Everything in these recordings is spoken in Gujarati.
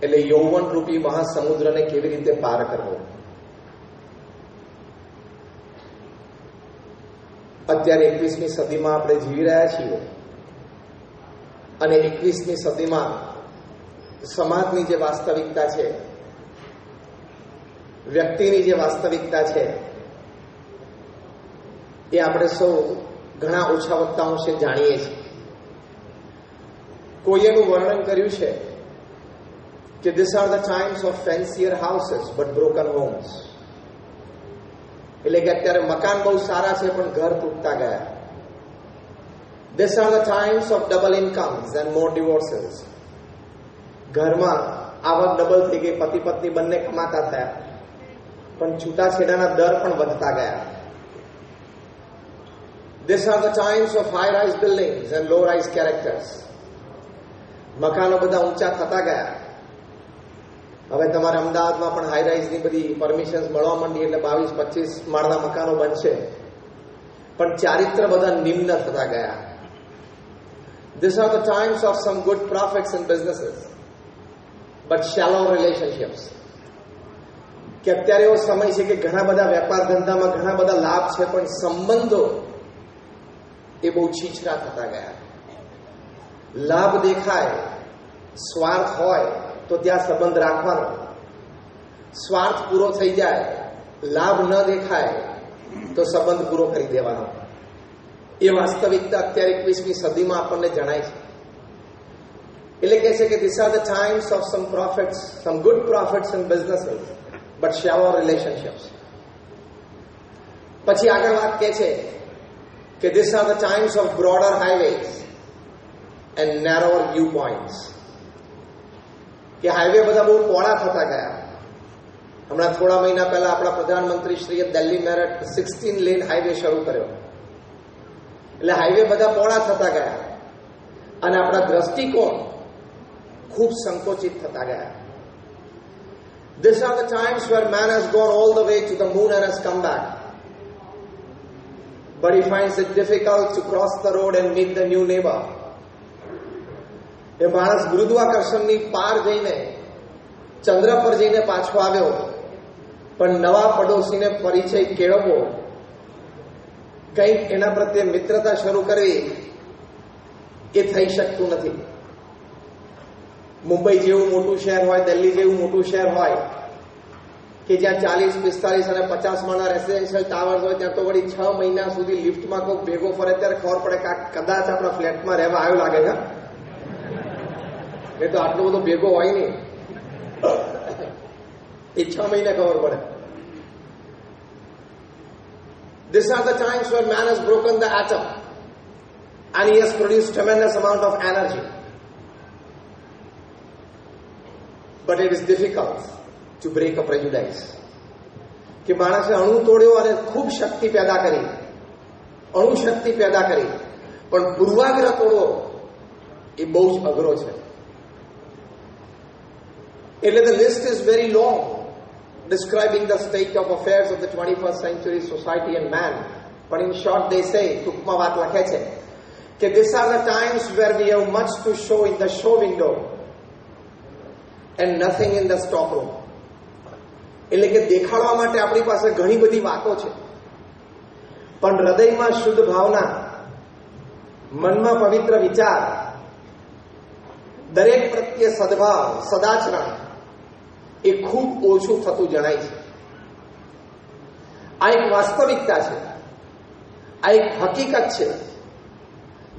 એટલે યૌવન રૂપી મહાસમુદ્રને કેવી રીતે પાર કરવો. અત્યારે 21મી સદીમાં આપણે જીવી રહ્યા છીએ અને 21મી સદીમાં સમાજની જે વાસ્તવિકતા છે, વ્યક્તિની જે વાસ્તવિકતા છે, એ આપણે સૌ ઘણા ઓછા વત્તા અંશે જાણીએ છીએ. કોઈએ એનું વર્ણન કર્યું છે કે these are the times of fancier houses but broken homes. એટલે કે અત્યારે મકાન બહુ સારા છે પણ ઘર તૂટતા ગયા. These are the times of double incomes and more divorces. ઘરમાં આવક ડબલ થઈ ગઈ, પતિ પત્ની બંને કમાતા થયા પણ છૂટાછેડાના દર પણ વધતા ગયા. These are the times of high-rise buildings and low-rise characters. મકાનો બધા ઊંચા થતા ગયા. હવે તમારે અમદાવાદમાં પણ હાઈ-રાઇઝની બધી પરમિશન્સ મળવા માંડી એટલે 22-25 માળના મકાનો બનશે પણ ચારિત્ર બધા નિમ્ન થતા ગયા. These are the times of some good profits in businesses but shallow relationships. કે અત્યારે એવો સમય છે કે ઘણા બધા વેપાર ધંધામાં ઘણા બધા લાભ છે પણ સંબંધો એ બહુ છીછરા થતા ગયા. લાભ દેખાય, સ્વાર્થ હોય તો ત્યાં સંબંધ રાખવાનો, સ્વાર્થ પૂરો થઈ જાય, લાભ ન દેખાય તો સંબંધ પૂરો કરી દેવાનો. એ વાસ્તવિકતા અત્યારે 21મી સદીમાં આપણને જણાય છે. એટલે કહે છે કે these are the times of some profits, some good profits in businesses but shallow relationships. પછી આગળ વાત કહે છે કે these are the times of broader highways and narrower viewpoints. કે હાઈવે બધા બહુ પહોળા થતા ગયા. હમણાં થોડા મહિના પહેલા આપણા પ્રધાનમંત્રી શ્રીએ દિલ્હી મેરઠ 16 લેન હાઈવે શરૂ કર્યો. એટલે હાઈવે બધા પહોળા થતા ગયા અને આપણા દ્રષ્ટિકોણ ખૂબ સંકોચિત થતા ગયા. These are the times where man has gone all the way to the moon and has come back. But he finds it difficult to cross the road and meet the new neighbor. એ માણસ ગુરુત્વાકર્ષણની પાર જઈને ચંદ્ર પર જઈને પાછો આવ્યો પણ નવા પડોશીને પરિચય કેળવવો, કંઈક એના પ્રત્યે મિત્રતા શરૂ કરવી એ થઈ શકતું નથી. મુંબઈ જેવું મોટું શહેર હોય, દિલ્હી જેવું મોટું શહેર હોય કે જ્યાં 40, 45 અને 50 માળના રેસિડેન્શિયલ ટાવર્સ હોય ત્યાં તો વળી 6 મહિના સુધી લિફ્ટમાં કોઈ ભેગો ફરે ત્યારે ખબર પડે કે કદાચ આપણા ફ્લેટમાં રહેવા આવ્યો લાગે છે. એ તો આટલો બધો ભેગો હોય નહીં, એ 6 મહિને ખબર પડે. These are the times where man has broken the atom and he has produced tremendous amount of energy. But it is difficult to break a prejudice. કે માણસે અણુ તોડ્યો અને ખૂબ શક્તિ પેદા કરી, અણુ શક્તિ પેદા કરી પણ પૂર્વાગ્રહ તોડવો એ બહુ જ અઘરો છે. એટલે the list is very long describing the state of affairs of the 21st century society and man. But in short they say, ટૂંકમાં વાત લખે છે કે these are the times where we have much to show in the show window and nothing in the stock room. એટલે કે દેખાડવા માટે આપણી પાસે ઘણી બધી વાતો છે પણ હૃદયમાં શુદ્ધ ભાવના, મનમાં પવિત્ર વિચાર, દરેક પ્રત્યે સદભાવ, સદાચરણ એ ખૂબ ઓછું થતું જણાય છે. આ એક વાસ્તવિકતા છે, આ એક હકીકત છે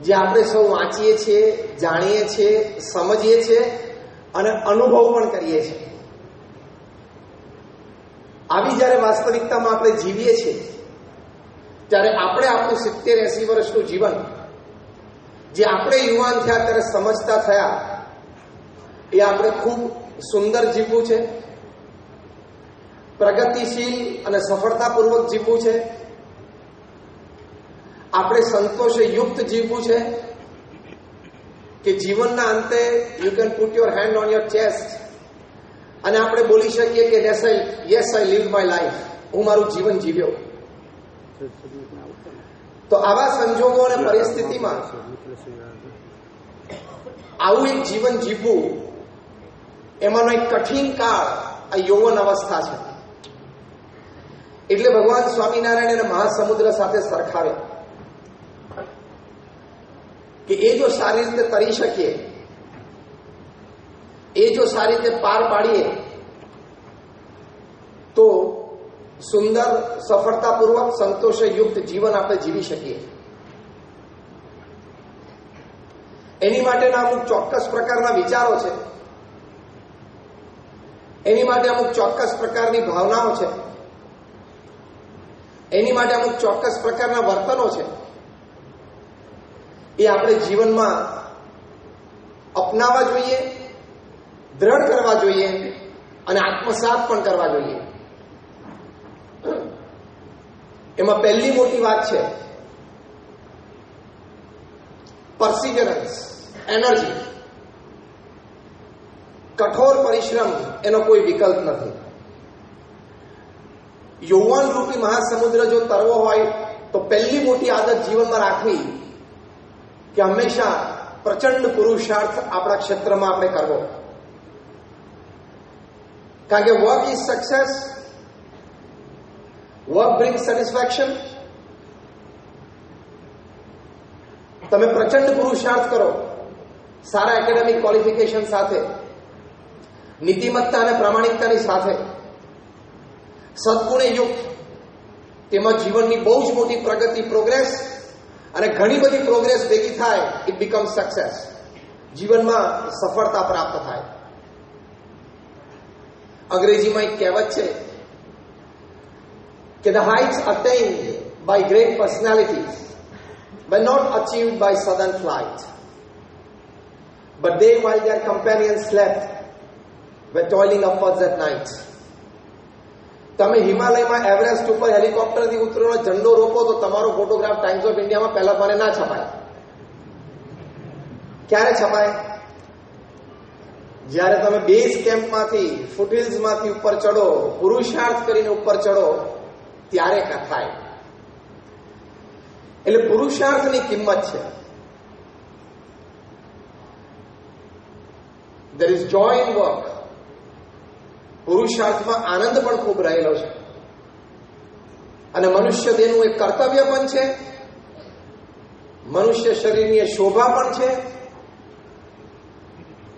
જે આપણે સૌ વાંચીએ છીએ, જાણીએ છીએ, સમજીએ છીએ અને અનુભવ પણ કરીએ છીએ. આવી જ્યારે વાસ્તવિકતામાં આપણે જીવીએ છીએ ત્યારે આપણે આપણું 70-80 વર્ષનું જીવન જે આપણે યુવાન થયા ત્યારે સમજતા થયા એ આપણે ખૂબ સુંદર જીવવું છે, પ્રગતિશીલ અને સફળતાપૂર્વક જીવવું છે, આપણે સંતોષે યુક્ત જીવવું છે કે જીવનના અંતે you can put your hand on your chest અને આપણે બોલી શકીએ કે yes I live my life, હું મારું જીવન જીવ્યો. તો આવા સંજોગો અને પરિસ્થિતિમાં આવું એક જીવન જીવવું એમાંનો એક કઠિન કાળ આ યૌવન અવસ્થા છે. એટલે ભગવાન સ્વામિનારાયણ એને મહાસમુદ્ર સાથે સરખાવ્યા કે એ જો સારી રીતે તરી શકીએ, એ જો સારી રીતે પાર પાડીએ તો સુંદર, સફળતાપૂર્વક, સંતોષયુક્ત જીવન આપણે જીવી શકીએ. એની માટેના અમુક ચોક્કસ પ્રકારના વિચારો છે, એની માટે અમુક ચોક્કસ પ્રકારની ભાવનાઓ છે, એની માટે અમુક ચોક્કસ પ્રકારના વર્તનો છે. એ આપણે જીવનમાં અપનાવવા જોઈએ, દ્રઢ કરવા જોઈએ અને આત્મસાત પણ કરવા જોઈએ. એમાં પહેલી મોટી વાત છે પરસિવરન્સ, એનર્જી. કઠોર પરિશ્રમ એનો કોઈ વિકલ્પ નથી. યૌવન રૂપી મહાસમુદ્ર જો તરવો હોય તો પહેલી મોટી આદત જીવનમાં રાખવી કે હંમેશા પ્રચંડ પુરુષાર્થ આપણા ક્ષેત્રમાં આપણે કરવો. કારણ કે work is success, work bring satisfaction. તમે પ્રચંડ પુરુષાર્થ કરો સારા એકેડેમિક ક્વોલિફિકેશન સાથે, નીતિમત્તા અને પ્રામાણિકતાની સાથે, સદગુણે યુક્ત, તેમાં જીવનની બહુ જ મોટી પ્રગતિ, પ્રોગ્રેસ અને ઘણી બધી પ્રોગ્રેસ ભેગી થાય, ઇટ બીકમ્સ સક્સેસ. જીવનમાં સફળતા પ્રાપ્ત થાય. અંગ્રેજીમાં એક કહેવત છે કે the heights attained by great personalities were not achieved by sudden flight, but they, while their companions slept, were toiling upwards at night. તમે હિમાલયમાં એવરેસ્ટ ઉપર હેલિકોપ્ટરથી ઉતરેલો ઝંડો રોકો તો તમારો ફોટોગ્રાફ ટાઈમ્સ ઓફ ઇન્ડિયામાં પહેલા પાને ના છપાય. ક્યારે છપાય? જ્યારે તમે બેઝ કેમ્પમાંથી, ફૂટહિલ્સમાંથી ઉપર ચડો, પુરુષાર્થ કરીને ઉપર ચડો, ત્યારે થાય. એટલે પુરુષાર્થની કિંમત છે. there is joy in work. પુરુષાર્થમાં આનંદ પણ ખૂબ રહેલો છે અને મનુષ્ય દેહનું એક કર્તવ્ય પણ છે, મનુષ્ય શરીરની એ શોભા પણ છે.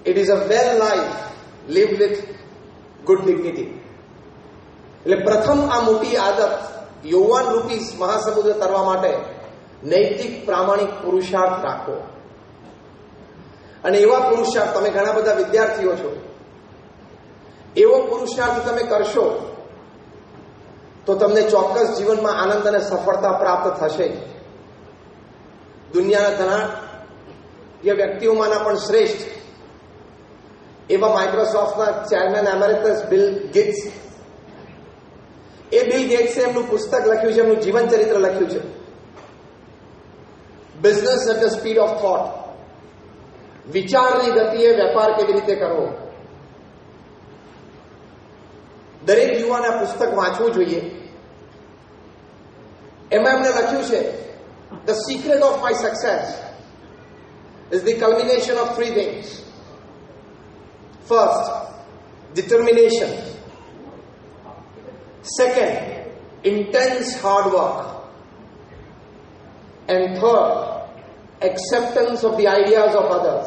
It is a well life live with good dignity. એટલે પ્રથમ આ મોટી આદત યૌવન રૂપી મહાસમુદ્ર તરવા માટે નૈતિક પ્રામાણિક પુરુષાર્થ રાખો. અને એવા પુરુષાર્થ, તમે ઘણા બધા વિદ્યાર્થીઓ છો, એવો પુરુષાર્થ તમે કરશો તો તમને ચોક્કસ જીવનમાં આનંદ અને સફળતા પ્રાપ્ત થશે. દુનિયાના ધનાઢ્ય વ્યક્તિઓમાંના પણ શ્રેષ્ઠ એવા માઇક્રોસોફ્ટના ચેરમેન એમેરિટસ બિલ ગેટ્સ, એ બિલ ગેટ્સે એમનું પુસ્તક લખ્યું છે, એમનું જીવન ચરિત્ર લખ્યું છે, business at the speed of thought. વિચારની ગતિએ વેપાર કેવી રીતે કરવો. દરેક યુવાને આ પુસ્તક વાંચવું જોઈએ. એમાં એમણે લખ્યું છે, the secret of my success is the culmination of 3 things. First, determination. Second, intense hard work. And third, acceptance of the ideas of others.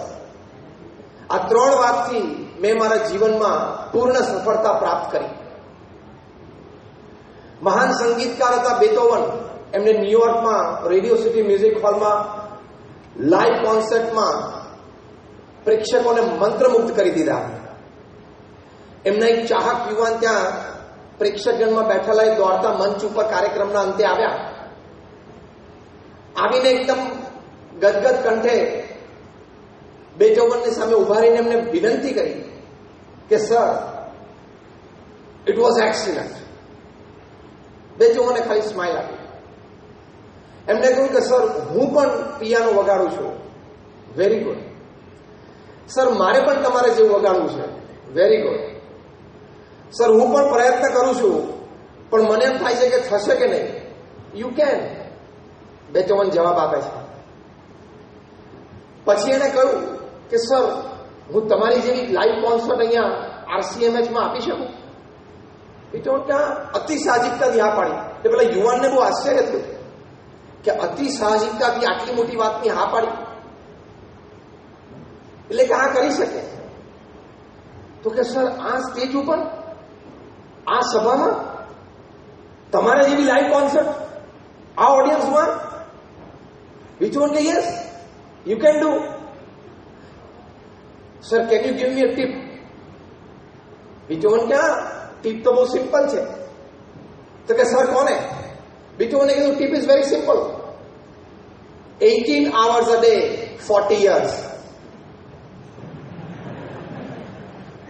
આ 3 વાતથી મેં મારા જીવનમાં પૂર્ણ સફળતા પ્રાપ્ત કરી. મહાન સંગીતકાર હતા બેથોવન. એમને ન્યુયોર્કમાં રેડિયો સિટી મ્યુઝિક હોલમાં લાઈવ કોન્સર્ટમાં પ્રેક્ષકોને મંત્રમુગ્ધ કરી દીધા. એમના એક ચાહક યુવાન ત્યાં પ્રેક્ષકગણમાં બેઠેલા એક દોડતા મંચ ઉપર કાર્યક્રમના અંતે આવ્યા. આવીને એકદમ ગદગદ કંઠે બેથોવનની સામે ઉભા રહીને એમને વિનંતી કરી કે સર, ઇટ વોઝ એક્સિલન્ટ. બેથોવને ખાલી સ્માઇલ આપી. એમને કહ્યું કે સર, હું પણ પિયાનો વગાડું છું. Very good. સર, મારે પણ તમારે જેવું વગાડવું છે. Very good. સર, હું પણ પ્રયત્ન કરું છું, પણ મને એમ થાય છે કે થશે કે નહીં. You can. બેથોવન જવાબ આપે છે. પછી એને કહ્યું કે સર, હું તમારી જેવી લાઈવ કોન્સર્ટ અહીંયા RCMHમાં આપી શકું? એ તો ત્યાં અતિ સાહજિકતાથી હા પાડી. એટલે પેલા યુવાનને બહુ આશ્ચર્ય થયું કે અતિ સાહજિકતાથી આટલી મોટી વાતની હા પાડી, એટલે કે આ કરી શકે. તો કે સર, આ સ્ટેજ ઉપર, આ સભામાં, તમારા જેવી લાઈવ કોન્સર્ટ, આ ઓડિયન્સમાં, which one કે yes, you can do. Sir, can you give me a tip? which one કે ટીપ તો બહુ સિમ્પલ છે. તો કે સર કોને? બીજું મને કીધું tip is very simple. 18 hours a day, 40 years.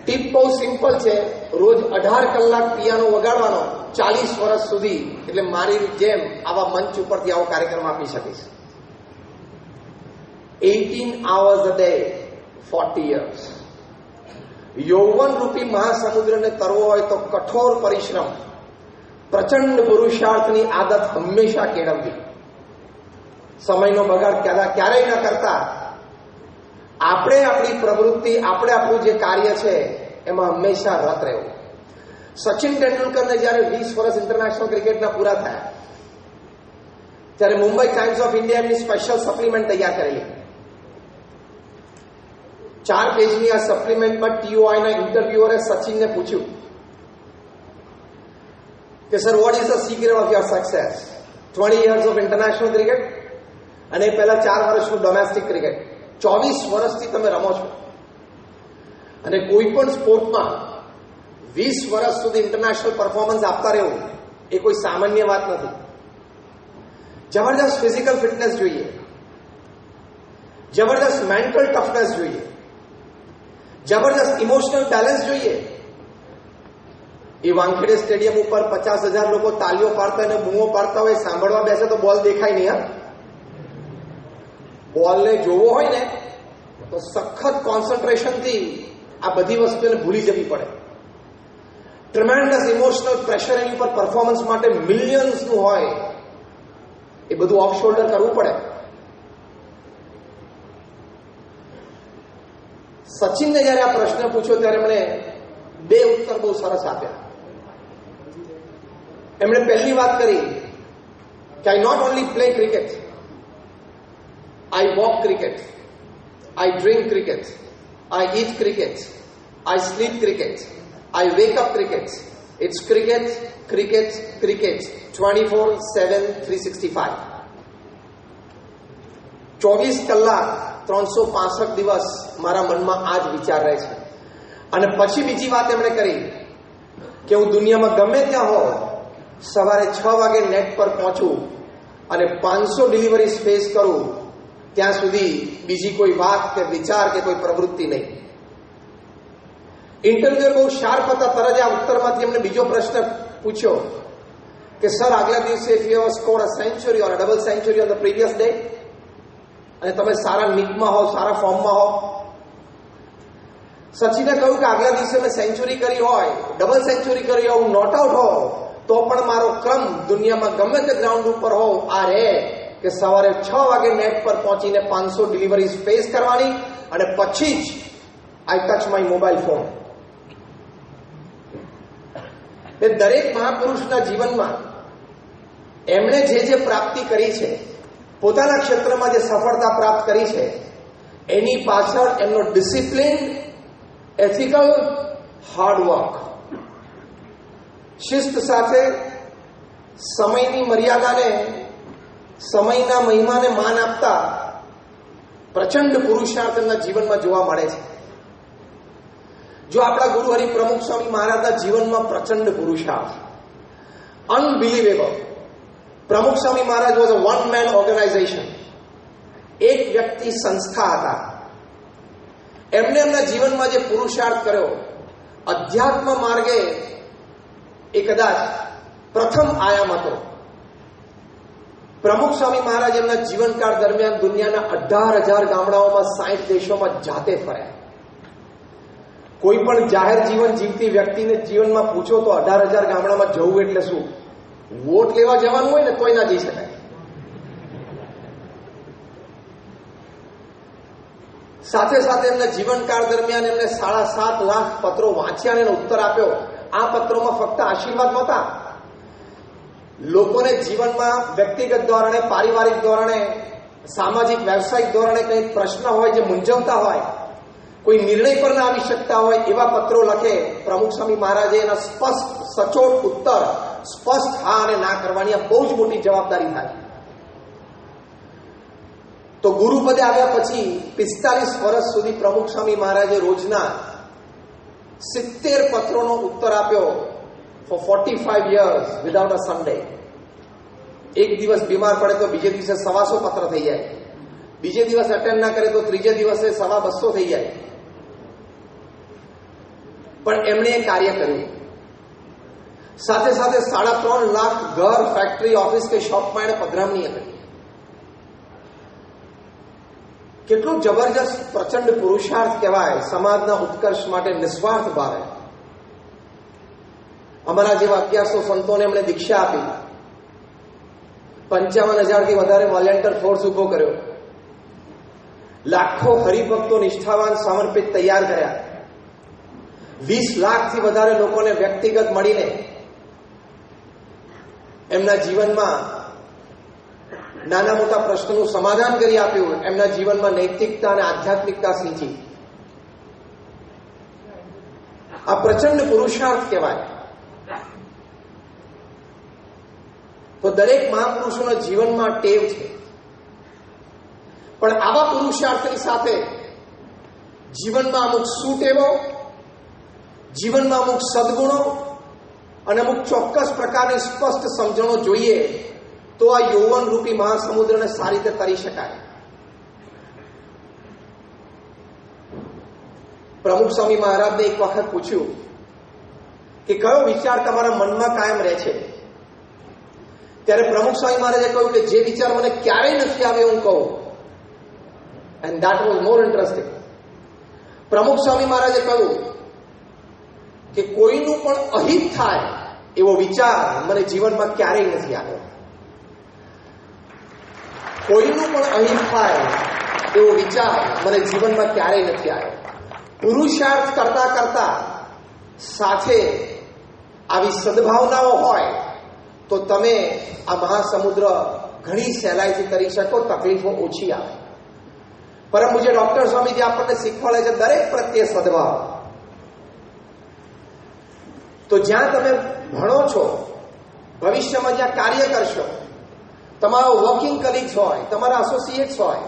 Tip બહુ સિમ્પલ છે. રોજ 18 કલાક પિયાનો વગાડવાનો 40 વર્ષ સુધી. એટલે મારી જેમ આવા મંચ ઉપરથી આવો કાર્યક્રમ આપી શકીશ. 18 hours a day, 40 years. યૌવન રૂપી મહાસમુદ્રને તરવો હોય તો કઠોર પરિશ્રમ, પ્રચંડ પુરુષાર્થની આદત હંમેશા કેળવવી. સમયનો બગાડ ક્યારેય ન કરતા આપણે આપણી પ્રવૃત્તિ, આપણે આપણું જે કાર્ય છે એમાં હંમેશા રત રહેવું. સચિન તેંડુલકરને જ્યારે 20 વર્ષ ઇન્ટરનેશનલ ક્રિકેટના પૂરા થયા ત્યારે મુંબઈ ટાઈમ્સ ઓફ ઇન્ડિયા એમની સ્પેશિયલ સપ્લિમેન્ટ તૈયાર કરેલી. 4 પેજની આ સપ્લિમેન્ટમાં TOIના ઇન્ટરવ્યુઅરે સચિનને પૂછ્યું કે sir, what is the secret of your success? 20 years of international cricket અને પહેલા 4 વર્ષનું ડોમેસ્ટિક ક્રિકેટ. 24 વર્ષથી તમે રમો છો અને કોઈ પણ સ્પોર્ટમાં 20 વર્ષ સુધી ઇન્ટરનેશનલ પરફોર્મન્સ આપતા રહેવું એ કોઈ સામાન્ય વાત નથી. જબરદસ્ત ફિઝિકલ ફિટનેસ જોઈએ, જબરદસ્ત મેન્ટલ ટફનેસ જોઈએ, જબરદસ્ત ઇમોશનલ બેલેન્સ જોઈએ. એ વાનખેડે સ્ટેડિયમ ઉપર 50,000 લોકો તાલીઓ પાડતા અને બૂમો પાડતા હોય, સાંભળવા બેસે તો બોલ દેખાય નહીં. હા, બોલને જોવો હોય ને તો સખત કોન્સન્ટ્રેશનથી આ બધી વસ્તુને ભૂલી જવી પડે. ટ્રેમેન્ડસ ઇમોશનલ પ્રેશર એની ઉપર પરફોર્મન્સ માટે મિલિયન્સનું હોય, એ બધું ઓફ શોલ્ડર કરવું પડે. સચિનને જયારે આ પ્રશ્ન પૂછ્યો ત્યારે એમણે 2 ઉત્તર બહુ સરસ આપ્યા. એમણે પહેલી વાત કરી કે I not only play cricket, I walk cricket, I drink cricket, I eat cricket, I sleep cricket, I wake up cricket. It's cricket, cricket, cricket, 24/7, 365. 24 કલાક 365 દિવસ મારા મનમાં આ જ વિચાર રહે છે. અને પછી બીજી વાત એમણે કરી કે હું દુનિયામાં ગમે ત્યાં હોઉં, સવારે 6 વાગે નેટ પર પહોંચું અને 500 ડિલિવરીઝ ફેસ કરું, ત્યાં સુધી બીજી કોઈ વાત કે વિચાર કે કોઈ પ્રવૃત્તિ નહીં. ઇન્ટરવ્યુઅર બહુ શાર્પ હતા. તરત આ ઉત્તરમાંથી એમને બીજો પ્રશ્ન પૂછ્યો કે સર, આગલા દિવસે if you have scored a century or a double century on the previous day, અને તમે સારા નિકમાં હો, સારા ફોર્મમાં હો. સચિને કહ્યું કે આગલા દિવસે મેં સેન્ચુરી કરી હોય, ડબલ સેન્ચુરી કરી હોય, હું નોટ આઉટ હોઉં તો પણ મારો ક્રમ દુનિયામાં ગમે તે ગ્રાઉન્ડ ઉપર હોઉં આ રહે કે સવારે 6 વાગે નેટ પર પહોંચીને 500 ડિલિવરીઝ ફેસ કરવાની અને પછી જ આઈ ટચ માય મોબાઈલ ફોન. એ દરેક મહાપુરુષના જીવનમાં એમણે જે પ્રાપ્તિ કરી છે, પોતાના ક્ષેત્રમાં જે સફળતા પ્રાપ્ત કરી છે, એની પાછળ એમનો ડિસિપ્લિન, એથિકલ, હાર્ડવર્ક, શિસ્ત સાથે સમયની મર્યાદાને, સમયના મહિમાને માન આપતા પ્રચંડ પુરુષાર્થ એમના જીવનમાં જોવા મળે છે. જો આપણા ગુરુ હરિપ્રમુખ સ્વામી મહારાજના જીવનમાં પ્રચંડ પુરુષાર્થ, unbelievable. Pramukh Swami Maharaj was a one man organisation. એક વ્યક્તિ સંસ્થા હતા. એમને એમના જીવનમાં જે પુરુષાર્થ કર્યો, અધ્યાત્મ માર્ગે એ કદાચ પ્રથમ આયામ હતો. પ્રમુખ સ્વામી મહારાજ એમના જીવનકાળ દરમિયાન દુનિયાના 18,000 ગામડાઓમાં 60 દેશોમાં જાતે ફર્યા. કોઈ પણ જાહેર જીવન જીવતી વ્યક્તિને જીવનમાં પૂછો તો 18,000 ગામડામાં જવું એટલે શું? વોટ લેવા જવાનું હોય ને તોય ના જઈ શકાય. સાથે સાથે એમના જીવનકાળ દરમિયાન એમને 7.5 લાખ પત્રો વાંચ્યા અને ઉત્તર આપ્યો. આ પત્રોમાં ફક્ત આશીર્વાદ નહોતા, લોકોને જીવનમાં વ્યક્તિગત ધોરણે, પારિવારિક ધોરણે, સામાજિક વ્યવસાયિક ધોરણે કંઈ પ્રશ્ન હોય જે મૂંઝવતા હોય, કોઈ નિર્ણય પર ના આવી શકતા હોય, એવા પત્રો લખે. પ્રમુખ સ્વામી મહારાજે એના સ્પષ્ટ સચોટ ઉત્તર, સ્પષ્ટ હા અને ના કરવાની આ બહુ જ મોટી જવાબદારી થાય. તો ગુરુપદે આવ્યા પછી 45 વર્ષ સુધી પ્રમુખ સ્વામી મહારાજે રોજના 70 પત્રોનો ઉત્તર આપ્યો. For 45 years without a Sunday. એક દિવસ બીમાર પડે તો બીજે દિવસે 125 પત્ર થઈ જાય, બીજે દિવસ અટેન્ડ ના કરે તો ત્રીજે દિવસે 250 થઈ જાય. પણ એમણે એ કાર્ય કર્યું. સાથે સાથે 3.5 લાખ ઘર, ફેક્ટરી, ઓફિસ કે શોપમાં એણે પધરામણી કરી. કેટલું જબરજસ્ત પ્રચંડ પુરુષાર્થ કહેવાય. સમાજના ઉત્કર્ષ માટે નિસ્વાર્થ ભાવે. અમારા જેવા 1100 સંતોને એમણે દીક્ષા આપી. 55,000થી વધારે વોલેન્ટિયર ફોર્સ ઉભો કર્યો. લાખો હરિભક્તો નિષ્ઠાવાન સમર્પિત તૈયાર કર્યા. 20 લાખથી વધારે લોકોને વ્યક્તિગત મળીને એમના જીવનમાં નાના મોટા પ્રશ્નોનું સમાધાન કરી આપ્યું. એમના જીવનમાં નૈતિકતા અને આધ્યાત્મિકતા સિંચી. આ પ્રચંડ પુરુષાર્થ કહેવાય. તો દરેક મહાપુરુષોના જીવનમાં ટેવ છે. પણ આવા પુરુષાર્થની સાથે જીવનમાં અમુક સુટેવો, જીવનમાં અમુક સદગુણો અને અમુક ચોક્કસ પ્રકારની સ્પષ્ટ સમજણો જોઈએ તો આ યૌવન રૂપી મહાસમુદ્રને સારી રીતે તરી શકાય. પ્રમુખ સ્વામી મહારાજને એક વખત પૂછ્યું કે કયો વિચાર તમારા મનમાં કાયમ રહે છે? ત્યારે પ્રમુખ સ્વામી મહારાજે કહ્યું કે જે વિચાર મને ક્યારેય નથી આવે હું કહું. And that was more interesting. પ્રમુખ સ્વામી મહારાજે કહ્યું કે કોઈનું પણ અહિત થાય એવો વિચાર મને જીવનમાં ક્યારેય નથી આવ્યો. કોઈનું પણ અહિત થાય એવો વિચાર મને જીવનમાં ક્યારેય નથી આવ્યો. પુરુષાર્થ કરતા કરતા સાથે આવી સદભાવનાઓ હોય તો તમે આ મહાસમુદ્ર ઘણી સહેલાઈથી કરી શકો, તકલીફો ઓછી આવે. પરમ પૂજ્ય ડોક્ટર સ્વામીજી આપણને શીખવાડે છે દરેક પ્રત્યે સદભાવ. તો જ્યાં તમે ભણો છો, ભવિષ્યમાં જ્યાં કાર્ય કરશો, તમારા વર્કિંગ કલીગ્સ હોય, તમારા એસોસિએટ્સ હોય,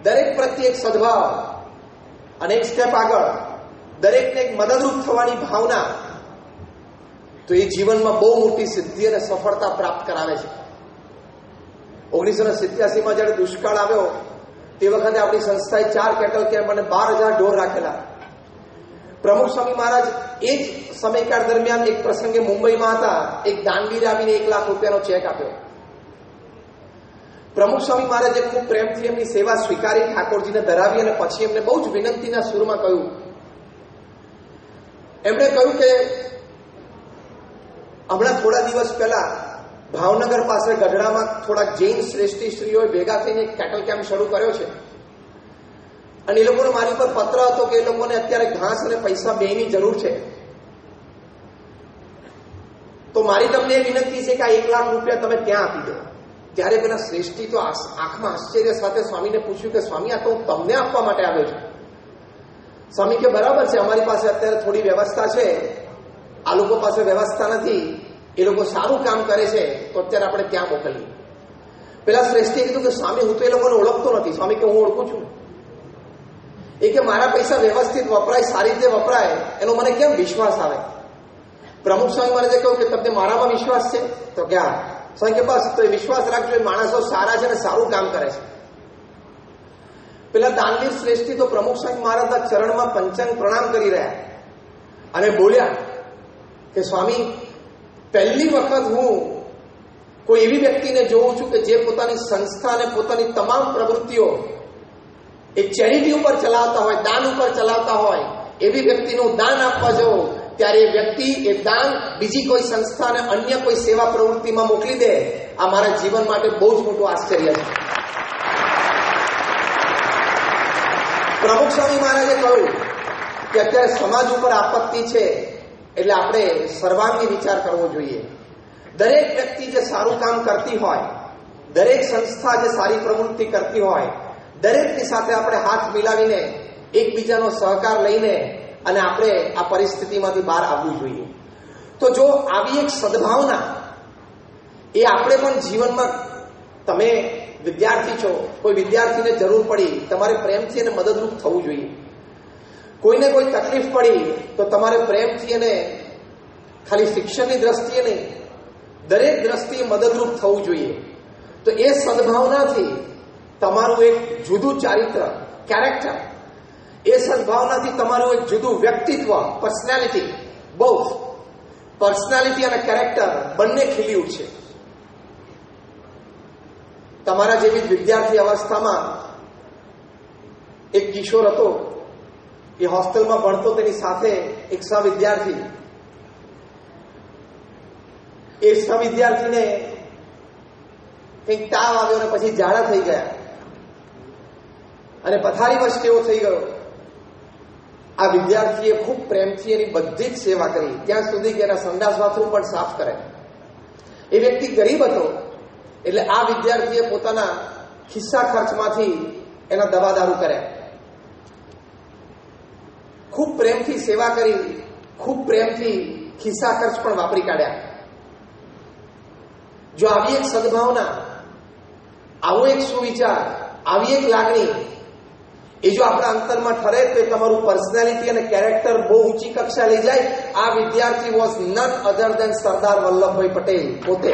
દરેક પ્રત્યે એક સદભાવ અને એક સ્ટેપ આગળ, દરેકને એક મદદરૂપ થવાની ભાવના, તો એ જીવનમાં બહુ મોટી સિદ્ધિ અને સફળતા પ્રાપ્ત કરાવે છે. 1987માં જ્યારે દુષ્કાળ આવ્યો તે વખતે આપણી સંસ્થાએ 4 કેટલ કેમ્પ અને 12,000 ઢોર રાખેલા. પ્રમુખ સ્વામી મહારાજ એ જ સમયકાળ દરમિયાન એક પ્રસંગે મુંબઈમાં હતા. એક દાનવીર આવીને 1 લાખ રૂપિયાનો ચેક આપ્યો. પ્રમુખ સ્વામી મહારાજે ખૂબ પ્રેમથી એમની સેવા સ્વીકારી, ઠાકોરજીને ધરાવી અને પછી એમને બહુ જ વિનંતીના સૂરમાં કહ્યું. એમણે કહ્યું કે હમણાં થોડા દિવસ પહેલા ભાવનગર પાસે ગઢડામાં થોડાક જૈન શ્રેષ્ઠીશ્રીઓએ ભેગા થઈને એક કેટલ કેમ્પ શરૂ કર્યો છે અને એ લોકોનો મારી પર પત્ર હતો કે એ લોકોને અત્યારે ઘાસ અને પૈસા બેની જરૂર છે. તો મારી તમને એ વિનંતી છે કે આ 1 લાખ રૂપિયા તમે ત્યાં આપી દો. ત્યારે પેલા શ્રેષ્ઠી તો આંખમાં આશ્ચર્ય સાથે સ્વામીને પૂછ્યું કે સ્વામી, આ તો હું તમને આપવા માટે આવ્યો છું. સ્વામી કે બરાબર છે, અમારી પાસે અત્યારે થોડી વ્યવસ્થા છે, આ લોકો પાસે વ્યવસ્થા નથી, એ લોકો સારું કામ કરે છે, તો અત્યારે આપણે ત્યાં મોકલીએ. પેલા શ્રેષ્ઠીએ કીધું કે સ્વામી, હું તો એ લોકોને ઓળખતો નથી. સ્વામી કે હું ઓળખું છું. એ કે મારા પૈસા વ્યવસ્થિત વપરાય, સારી રીતે વપરાય, એનો મને કેમ વિશ્વાસ આવે? પ્રમુખ સ્વામી મહારાજે કહ્યું કે તમને મારામાં વિશ્વાસ છે? તો ક્યાં? સ્વામી કે બસ, તો એ વિશ્વાસ રાખજો, એ માણસો સારા છે અને સારું કામ કરે છે. પેલા દાનવીર શ્રેષ્ઠી તો પ્રમુખ સ્વામી મહારાજના ચરણમાં પંચાંગ પ્રણામ કરી રહ્યા અને બોલ્યા કે સ્વામી, પહેલી વખત હું કોઈ એવી વ્યક્તિને જોઉં છું કે જે પોતાની સંસ્થા અને પોતાની તમામ પ્રવૃત્તિઓ એ ચેરિટી ઉપર ચલાવતા હોય, દાન ઉપર ચલાવતા હોય. એવી વ્યક્તિનું દાન આપવા જવું ત્યારે એ વ્યક્તિ એ દાન બીજી કોઈ સંસ્થા અને અન્ય કોઈ સેવા પ્રવૃત્તિમાં મોકલી દે, આ મારા જીવન માટે બહુ જ મોટું આશ્ચર્ય છે. પ્રમુખ સ્વામી મહારાજે કહ્યું કે અત્યારે સમાજ ઉપર આપત્તિ છે, એટલે આપણે સર્વાંગી વિચાર કરવો જોઈએ. દરેક વ્યક્તિ જે સારું કામ કરતી હોય, દરેક સંસ્થા જે સારી પ્રવૃત્તિ કરતી હોય, દરેકની સાથે આપણે હાથ મિલાવીને એકબીજાનો સહકાર લઈને અને આપણે આ પરિસ્થિતિમાંથી બહાર આવવું જોઈએ. તો જો આવી એક સદભાવના એ આપણે પણ જીવનમાં, તમે વિદ્યાર્થી છો, કોઈ વિદ્યાર્થીને જરૂર પડી, તમારે પ્રેમથી એને મદદરૂપ થવું જોઈએ. કોઈને કોઈ તકલીફ પડી તો તમારે પ્રેમથી એને ખાલી શિક્ષણની દ્રષ્ટિએ નહીં, દરેક દ્રષ્ટિએ મદદરૂપ થવું જોઈએ. તો એ સદભાવનાથી તમારું એક જુદું ચારિત્ર, કેરેક્ટર, એ સદભાવનાથી તમારું એક જુદું વ્યક્તિત્વ, પર્સનાલિટી, બહુ પર્સનાલિટી અને કેરેક્ટર બંને ખીલી ઉઠશે. તમારા જેવી જ વિદ્યાર્થી અવસ્થામાં એક કિશોર હતો, એ હોસ્ટેલમાં ભણતો, તેની સાથે એક સહવિદ્યાર્થી. એ સહવિદ્યાર્થીને કંઈક તાવ આવ્યો અને પછી ઝાડા થઈ ગયા અને પથારીવશ તેવો થઈ ગયો. આ વિદ્યાર્થીએ ખૂબ પ્રેમથી એની બધી જ સેવા કરી, ત્યાં સુધી કે એના સંડાસ બાથરૂમ પણ સાફ કરે. એ વ્યક્તિ ગરીબ હતો, એટલે આ વિદ્યાર્થીએ પોતાના ખિસ્સા ખર્ચમાંથી એના દવા દારૂ કર્યા. ખૂબ પ્રેમથી સેવા કરી, ખૂબ પ્રેમથી ખિસ્સા ખર્ચ પણ વાપરી કાઢ્યા. જો આવી એક સદભાવના, આવો એક સુવિચાર, આવી એક લાગણી એ જો આપણા અંતરમાં ઠરે તો તમારું પર્સનાલિટી અને કેરેક્ટર બહુ ઊંચી કક્ષા લઈ જાય. આ વિદ્યાર્થી વોઝ નન અધર દેન સરદાર વલ્લભભાઈ પટેલ પોતે.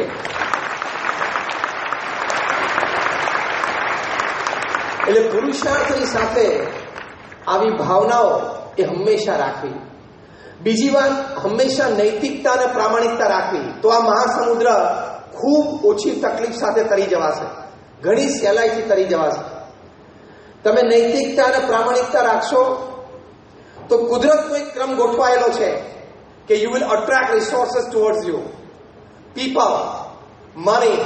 એટલે પુરુષાર્થની સાથે આવી ભાવનાઓ એ હંમેશા રાખવી. બીજી વાત, હંમેશા નૈતિકતા અને પ્રામાણિકતા રાખવી. તો આ મહાસમુદ્ર ખૂબ ઓછી તકલીફ સાથે તરી જવાશે, ઘણી સહેલાઈથી તરી જવાશે. તમે નૈતિકતા અને પ્રામાણિકતા રાખશો તો કુદરતનો એક ક્રમ ગોઠવાયેલો છે કે you will attract resources towards you. People, money,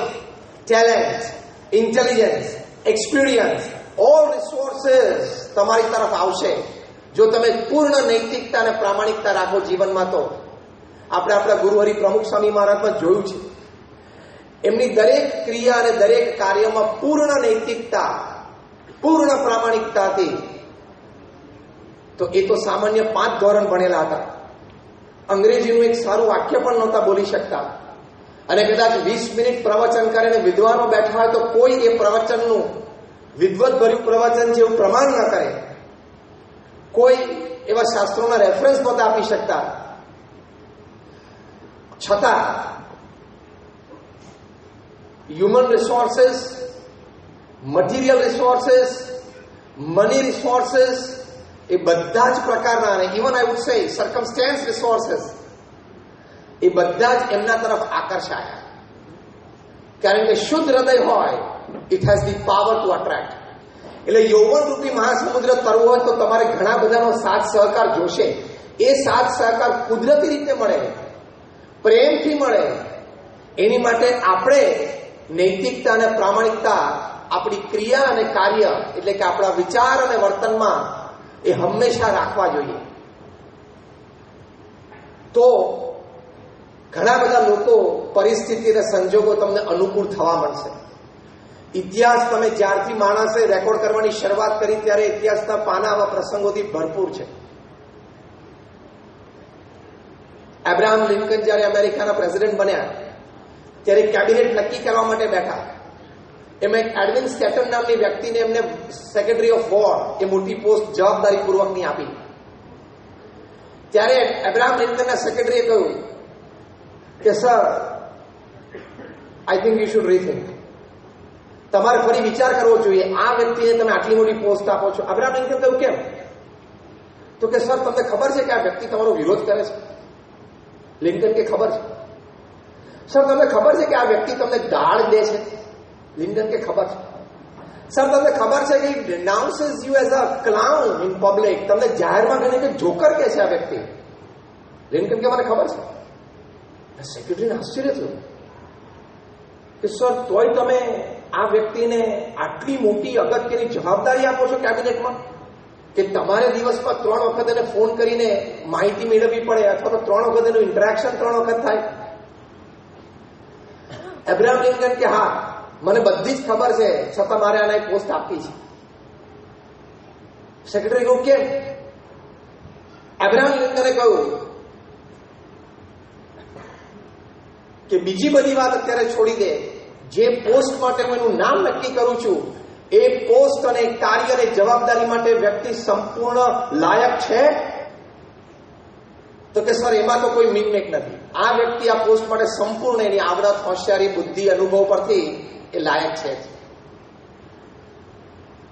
talent, intelligence, experience, all resources તમારી તરફ આવશે જો તમે પૂર્ણ નૈતિકતા અને પ્રામાણિકતા રાખો જીવનમાં. તો આપણે આપણા ગુરુહરિ પ્રમુખ સ્વામી મહારાજમાં જોયું છે, એમની દરેક ક્રિયા અને દરેક કાર્યમાં પૂર્ણ નૈતિકતા, પૂર્ણ પ્રામાણિકતા હતી. તો એ તો સામાન્ય 5 ધોરણ ભણેલા હતા, અંગ્રેજીનું એક સારું વાક્ય પણ નહોતા બોલી શકતા, અને કદાચ 20 મિનિટ પ્રવચન કરીને વિદ્વાનો બેઠા હોય તો કોઈ એ પ્રવચનનું વિદ્વત ભર્યું પ્રવચન જેવું પ્રમાણ ન કરે. કોઈ એવા શાસ્ત્રોના રેફરન્સ નહોતા આપી શકતા. છતાં human resources, material resources, money resources, એ બધા જ પ્રકારના, અને even I would say સર્કમસ્ટેન્સ resources, એ બધા જ એમના તરફ આકર્ષાયા. કારણ કે શુદ્ધ હૃદય હોય, it has the power to attract. એટલે યૌવન રૂપી મહાસમુદ્ર તરવું હોય તો તમારે ઘણા બધાનો સાથ સહકાર જોશે. એ સાથ સહકાર કુદરતી રીતે મળે, પ્રેમથી મળે. એની માટે આપણે નૈતિકતા અને પ્રામાણિકતા આપણી ક્રિયા અને કાર્ય, એટલે કે આપણા વિચાર અને વર્તનમાં એ હંમેશા રાખવા જોઈએ. તો ઘણા બધા લોકો, પરિસ્થિતિ અને સંજોગો તમને અનુકૂળ થવા મળશે. ઇતિહાસ, તમે જ્યારથી માણસે રેકોર્ડ કરવાની શરૂઆત કરી ત્યારે ઇતિહાસના પાના આવા પ્રસંગોથી ભરપૂર છે. એબ્રાહમ લિંકન જ્યારે અમેરિકાના પ્રેસિડેન્ટ બન્યા ત્યારે કેબિનેટ નક્કી કરવા માટે બેઠા. એમાં એક એડવિન સ્ટેટન નામની વ્યક્તિને એમને સેક્રેટરી ઓફ વોર, એ મોટી પોસ્ટ જવાબદારીપૂર્વકની આપી. ત્યારે એબ્રાહમ લિંકનના સેક્રેટરીએ કહ્યું કે sir, I think you should rethink. તમારે ફરી વિચાર કરવો જોઈએ, આ વ્યક્તિને તમે આટલી મોટી પોસ્ટ આપો છો. અબ્રાહમ લિંકન કહ્યું કેમ? તો કે સર, તમને ખબર છે કે આ વ્યક્તિ તમારો વિરોધ કરે છે? લિંકન કે ખબર છે. સર, તમને ખબર છે કે આ વ્યક્તિ તમને ગાળ દે છે? લિંકન કે ખબર છે. સર, તમને ખબર છે કે denounces you as a clown in public, તમને જાહેરમાં ગણે કે જોકર કે છે આ વ્યક્તિ? લિંકન કે મને ખબર છે. સેક્રેટરીને આશ્ચર્ય થયું કે સર, તોય તમે આ વ્યક્તિને આટલી મોટી અગત્યની જવાબદારી આપો છો કેબિનેટમાં? કે તમારે દિવસમાં 3 વખત એને ફોન કરીને માહિતી મેળવવી પડે અથવા તો 3 વખત એનું ઇન્ટરેક્શન 3 વખત થાય? એબ્રાહમ લિંકન કે હા, મને બધી જ ખબર છે, છતાં મારે આને પોસ્ટ આપવી છે. સેક્રેટરી કહ્યું કેમ? એબ્રાહમ લિંકને કહ્યું કે બીજી બધી વાત અત્યારે છોડી દે, જે પોસ્ટ માટે હું એનું નામ નક્કી કરું છું એ પોસ્ટ અને કાર્ય અને જવાબદારી માટે વ્યક્તિ સંપૂર્ણ લાયક છે? તો કે સર, એમાં તો કોઈ મિનમેક નથી. આ વ્યક્તિ આ પોસ્ટ માટે સંપૂર્ણ એની આવડત, હોશિયારી, બુદ્ધિ, અનુભવ પરથી એ લાયક છે.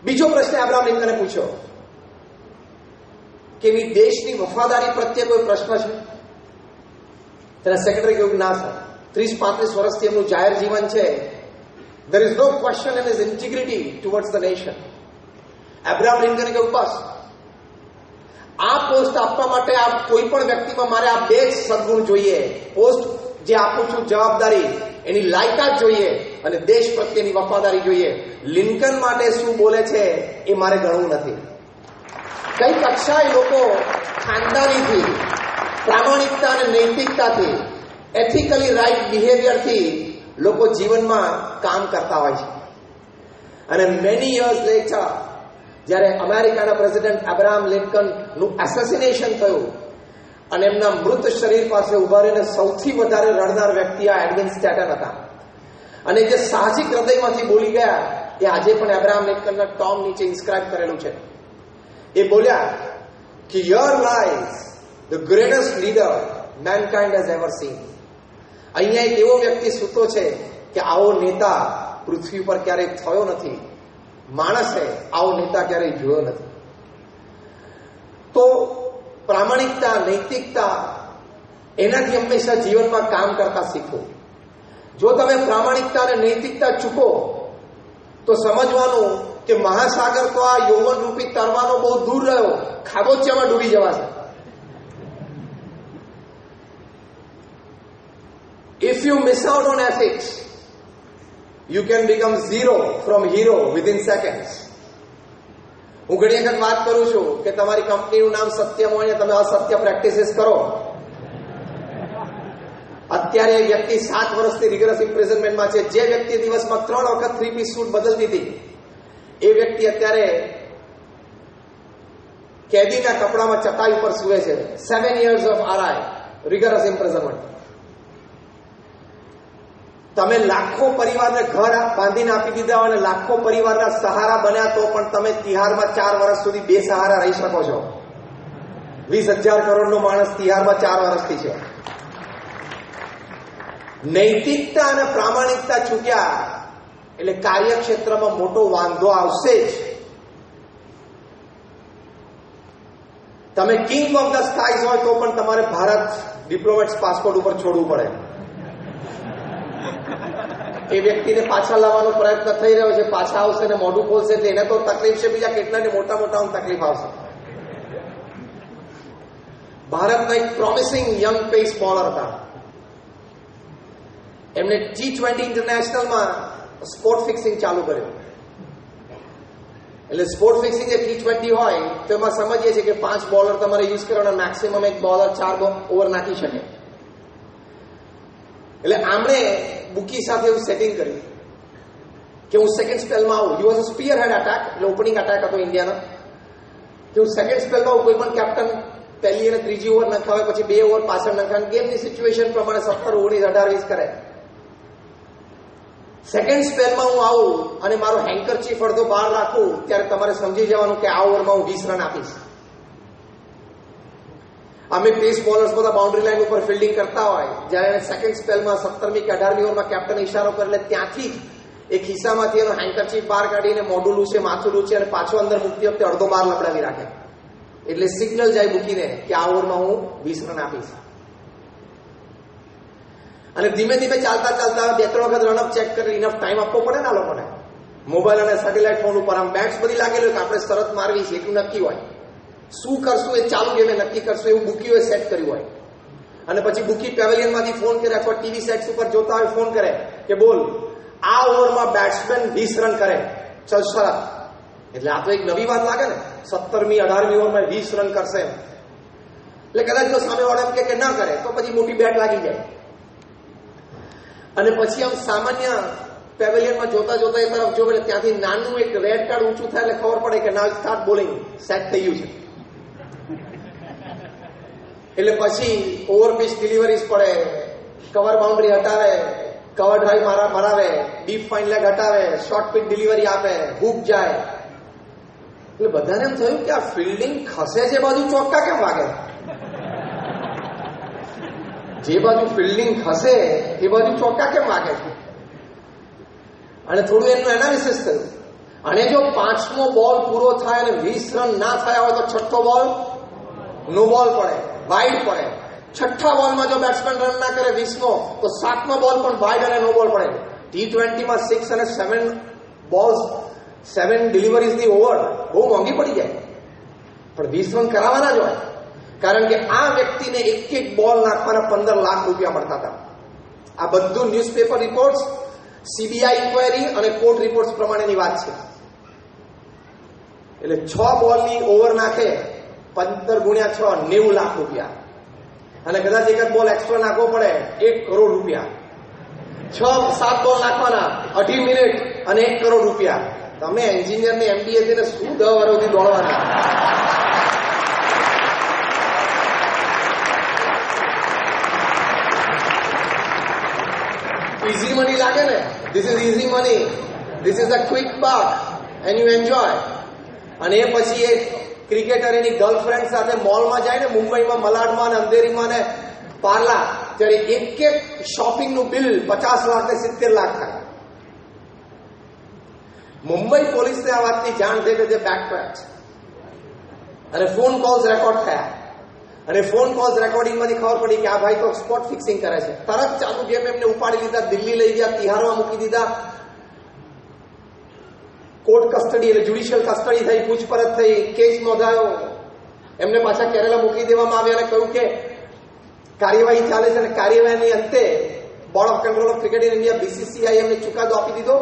બીજો પ્રશ્ન એબ્રાહમ લિંકને પૂછ્યો કે એની દેશની વફાદારી પ્રત્યે કોઈ પ્રશ્ન છે? તેના સેક્રેટરી કહ્યું ના સર, 30-35 વર્ષથી એમનું જાહેર જીવન છે. There is no question in his integrity towards the nation. Abraham લિંકને કહ્યું બસ, આ પોસ્ટ આપવા માટે આ કોઈ પણ વ્યક્તિમાં મારે આ બે જ સદગુણ જોઈએ. પોસ્ટ જે આપું છું, જવાબદારી, એની લાયકાત જોઈએ અને દેશ પ્રત્યેની વફાદારી જોઈએ. લિંકન માટે શું બોલે છે એ મારે ગણવું નથી. કઈ કક્ષાએ લોકો ખાનદાનીથી, પ્રામાણિકતા અને નૈતિકતાથી, એથિકલી રાઇટ બિહેવિયરથી લોકો જીવનમાં કામ કરતા હોય છે. અને મેની યર્સ લેટર જ્યારે અમેરિકાના પ્રેસિડેન્ટ એબ્રાહમ લિંકનનું એસેસિનેશન થયું અને એમના મૃત શરીર પાસે ઉભા રહીને સૌથી વધારે રડનાર વ્યક્તિ આ એડવિન સ્ટેટન હતા. અને જે સાહજિક હૃદયમાંથી બોલી ગયા એ આજે પણ એબ્રાહમ લિંકનના ટોમ નીચે ઇન્સ્ક્રાઇબ કરેલું છે. એ બોલ્યા કે here lies the greatest leader mankind has ever scene. અહીંયા એક એવો વ્યક્તિ સૂતો છે કે આવો નેતા પૃથ્વી પર ક્યારેય થયો નથી. માણસે આવો નેતા ક્યારેય જોયો નથી. તો પ્રામાણિકતા, નૈતિકતા, એનાથી હંમેશા જીવનમાં કામ કરતા શીખો. જો તમે પ્રામાણિકતા અને નૈતિકતા ચૂકો તો સમજવાનું કે મહાસાગર તો આ યૌવન રૂપી તરવાનો બહુ દૂર રહ્યો, ખાબોચિયામાં ડૂબી જવાશે. If you miss out on ethics, you can become zero from hero within seconds. હું ઘણી વખત વાત કરું છું કે તમારી કંપનીનું નામ સત્યમ હોય અને તમે અસત્ય પ્રેક્ટિસીસ કરો. અત્યારે એ વ્યક્તિ 7 વર્ષથી રિગરસ ઇમ્પ્રિઝનમેન્ટમાં છે. જે વ્યક્તિ દિવસમાં 3 વખત 3-piece સૂટ બદલતી હતી એ વ્યક્તિ અત્યારે કેદીના કપડામાં ચટાઈ ઉપર સૂવે છે. 7 years of RI, rigorous imprisonment. તમે લાખો પરિવારને ઘર બાંધીને આપી દીધા હોય અને લાખો પરિવારના સહારા બન્યા તો પણ તમે તિહારમાં 4 વર્ષ સુધી બેસહારા રહી શકો છો. 20,000 કરોડનો માણસ તિહારમાં 4 વર્ષથી છે. નૈતિકતા અને પ્રામાણિકતા ચૂક્યા એટલે કાર્યક્ષેત્રમાં મોટો વાંધો આવશે જ. તમે કિંગ ઓફ ધ સ્કાઈઝ હોય તો પણ તમારે ભારત ડિપ્લોમેટ્સ પાસપોર્ટ ઉપર છોડવું પડે. એ વ્યક્તિને પાછા લાવવાનો પ્રયત્ન થઈ રહ્યો છે. પાછા આવશે ને મોઢું ખોલશે એટલે એને તો તકલીફ છે, બીજા કેટલાને મોટા મોટા તકલીફ આવશે. ભારતના એક પ્રોમિસિંગ યંગ પેસ બોલર હતા. એમને T20 ઇન્ટરનેશનલમાં સ્પોર્ટ ફિક્સિંગ ચાલુ કર્યું. એટલે સ્પોર્ટ ફિક્સિંગ જે T20 હોય તો એમાં સમજીએ છીએ કે 5 બોલર તમારે યુઝ કરવાના, મેક્સિમમ એક બોલર 4 ઓવર નાખી શકે. એટલે આમણે બુકી સાથે એવું સેટિંગ કર્યું કે હું સેકન્ડ સ્પેલમાં આવું. He was a spear head attack, એટલે ઓપનિંગ અટેક હતો ઇન્ડિયાનો. કે હું સેકન્ડ સ્પેલમાં આવું. કોઈ પણ કેપ્ટન પહેલી અને ત્રીજી ઓવર નખાવે, પછી 2 ઓવર પાછળ નખાવે. ગેમની સિચ્યુએશન પ્રમાણે 17, 19, 18, 20 કરે. સેકન્ડ સ્પેલમાં હું આવું અને મારો હેન્કરચીફ અડધો બહાર રાખું ત્યારે તમારે સમજી જવાનું કે આ ઓવરમાં હું 20 રન આપીશ. અમે પેસ બોલર્સ બધા બાઉન્ડ્રી લાઈન ઉપર ફિલ્ડિંગ કરતા હોય, જ્યારે સેકન્ડ સ્પેલમાં 17મી કે 18મી ઓવરમાં કેપ્ટન ઇશારો કરે એટલે ત્યાંથી એ ખિસ્સામાંથી એનો હેન્કરચીફ બહાર કાઢીને મોઢું લૂછે, માથું લૂછે અને પાછો અંદર મૂકતી વખતે અડધો બાર લપડાવી રાખે. એટલે સિગ્નલ જાય મૂકીને કે આ ઓવરમાં હું 20 રન આપીશ. અને ધીમે ધીમે ચાલતા ચાલતા 2-3 વખત રનઅપ ચેક કરી ઇનફ ટાઈમ આપવો પડે ને આ લોકોને. મોબાઈલ અને સેટેલાઇટ ફોન ઉપર આમ બેટ્સ બધી લાગેલી હોય કે આપણે શરત મારવી છે એટલું નક્કી હોય. શું કરશું એ ચાલુ ગેમે નક્કી કરશું એવું બુકી હોય સેટ કર્યું હોય. અને પછી બુકી પેવેલિયનમાંથી ફોન કરે અથવા ટીવી સેટ્સ ઉપર જોતા હોય ફોન કરે કે બોલ આ ઓવરમાં બેટ્સમેન 20 રન કરે, ચલ શરત. એટલે આ તો એક નવી વાત લાગે ને. 17મી 18મી ઓવરમાં 20 રન કરશે, એટલે કદાચ જો સામેવાળા એમ કે ના કરે તો પછી મોટી બેટ લાગી જાય. અને પછી આમ સામાન્ય પેવેલિયનમાં જોતા જોતા એ તરફ જોવે, ત્યાંથી નાનું એક રેડ કાર્ડ ઊંચું થાય એટલે ખબર પડે કે ના સ્ટાર્ટ બોલિંગ સેટ થઈ ગયું છે. એટલે પછી ઓવર પિચ ડિલિવરીઝ પડે, કવર બાઉન્ડ્રી હટાવે, કવર ડ્રાઈવ મરાવે, ડીપ ફાઇન લેગ હટાવે, શોર્ટ પિચ ડિલિવરી આપે, હુક જાય. એટલે બધાને એમ થયું કે આ ફિલ્ડિંગ ખસે છે બાજુ ચોક્કા કેમ વાગે? જે બાજુ ફિલ્ડિંગ ખસે એ બાજુ ચોક્કા કેમ વાગે છે? અને થોડું એનું એનાલિસિસ થયું. અને જો 5મો બોલ પૂરો થાય અને 20 રન ના થયા હોય તો 6થો બોલ નો બોલ પડે, વાઇડ પડે. 6થા બોલમાં જો બેટ્સમેન રન ના કરે 20મો, તો 7મો બોલ પણ વાઇડ અને નો બોલ પડે. T20માં 6 અને 7 બોલ્સ 7 ડિલિવરીઝની ઓવર બહુ મોંઘી પડી જાય, પણ 20 રન કરાવવાના જ હોય. કારણ કે આ વ્યક્તિને એક બોલ નાખવાના 15 લાખ રૂપિયા મળતા હતા. આ બધું ન્યૂઝપેપર રિપોર્ટ્સ, સીબીઆઈ ઇન્ક્વાયરી અને કોર્ટ રિપોર્ટ્સ પ્રમાણેની વાત છે. એટલે 6 બોલની ઓવર નાખે 15 ગુણ્યા 6 90 લાખ રૂપિયા. અને કદાચ એક જ બોલ એક્સ્ટ્રા નાખવો પડે 1 કરોડ રૂપિયા. 6-7 બોલ નાખવાના 18 મિનિટ અને 1 કરોડ રૂપિયા. તમે એન્જિનિયરને MBA થઈને શું 10 વર્ષથી દોડવાના? ઇઝી મની લાગે ને? This is easy money, this is a quick buck and you enjoy. અને એ પછી એક ક્રિકેટર એની ગર્લફ્રેન્ડ સાથે મોલમાં જાય ને, મુંબઈમાં મલાડમાં ને અંધેરીમાં ને પાર્લા, ત્યારે એક શોપિંગનું બિલ 50 લાખ ને 70 લાખ થાય. મુંબઈ પોલીસને આ વાતની જાણ થઈ કે જે બેકટ્રેક અને ફોન કોલ્સ રેકોર્ડ થયા. અને ફોન કોલ્સ રેકોર્ડિંગમાંથી ખબર પડી કે આ ભાઈ તો સ્પોટ ફિક્સિંગ કરે છે. તરત ચાલુ ગેમ એમને ઉપાડી લીધા, દિલ્હી લઈ ગયા, તિહારમાં મૂકી દીધા. કોર્ટ કસ્ટડી એટલે જ્યુડિશિયલ કસ્ટડી થઈ, પૂછપરછ થઈ, કેસ નોંધાયો. એમને પાછા કેરેલા મોકલી દેવામાં આવ્યા અને કહ્યું કે કાર્યવાહી ચાલે છે. અને કાર્યવાહીની અંતે board of control of cricket in India BCCI એમને ચુકાદો આપી દીધો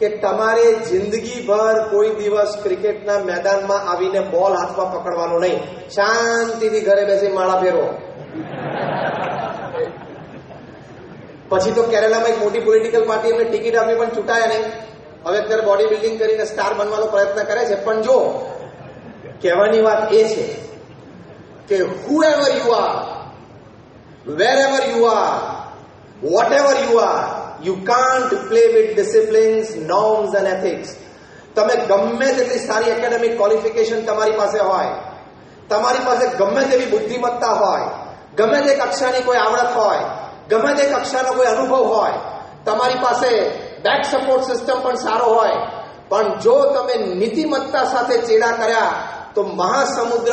કે તમારે જિંદગીભર કોઈ દિવસ ક્રિકેટના મેદાનમાં આવીને બોલ હાથમાં પકડવાનો નહીં, શાંતિથી ઘરે બેસી માળા ફેરવો. પછી તો કેરેલામાં એક મોટી પોલિટિકલ પાર્ટી એમને ટિકિટ આપી પણ ચૂંટાયા નહીં. હવે અત્યારે બોડી બિલ્ડિંગ કરીને સ્ટાર બનવાનો પ્રયત્ન કરે છે. પણ જો કહેવાની વાત એ છે કે whoever you are, wherever you are, whatever you are, you can't play with disciplines, norms and ethics. તમે ગમે તેટલી સારી એકેડેમિક ક્વોલિફિકેશન તમારી પાસે હોય, તમારી પાસે ગમે તેવી બુદ્ધિમત્તા હોય, ગમે તે કક્ષાની કોઈ આવડત હોય, ગમે તે કક્ષાનો કોઈ અનુભવ હોય, તમારી પાસે બેક સપોર્ટ સિસ્ટમ પણ સારો હોય, પણ જો તમે નીતિમત્તા સાથે ચેડા કર્યા તો મહાસમુદ્ર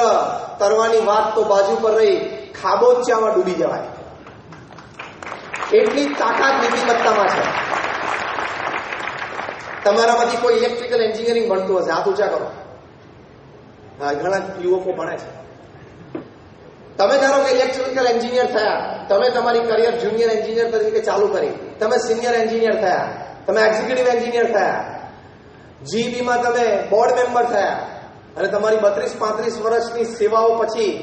તરવાની વાત તો બાજુ પર રહી, ખાબોચિયામાં ડૂબી જવાય. એટલી તાકાત નીતિમત્તામાં છે. તમારામાંથી કોઈ ઇલેક્ટ્રિકલ એન્જિનિયરિંગ ભણતું હશે, હાથ ઊંચા કરો. હા, ઘણા યુવકો ભણે છે. તમે ધારો કે ઇલેક્ટ્રિકલ એન્જિનિયર થયા, તમે તમારી કરિયર જુનિયર એન્જિનિયર તરીકે ચાલુ કરી, તમે સિનિયર એન્જિનિયર થયા, તમે એક્ઝિક્યુટિવ એન્જિનિયર થયા, જીબીમાં તમે બોર્ડ મેમ્બર થયા, અને તમારી 32-35 વર્ષની સેવાઓ પછી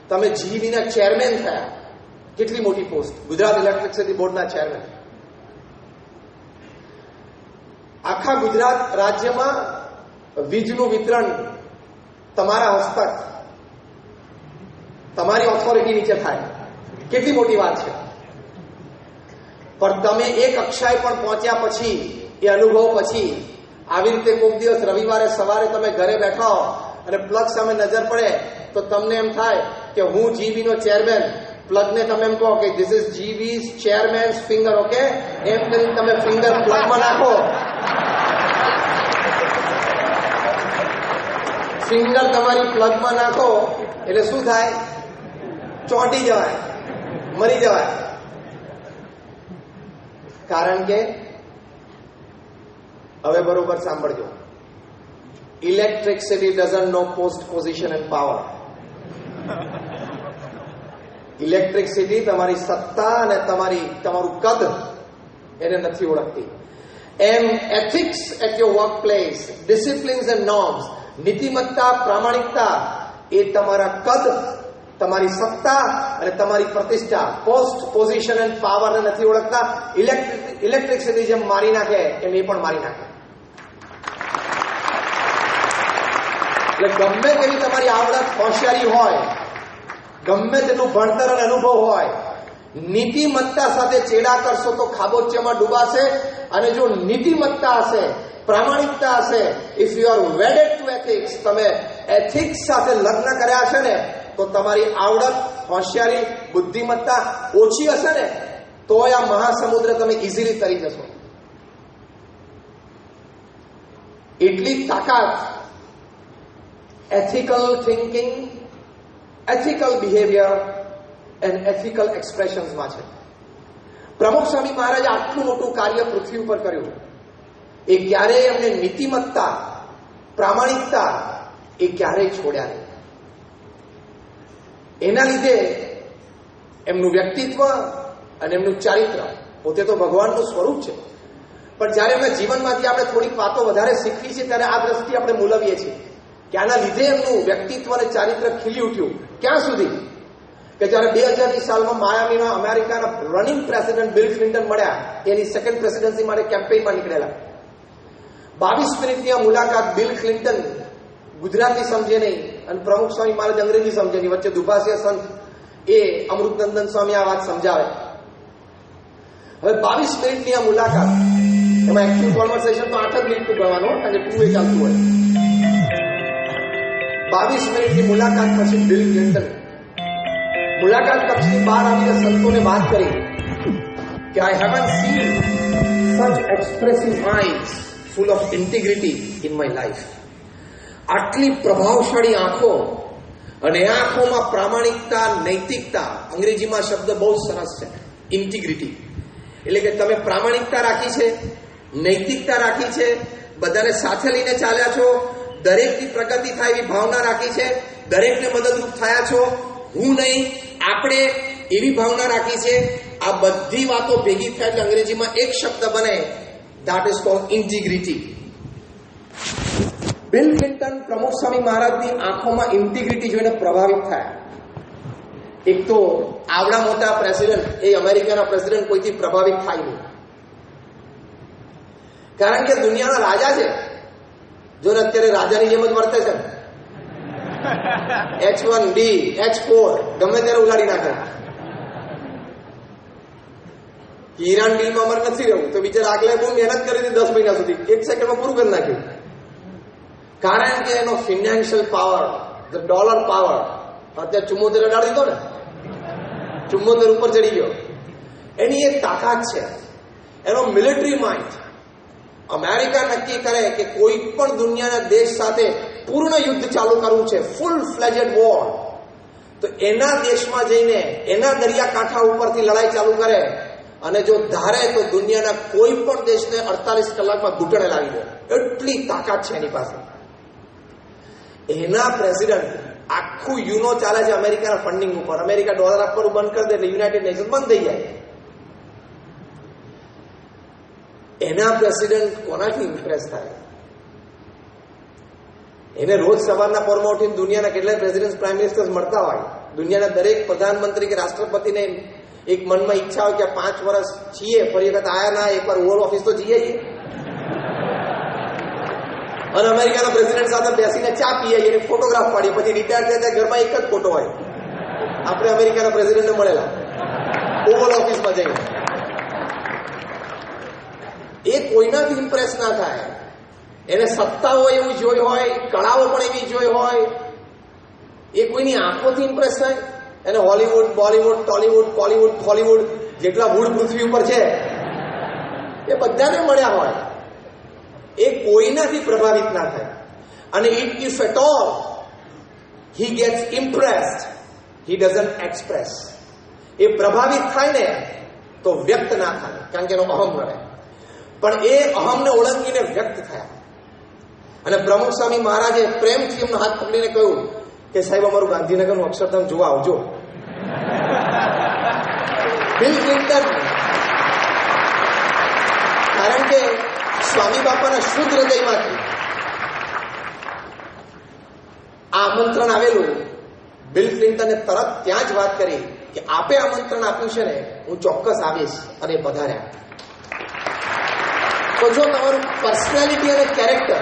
તમે જીબીના ચેરમેન થયા. કેટલી મોટી પોસ્ટ! ગુજરાત ઇલેક્ટ્રિસિટી બોર્ડના ચેરમેન. આખા ગુજરાત રાજ્યમાં વીજનું વિતરણ તમારા હસ્તક, તમારી ઓથોરિટી નીચે થાય. કેટલી મોટી વાત છે! પણ તમે એ કક્ષાએ પણ પહોંચ્યા પછી, એ અનુભવ પછી, આવી રીતે કોઈક દિવસ રવિવારે સવારે તમે ઘરે બેઠો અને પ્લગ સામે નજર પડે તો તમને એમ થાય કે હું જીબીનો ચેરમેન. પ્લગને તમે એમ કહો કે ધીસ ઇઝ જીબીઝ ચેરમેન્સ ફિંગર, ઓકે? એમ કરીને તમે ફિંગર પ્લગમાં નાખો, ફિંગર તમારી પ્લગમાં નાખો એટલે શું થાય? ચોંટી જવાય, મરી જવાય. કારણ કે હવે બરોબર સાંભળજો, electricity doesn't know post, position and power. Electricity તમારી સત્તા અને તમારું કદ એને નથી ઓળખતી. એમ ethics at your work place, disciplines and norms, નીતિમત્તા, પ્રામાણિકતા એ તમારા કદ, તમારી સત્તા અને તમારી પ્રતિષ્ઠા, પોસ્ટ, પોઝિશન એન્ડ પાવરને નથી ઓળખતા. ઇલેક્ટ્રિસિટી જેમ મારી નાખે એમ એ પણ મારી નાખે. એટલે ગમે તેવી તમારી આવડત, હોશિયારી હોય, ગમે તેટલું ભણતર અને અનુભવ હોય, નીતિમત્તા સાથે ચેડા કરશો તો ખાબોચિયામાં ડૂબાશે. અને જો નીતિમત્તા હશે, પ્રામાણિકતા હશે, if you are wedded to ethics, તમે એથિક્સ સાથે લગ્ન કર્યા છે ને, તો તમારી આવડત, હોશિયારી, બુદ્ધિમત્તા ઓછી હશે ને, તોય આ મહાસમુદ્ર તમે ઇઝીલી તરી જશો. એટલી તાકાત ethical thinking, ethical behavior and ethical expressions માં છે. પ્રમુખ સ્વામી મહારાજે આટલું મોટું કાર્ય પૃથ્વી ઉપર કર્યું. એ ક્યારેય એમને નીતિમત્તા, પ્રામાણિકતા એ ક્યારેય છોડ્યા નહીં. એના લીધે એમનું વ્યક્તિત્વ અને એમનું ચારિત્ર, પોતે તો ભગવાનનું સ્વરૂપ છે, પણ જ્યારે એમના જીવનમાંથી આપણે થોડીક વાતો વધારે શીખવી છે ત્યારે આ દ્રષ્ટિ આપણે મૂલવીએ છીએ કે આના લીધે એમનું વ્યક્તિત્વ અને ચારિત્ર ખીલી ઉઠ્યું. ક્યાં સુધી કે જ્યારે 2000ની સાલમાં માયામીમાં અમેરિકાના રનિંગ પ્રેસિડેન્ટ બિલ ક્લિન્ટન મળ્યા, એની સેકન્ડ પ્રેસિડેન્સી માટે કેમ્પેઇનમાં નીકળેલા. 22 મિનિટની આ મુલાકાત, બિલ ક્લિન્ટન ગુજરાતી સમજે નહીં અને પ્રમુખ સ્વામી મહારાજ અંગ્રેજી સમજે નહીં, વચ્ચે દુભાષીય સંત એ અમૃતનંદન સ્વામી આ વાત સમજાવે. હવે 22 મિનિટની આ મુલાકાત, એમાં એકચ્યુઅલ કોન્વર્સેશન તો 8 જ મિનિટનું ગણવાનું, કારણ કે 2 ચાલતું હોય. 22 મિનિટની મુલાકાત પછી બિલ ક્લિન્ટન મુલાકાત કક્ષની બહાર આવીને સંતોને વાત કરી કે I haven't seen such expressive eyes full of integrity in my life. આટલી પ્રભાવશાળી આંખો અને એ આંખોમાં પ્રામાણિકતા, નૈતિકતા, અંગ્રેજીમાં શબ્દ બહુ સરસ છે, ઇન્ટિગ્રિટી. એટલે કે તમે પ્રામાણિકતા રાખી છે, નૈતિકતા રાખી છે, બધાને સાથે લઈને ચાલ્યા છો, દરેકની પ્રગતિ થાય એવી ભાવના રાખી છે, દરેકને મદદરૂપ થયા છો, હું નહીં આપણે એવી ભાવના રાખી છે. આ બધી વાતો ભેગી થાય એટલે અંગ્રેજીમાં એક શબ્દ બને, that is called integrity. Bill Clinton પ્રમુખ સ્વામી મહારાજની આંખોમાં ઇન્ટિગ્રિટી જોઈને પ્રભાવિત થયા. એક તો આવડા મોટા પ્રેસિડેન્ટ, એ અમેરિકાના પ્રેસિડેન્ટ કોઈથી પ્રભાવિત થાય નહીં, કારણ કે દુનિયાના રાજા છે. જો અત્યારે રાજાની જેમ જ વર્તે છે, H1B, H4 ગમે ત્યારે ઉલાડી નાખે. ઈરાન ડીલમાં અમારે નથી રહેવું તો બિચારા આગલા બહુ મહેનત કરી હતી 10 મહિના સુધી, 1 સેકન્ડમાં પૂરું કરી નાખ્યું. કારણ કે એનો financial power, the dollar power, અત્યારે 74 લડાડી દીધો ને, 74 ઉપર ચડી ગયો. એની એક તાકાત છે, એનો મિલિટરી માઇન્ડ. અમેરિકા નક્કી કરે કે કોઈ પણ દુનિયાના દેશ સાથે પૂર્ણ યુદ્ધ ચાલુ કરવું છે, ફૂલ ફ્લેજેડ વોર, તો એના દેશમાં જઈને એના દરિયાકાંઠા ઉપરથી લડાઈ ચાલુ કરે અને જો ધારે તો દુનિયાના કોઈ પણ દેશને 48 કલાકમાં ઘૂંટણે લાવી દે. એટલી તાકાત છે એની પાસે. એના પ્રેસિડન્ટ આખું યુનો ચાલે છે અમેરિકાના ફંડિંગ ઉપર. અમેરિકા ડોલર આપવાનું બંધ કરી દે એટલે યુનાઇટેડ નેશન બંધ થઈ જાય. એના પ્રેસિડન્ટ કોનાથી ઇમ્પ્રેસ થાય? એને રોજ સવારના પોરમાં ઉઠીને દુનિયાના કેટલાય પ્રેસિડન્ટ, પ્રાઇમ મિનિસ્ટર્સ મળતા હોય. દુનિયાના દરેક પ્રધાનમંત્રી કે રાષ્ટ્રપતિને એક મનમાં ઈચ્છા હોય કે 5 વર્ષ છીએ, ફરી વખત આયા ના, એકવાર ઓવલ ઓફિસ તો જઈએ. અને અમેરિકાના પ્રેસિડન્ટ સાથે બેસીને ચા પીએ, એને ફોટોગ્રાફ પાડીએ, પછી રિટાયર થાય ત્યાં ઘરમાં એક જ ફોટો હોય. આપણે અમેરિકાના પ્રેસિડન્ટને મળેલા ઓવલ ઓફિસમાં જઈને. એ કોઈનાથી ઇમ્પ્રેસ ના થાય. એને સત્તા હોય એવું જોઈ હોય, કળાઓ પણ એવી જોઈ હોય. એ કોઈની આંખોથી ઇમ્પ્રેસ થાય? એને Hollywood, Bollywood, Tollywood, Kollywood, Hollywood જેટલા વુડ પૃથ્વી ઉપર છે એ બધાને મળ્યા હોય. એ કોઈનાથી પ્રભાવિત ના થાય. અને if at all he gets impressed, he doesn't express. એ પ્રભાવિત થાય ને તો વ્યક્ત ના થાય, કારણ કે એનો અહમ રહે. પણ એ અહમને ઓળંગીને વ્યક્ત થયા. અને પ્રમુખ સ્વામી મહારાજે પ્રેમથી એમનો હાથ પકડીને કહ્યું કે સાહેબ અમારું ગાંધીનગરનું અક્ષરધામ જોવા આવજો. બિલ ક્લિન્ટન, કારણ કે સ્વામી બાપાના શુદ્ધ હૃદયમાંથી આ આમંત્રણ આવેલું, બિલ ક્લિન્ટને તરત ત્યાં જ વાત કરી કે આપે આમંત્રણ આપ્યું છે ને, હું ચોક્કસ આવીશ, અને પધાર્યા. તો જો તમારું પર્સનાલિટી અને કેરેક્ટર,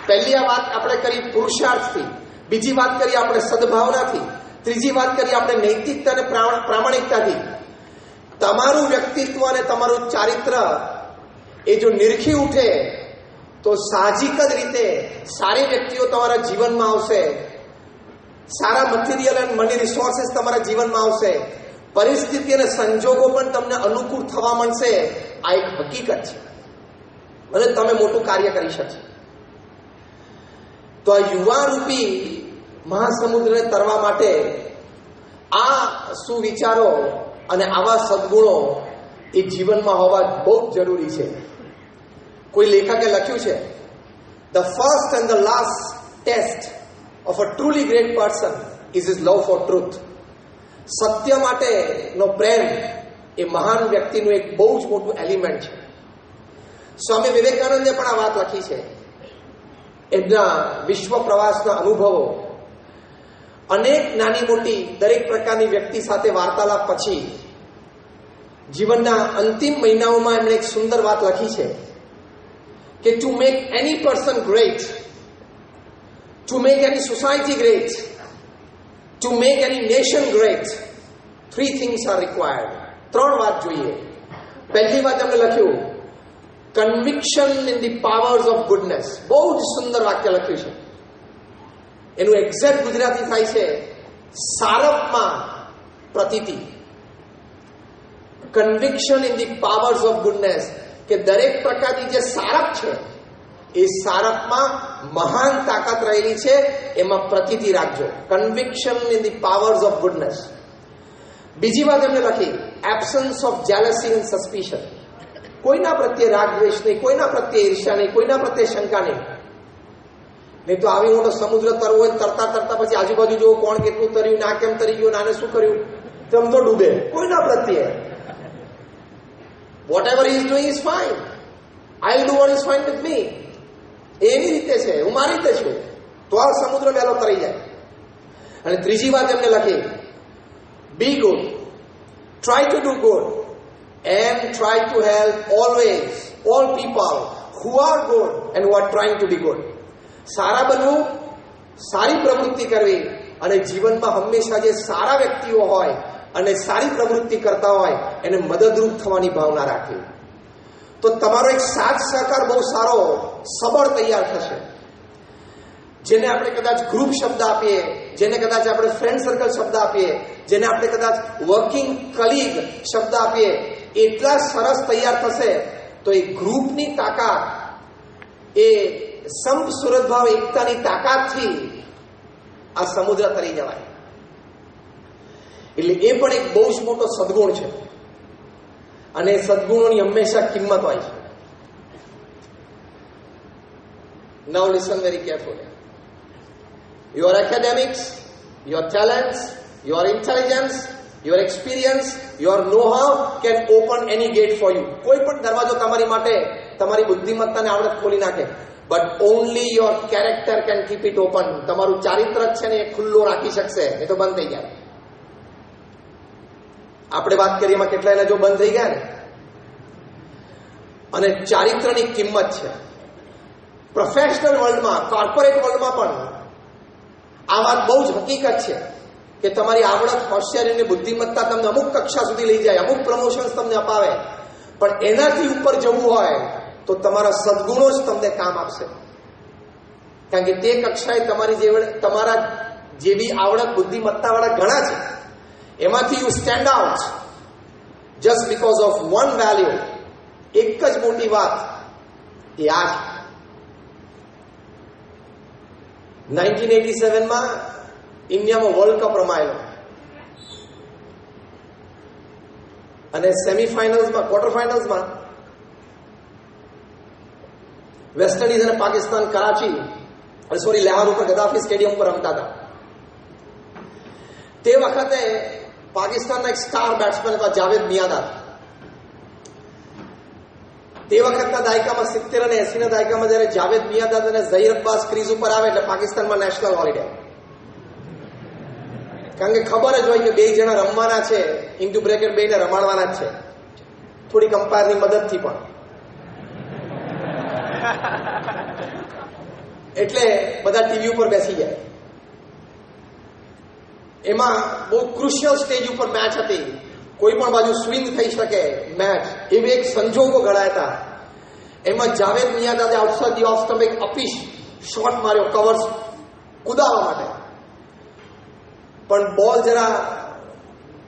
પહેલી આ વાત આપણે કરી પુરુષાર્થથી, બીજી વાત કરી આપણે સદભાવનાથી, ત્રીજી વાત કરી આપણે નૈતિકતા અને પ્રામાણિકતાથી, તમારું વ્યક્તિત્વ અને તમારું ચારિત્ર એ જો નિરખી ઉઠે તો સાહજિક જ રીતે સારી વ્યક્તિઓ તમારા જીવનમાં આવશે, સારા મટીરિયલ અને મની રિસોર્સિસ તમારા જીવનમાં આવશે, પરિસ્થિતિ અને સંજોગો પણ તમને અનુકૂળ થવા મળશે. આ એક હકીકત છે, અને તમે મોટું કાર્ય કરી શકશો. તો આ યુવા રૂપી મહાસમુદ્રને તરવા માટે આ સુવિચારો અને આવા સદગુણો એ જીવનમાં હોવા બહુ જ જરૂરી છે. કોઈ લેખકે લખ્યું છે, the first and the last test of a truly great person is his love for truth. સત્ય માટેનો પ્રેમ એ મહાન વ્યક્તિનું એક બહુ જ મોટું એલિમેન્ટ છે. સ્વામી વિવેકાનંદે પણ આ વાત લખી છે. એમના વિશ્વ પ્રવાસના અનુભવો, અનેક નાની મોટી દરેક પ્રકારની વ્યક્તિ સાથે વાર્તાલાપ પછી જીવનના અંતિમ મહિનાઓમાં એમણે એક સુંદર વાત લખી છે કે to make any person great, to make any society great, to make any nation great, 3 things are required. 3 વાત જોઈએ. પહેલી વાત એમણે લખ્યું, conviction in the powers of goodness. બહુ જ સુંદર વાક્ય લખ્યું છે. એનું એક્ઝેક્ટ ગુજરાતી થાય છે સારપમાં પ્રતીતિ. Conviction in the powers of goodness, કે દરેક પ્રકારની જે સારપ છે એ સારપમાં મહાન તાકાત રહેલી છે, એમાં પ્રતીતિ રાખજો. Conviction in the powers of goodness. બીજી વાત એમને લખી, એબ્સન્સ ઓફ જેલસી એન્ડ સસ્પિશન. કોઈના પ્રત્યે રાગ દ્વેષ નહીં, કોઈના પ્રત્યે ઈર્ષ્યા નહીં, કોઈના પ્રત્યે શંકા નહીં. નહીં તો આવી મોટો સમુદ્ર તરવો હોય, તરતા તરતા પછી આજુબાજુ જોવો કોણ કેટલું તર્યું, ના કેમ તરી ગયું, નાને શું કર્યું, તમ તો ડૂબે. કોઈના પ્રત્યે whatever he is doing is fine, I'll do what is fine with me. એવી રીતે છે, હું મારી રીતે છું, તો આ સમુદ્ર વહેલો તરી જાય. અને ત્રીજી વાત એમને લખી, be good, try to do good and try to help always all people who are good and who are trying to be good. સારા બનવું, સારી પ્રવૃત્તિ કરવી, અને જીવનમાં હંમેશા જે સારા વ્યક્તિઓ હોય અને સારી પ્રવૃત્તિ કરતા હોય એને મદદરૂપ થવાની ભાવના રાખવી. તો તમારો એક સાથ સહકાર બહુ સારો સબળ તૈયાર થશે. જેને આપણે કદાચ ગ્રુપ શબ્દ આપીએ, જેને કદાચ આપણે ફ્રેન્ડ સર્કલ શબ્દ આપીએ, જેને આપણે કદાચ વર્કિંગ કલીગ શબ્દ આપીએ, એટલા સરસ તૈયાર થશે. તો એ ગ્રુપની તાકાત, એ સંપ સુરતભાવ એકતાની તાકાતથી આ સમુદ્ર તરી જવાય. એટલે એ પણ એક બહુ જ મોટો સદગુણ છે, અને સદગુણોની હંમેશા કિંમત હોય છે. Now listen very carefully. Your academics, your talents, your intelligence, your experience, your know-how can open any gate for you. કોઈ પણ દરવાજો તમારી માટે, તમારી બુદ્ધિમત્તાને આવડત ખોલી નાખે. But only your character can keep it open. તમારું ચારિત્ર છે ને એ ખુલ્લો રાખી શકશે, એ તો બંધ થઈ જાય. આપણે વાત કરીએ એમાં કેટલા એના જો બંધ થઈ ગયા ને. અને ચારિત્રની કિંમત છે. પ્રોફેશનલ વર્લ્ડમાં, કોર્પોરેટ વર્લ્ડમાં પણ આ વાત બહુ જ હકીકત છે કે તમારી આવડત, હોશિયારી અને બુદ્ધિમત્તા તમને અમુક કક્ષા સુધી લઈ જાય, અમુક પ્રમોશન્સ તમને અપાવે, પણ એનાથી ઉપર જવું હોય તો તમારા સદગુણો જ તમને કામ આપશે. કારણ કે તે કક્ષાએ તમારા જેવી આવડત, બુદ્ધિમત્તાવાળા ઘણા છે. એમાંથી you stand out just because of one value. એક જ મોટી વાત એ આ છે. 1987માં ઇન્ડિયામાં વર્લ્ડ કપ રમાયેલો, અને સેમીફાઇનલ્સમાં, ક્વાર્ટર ફાઇનલ્સમાં વેસ્ટ ઇન્ડિઝ અને પાકિસ્તાન કરાચી, લાહોર ઉપર ગદ્દાફી સ્ટેડિયમ પર રમતા હતા. તે વખતે પાકિસ્તાનના એક સ્ટાર બેટ્સમેન હતા જાવેદ મિયાદાદ. તે વખતના દાયકામાં 70 અને 80ના દાયકામાં જયારે જાવેદ મિયાદાદ અને ઝહીર અબ્બાસ ક્રીઝ ઉપર આવે એટલે પાકિસ્તાનમાં નેશનલ હોલિડે. કારણ કે ખબર જ હોય કે બે જણા રમવાના છે, ઇન્ટુ બ્રેકેટ બેને રમાડવાના જ છે, થોડીક અમ્પાયરની મદદથી પણ. એટલે બધા ટીવી ઉપર બેસી જાય. એમાં બહુ ક્રુશિયલ સ્ટેજ ઉપર મેચ હતી, કોઈ પણ બાજુ સ્વિંગ થઈ શકે મેચ, એવી એક સંજોગો ઘડાયા હતા. એમાં જાવેદ મિયાંદાદે આઉટસાઇડ ધી ઓફ સ્ટમ્પ એક અપીશ શોટ માર્યો કવર્સ કુદાવા માટે, પણ બોલ જરા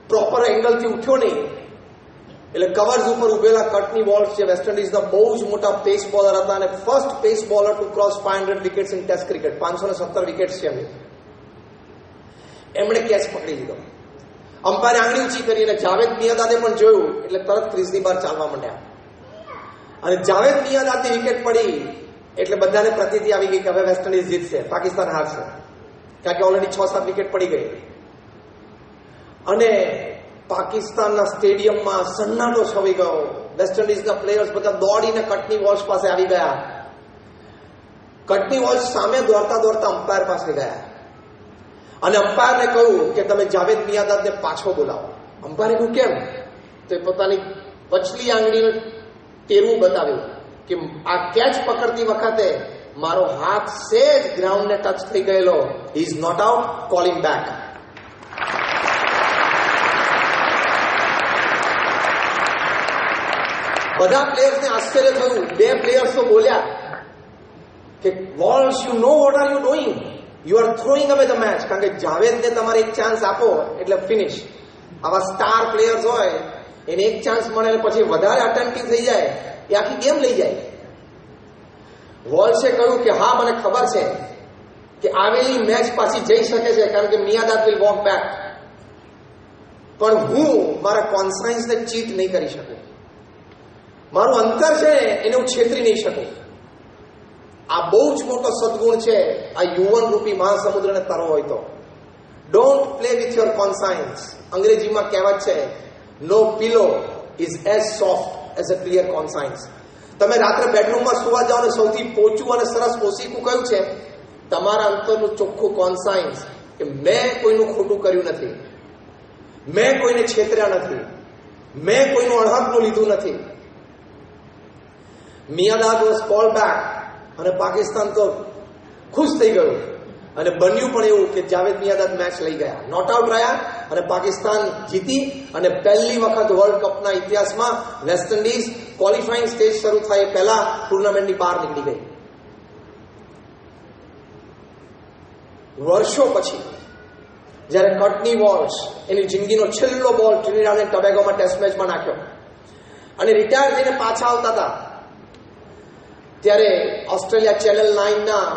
પ્રોપર એંગલથી ઉઠ્યો નહીં, એટલે કવર્સ ઉપર ઉભેલા કટની બોલ્સ જે વેસ્ટ ઇન્ડિઝના બહુ જ મોટા પેસ બોલર હતા અને first pace bowler to cross 500 wickets in test cricket, 517 wickets છે એમણે કેચ પકડી લીધો. અમ્પાયરે આંગળી ઊંચી કરી અને જાવેદ મિયાંદાદે પણ જોયું એટલે તરત ક્રીઝની બહાર ચાલવા માંડ્યા. અને જાવેદ મિયાંદાદની વિકેટ પડી એટલે બધાને પ્રતીતિ આવી ગઈ કે હવે વેસ્ટ ઇન્ડિઝ જીતશે, પાકિસ્તાન હારશે, કારણ કે ઓલરેડી 6-7 વિકેટ પડી ગઈ. અને પાકિસ્તાનના સ્ટેડિયમમાં સન્નાટો છવાઈ ગયો. વેસ્ટ ઇન્ડિઝના પ્લેયર્સ બધા દોડીને કટની વોલ્સ પાસે આવી ગયા. કટની વોલ્સ સામે દોડતા દોડતા અમ્પાયર પાસે ગયા અને અમ્પાયરને કહ્યું કે તમે જાવેદ મિયાંદાદને પાછો બોલાવો. અમ્પાયરે કહ્યું કેમ? તો એ પોતાની પછલી આંગળીનું ટેરવું બતાવ્યું કે આ કેચ પકડતી વખતે મારો હાથ સેજ ગ્રાઉન્ડને ટચ થઈ ગયેલો. He is not out, call him back. બધા પ્લેયર્સને આશ્ચર્ય થયું. બે પ્લેયર્સ તો બોલ્યા કે Walsh, you know what are you doing, you are throwing away the match. કારણ કે જાવેદને તમારે એક ચાન્સ આપો એટલે ફિનિશ. આવા સ્ટાર પ્લેયર્સ હોય એને એક ચાન્સ મળે એટલે પછી વધારે અટેન્ટિવ થઈ જાય, એ આખી ગેમ લઈ જાય. વોલ્સે કહ્યું કે હા, મને ખબર છે કે આવેલી મેચ પાછી જઈ શકે છે કારણ કે મિયાંદાદ વિલ વોક બેક, પણ હું મારા કોન્સાયન્સને ચીટ નહીં કરી શકું. મારું અંતર છે એને હું છેતરી નહીં શકું. આ બહુ જ મોટો સદગુણ છે આ યુવન રૂપી મહાસમુદ્રને તરવો હોય તો. Don't play with your conscience. અંગ્રેજીમાં કહેવત છે, no pillow is as soft as a clear conscience. તમે રાત્રે બેડરૂમમાં સુવા જાઓ ને સૌથી પોચું અને સરસ ઓશીકું કયું છે? તમારા અંતરનું ચોખ્ખું કોન્સાયન્સ કે મેં કોઈનું ખોટું કર્યું નથી, મેં કોઈને છેતર્યા નથી, મેં કોઈનું અણહકનું લીધું નથી. મિયાંદાદ વોઝ કોલ્ડ બેક અને પાકિસ્તાન તો ખુશ થઈ ગયું અને બન્યું પણ એવું કે જાવેદ મિયાંદાદ મેચ લઈ ગયા, નોટ આઉટ રહ્યા અને પાકિસ્તાન જીતી અને પહેલી વખત વર્લ્ડ કપના ઇતિહાસમાં વેસ્ટ ઇન્ડિઝ ક્વોલિફાઈંગ સ્ટેજ શરૂ થાય પહેલા ટુર્નામેન્ટની બહાર નીકળી ગઈ. વર્ષો પછી જ્યારે કટની વોલ્સ એની જિંદગીનો છેલ્લો બોલ ટ્રિનિડાડ અને ટોબેગોમાં ટેસ્ટ મેચમાં નાખ્યો અને રિટાયર થઈને પાછા આવતા હતા, ત્યારે ઓસ્ટ્રેલિયા ચેનલ 9ના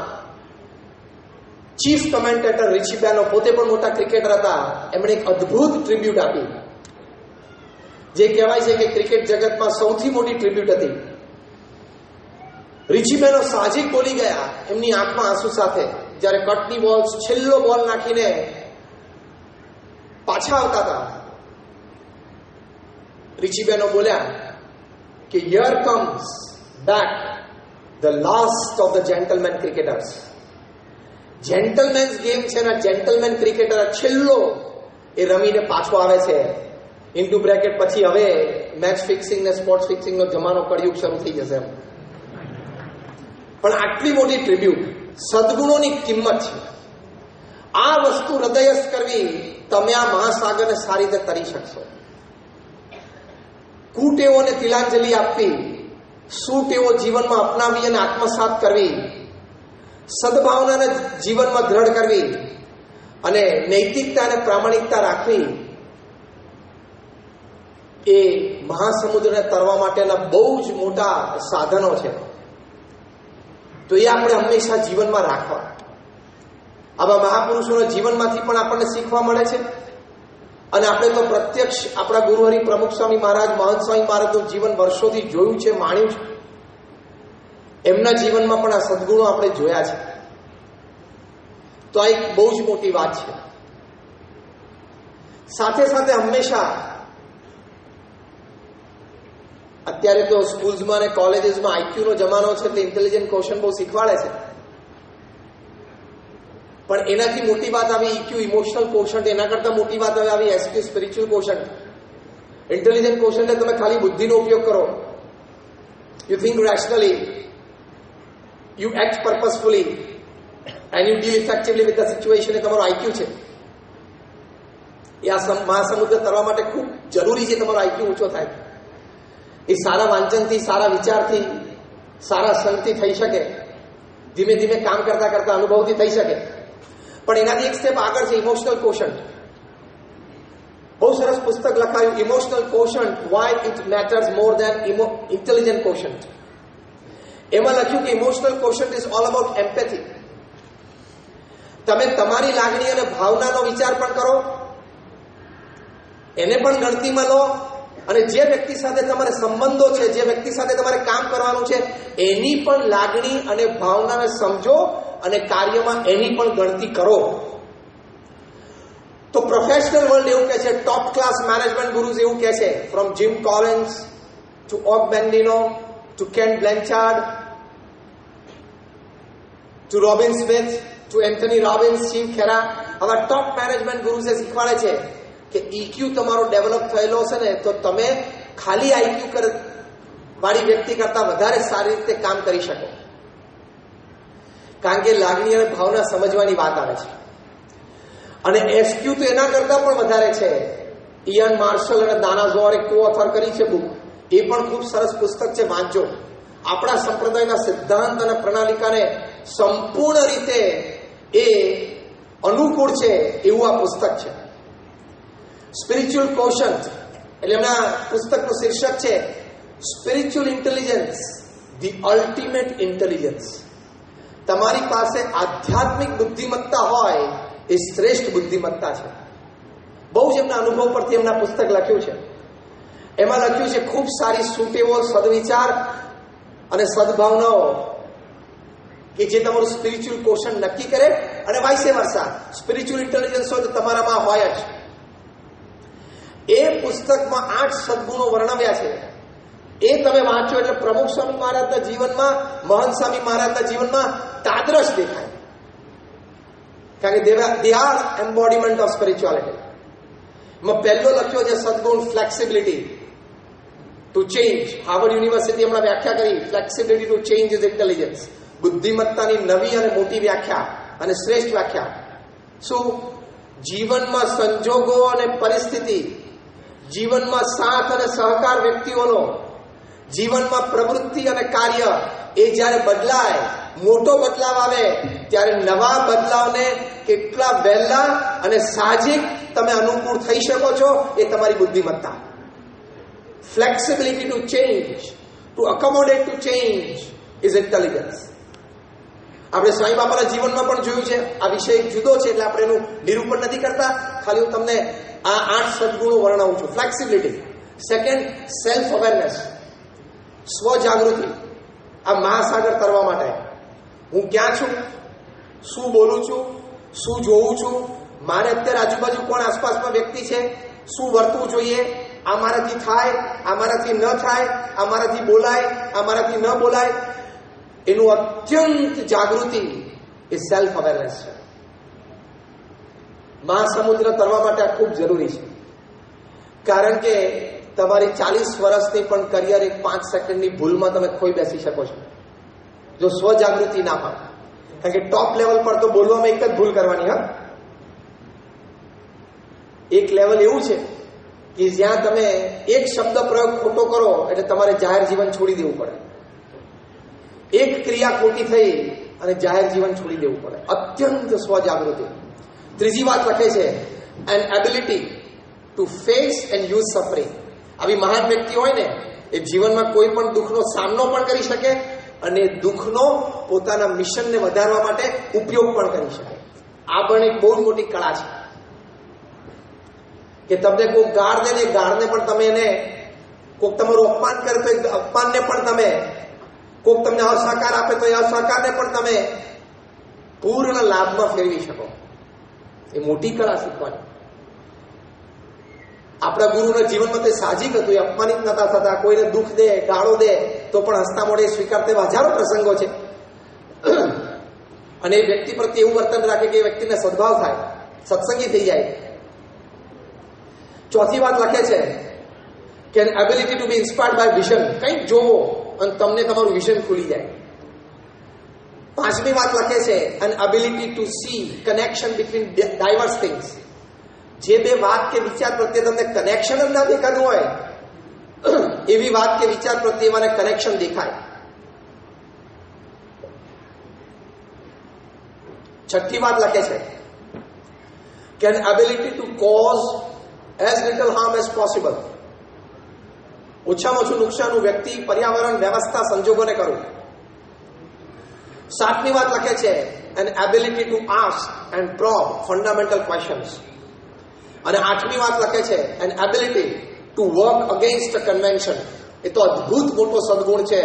ચીફ કમેન્ટેટર રિચી બેનો, પોતે પણ મોટા ક્રિકેટર હતા, એમણે એક અદ્ભુત ટ્રિબ્યુટ આપી જે કહેવાય છે કે ક્રિકેટ જગતમાં સૌથી મોટી ટ્રિબ્યુટ હતી. રિચી બેનો સાહજિક બોલી ગયા એમની આંખમાં આંસુ સાથે જ્યારે કટની બોલ્સ છેલ્લો બોલ નાખીને પાછા આવતા હતા. રિચી બેનો બોલ્યા કે here comes back the last of the gentleman cricketers. Gentleman's game છે ને જેન્ટલમેન ક્રિકેટર છેલ્લો એ રમીને પાછો આવે છે. ઇન્ટુ બ્રેકેટ પછી હવે મેચ ફિક્સિંગ ને સ્પોર્ટ્સ ફિક્સિંગનો જમાનો કળિયુગ શરૂ થઈ જશે એમ. પણ આટલી મોટી ટ્રિબ્યુટ, સદગુણોની કિંમત છે. આ વસ્તુ હૃદયસ્થ કરવી, તમે આ મહાસાગરને સારી રીતે તરી શકશો. કુટેવોને તિલાંજલિ આપવી, શું ટેવો જીવનમાં અપનાવી અને આત્મસાત કરવી, સદભાવનાને જીવનમાં દ્રઢ કરવી અને નૈતિકતા અને પ્રામાણિકતા રાખવી, એ મહાસમુદ્રને તરવા માટેના બહુ જ મોટા સાધનો છે. તો એ આપણે હંમેશા જીવનમાં રાખવા. આવા મહાપુરુષોના જીવનમાંથી પણ આપણને શીખવા મળે છે અને આપણે તો પ્રત્યક્ષ આપણા ગુરુહરિ પ્રમુખ સ્વામી મહારાજ, મહંત સ્વામી મહારાજનું જીવન વર્ષોથી જોયું છે, માણ્યું છે. એમના જીવનમાં પણ આ સદગુણો આપણે જોયા છે. તો આ એક બહુ જ મોટી વાત છે. સાથે સાથે હંમેશા અત્યારે તો સ્કૂલ્સમાં અને કોલેજીસમાં આઈક્યુનો જમાનો છે એટલે ઇન્ટેલિજન્ટ ક્વેશ્ચન બહુ શીખવાડે છે, પણ એનાથી મોટી વાત આવી EQ ઇમોશનલ કોશન્ટ, એના કરતા મોટી વાત હવે આવી SQ spiritual quotient. Intelligent quotient એટલે તમે ખાલી બુદ્ધિનો ઉપયોગ કરો, you think rationally, you act purposefully and you deal effectively with the situation. એ તમારો IQ છે. એ આ મહાસમુદ્ર તરવા માટે ખૂબ જરૂરી છે તમારો IQ ઊંચો થાય. એ સારા વાંચનથી, સારા વિચારથી, સારા સંગથી થઈ શકે, ધીમે ધીમે કામ કરતા કરતા અનુભવથી થઈ શકે. પણ એનાથી એક સ્ટેપ આગળ છે ઇમોશનલ કોશન્ટ. બહુ સરસ પુસ્તક લખાયું, emotional quotient, why it matters more than intelligent quotient. એમાં લખ્યું કે emotional quotient is all about empathy. તમે તમારી લાગણી અને ભાવનાનો વિચાર પણ કરો, એને પણ ગણતીમાં લો, અને જે વ્યક્તિ સાથે તમારે સંબંધો છે, જે વ્યક્તિ સાથે તમારે કામ કરવાનું છે, એની પણ લાગણી અને ભાવનાને સમજો અને કાર્યમાં એની પણ ગણતી કરો. તો પ્રોફેશનલ વર્લ્ડ એવું કહે છે, ટોપ ક્લાસ મેનેજમેન્ટ ગુરુઝ એવું કહે છે, from Jim Collins to Og Mandino to Ken Blanchard to Robin Smith to Anthony Robbins, Shiv Khera, આવા ટોપ મેનેજમેન્ટ ગુરુઝે શીખવાડે છે કે EQ તમારો ડેવલપ થયેલો હશે ને તો તમે ખાલી IQ વાળી વ્યક્તિ કરતા વધારે સારી રીતે કામ કરી શકો. કારણ કે લાગણી અને ભાવના સમજવાની વાત આવે છે. અને SQ તો એના કરતા પણ વધારે છે. ઇયન માર્શલ અને દાના ઝોરે કો-ઓથર કરી છે બુક, એ પણ ખૂબ સરસ પુસ્તક છે, વાંચજો. આપણા સંપ્રદાયના સિદ્ધાંત અને પ્રણાલિકાને સંપૂર્ણ રીતે એ અનુકૂળ છે એવું આ પુસ્તક છે. સ્પિરિચ્યુઅલ કોશન્ટ એટલે એમના પુસ્તકનું શીર્ષક છે spiritual intelligence, the ultimate intelligence. તમારી પાસે આધ્યાત્મિક બુદ્ધિમત્તા હોય એ શ્રેષ્ઠ બુદ્ધિમત્તા છે. બહુ જ એમના અનુભવ પરથી એમના પુસ્તક લખ્યું છે. એમાં લખ્યું છે ખૂબ સારી સુટેવો, સદવિચાર અને સદભાવનાઓ કે જે તમારું સ્પિરિચ્યુઅલ કોશન્ટ નક્કી કરે, અને વાઇસે વર્સા સ્પિરિચ્યુઅલ ઇન્ટેલિજન્સ હોય તો તમારામાં હોય જ. એ પુસ્તકમાં 8 સદગુણો વર્ણવ્યા છે. એ તમે વાંચો એટલે પ્રમુખ સ્વામી મહારાજના જીવનમાં, મહંત સ્વામી મહારાજના જીવનમાં તાદરશ દેખાય. કારણ કે they are embodiment of spirituality. એમાં પહેલો લખ્યો છે સદગુણ flexibility to change. Harvard University હમણાં વ્યાખ્યા કરી, flexibility to change is intelligence. બુદ્ધિમત્તાની નવી અને મોટી વ્યાખ્યા અને શ્રેષ્ઠ વ્યાખ્યા. શું? જીવનમાં સંજોગો અને પરિસ્થિતિ, જીવનમાં સાથ અને સહકાર વ્યક્તિઓનો, જીવનમાં પ્રવૃત્તિ અને કાર્ય એ જ્યારે બદલાય, મોટો બદલાવ આવે, ત્યારે નવા બદલાવને કેટલા વહેલા અને સાહજિક તમે અનુકૂળ થઈ શકો છો એ તમારી બુદ્ધિમત્તા. Flexibility to change, to accommodate to change is intelligence. આપણે સ્વામી બાપાના જીવનમાં પણ જોયું છે. આ વિષય જુદો છે એટલે આપણે એનું નિરૂપણ નથી કરતા, ખાલી હું તમને આ 8 સદગુણો વર્ણવું છું. ફ્લેક્સિબિલિટી. સેકન્ડ, સેલ્ફ અવેરનેસ, સ્વજાગૃતિ. આ મહાસાગર તરવા માટે હું ક્યાં છું, શું બોલું છું, શું જોઉં છું, મારે અત્યારે આજુબાજુ કોણ આસપાસમાં વ્યક્તિ છે, શું વર્તવું જોઈએ, આ મારાથી થાય, આ મારાથી ન થાય, આ મારાથી બોલાય, આ મારાથી ન બોલાય. એનું અત્યંત જાગૃતિ એ સેલ્ફ અવેરનેસ છે. મહાસમુદ્ર તરવા માટે આ ખૂબ જરૂરી છે. કારણ કે તમારી 40 વર્ષની પણ કરિયર એક 5 સેકન્ડની ભૂલમાં તમે ખોઈ બેસી શકો છો જો સ્વજાગૃતિ ના હોય. કારણ કે ટોપ લેવલ પર તો બોલવામાં એક જ ભૂલ કરવાની. હા, એક લેવલ એવું છે કે જ્યાં તમે એક શબ્દ પ્રયોગ ખોટો કરો એટલે તમારે જાહેર જીવન છોડી દેવું પડે. એક ક્રિયા ખોટી થઈ અને જાહેર જીવન છોડી દેવું પડે. અત્યંત સ્વજાગૃતિ. ત્રીજી વાત લખે છે an ability to face and use suffering. આવી મહાન વ્યક્તિ હોય ને એ જીવનમાં કોઈ પણ દુઃખનો સામનો પણ કરી શકે અને દુઃખનો પોતાના મિશનને વધારવા માટે ઉપયોગ પણ કરી શકે. આ પણ એક બહુ જ મોટી કળા છે કે તમને કોઈક ગાળ દે ને, ગાળને પણ તમે એને, કોઈક તમારું અપમાન કરે તો એ અપમાનને પણ તમે, કોઈક તમને અસહકાર આપે તો એ અસહકારને પણ તમે પૂર્ણ લાભમાં ફેરવી શકો. એ મોટી કળા શીખવાની. આપણા ગુરુના જીવનમાં તે સાહજિક હતું. એ અપમાનિત નતા થતા. કોઈને દુઃખ દે, ગાળો દે તો પણ હસતા મોઢે સ્વીકારતા એવા હજારો પ્રસંગો છે. અને એ વ્યક્તિ પ્રત્યે એવું વર્તન રાખે કે એ વ્યક્તિને સદભાવ થાય, સત્સંગી થઈ જાય. ચોથી વાત લખે છે કે ability to be inspired by vision, કંઈક જોવો અને તમને તમારું વિઝન ખુલી જાય. પાંચમી વાત લખે છે an ability to see connection between diverse things. જે બે વાત કે વિચાર પ્રત્યે તમને કનેક્શન જ ના દેખાતું હોય એવી વાત કે વિચાર પ્રત્યે મને કનેક્શન દેખાય. છઠ્ઠી વાત લખે છે કે an ability to cause as little harm as possible. ઓછામાં ઓછું નુકસાનનું વ્યક્તિ, પર્યાવરણ, વ્યવસ્થા, સંજોગોને કરવું. સાતમી વાત લખે છે an ability to ask and probe fundamental questions. અને આઠમી વાત લખે છે an ability to work against convention. એ તો અદ્ભુત મોટો સદગુણ છે.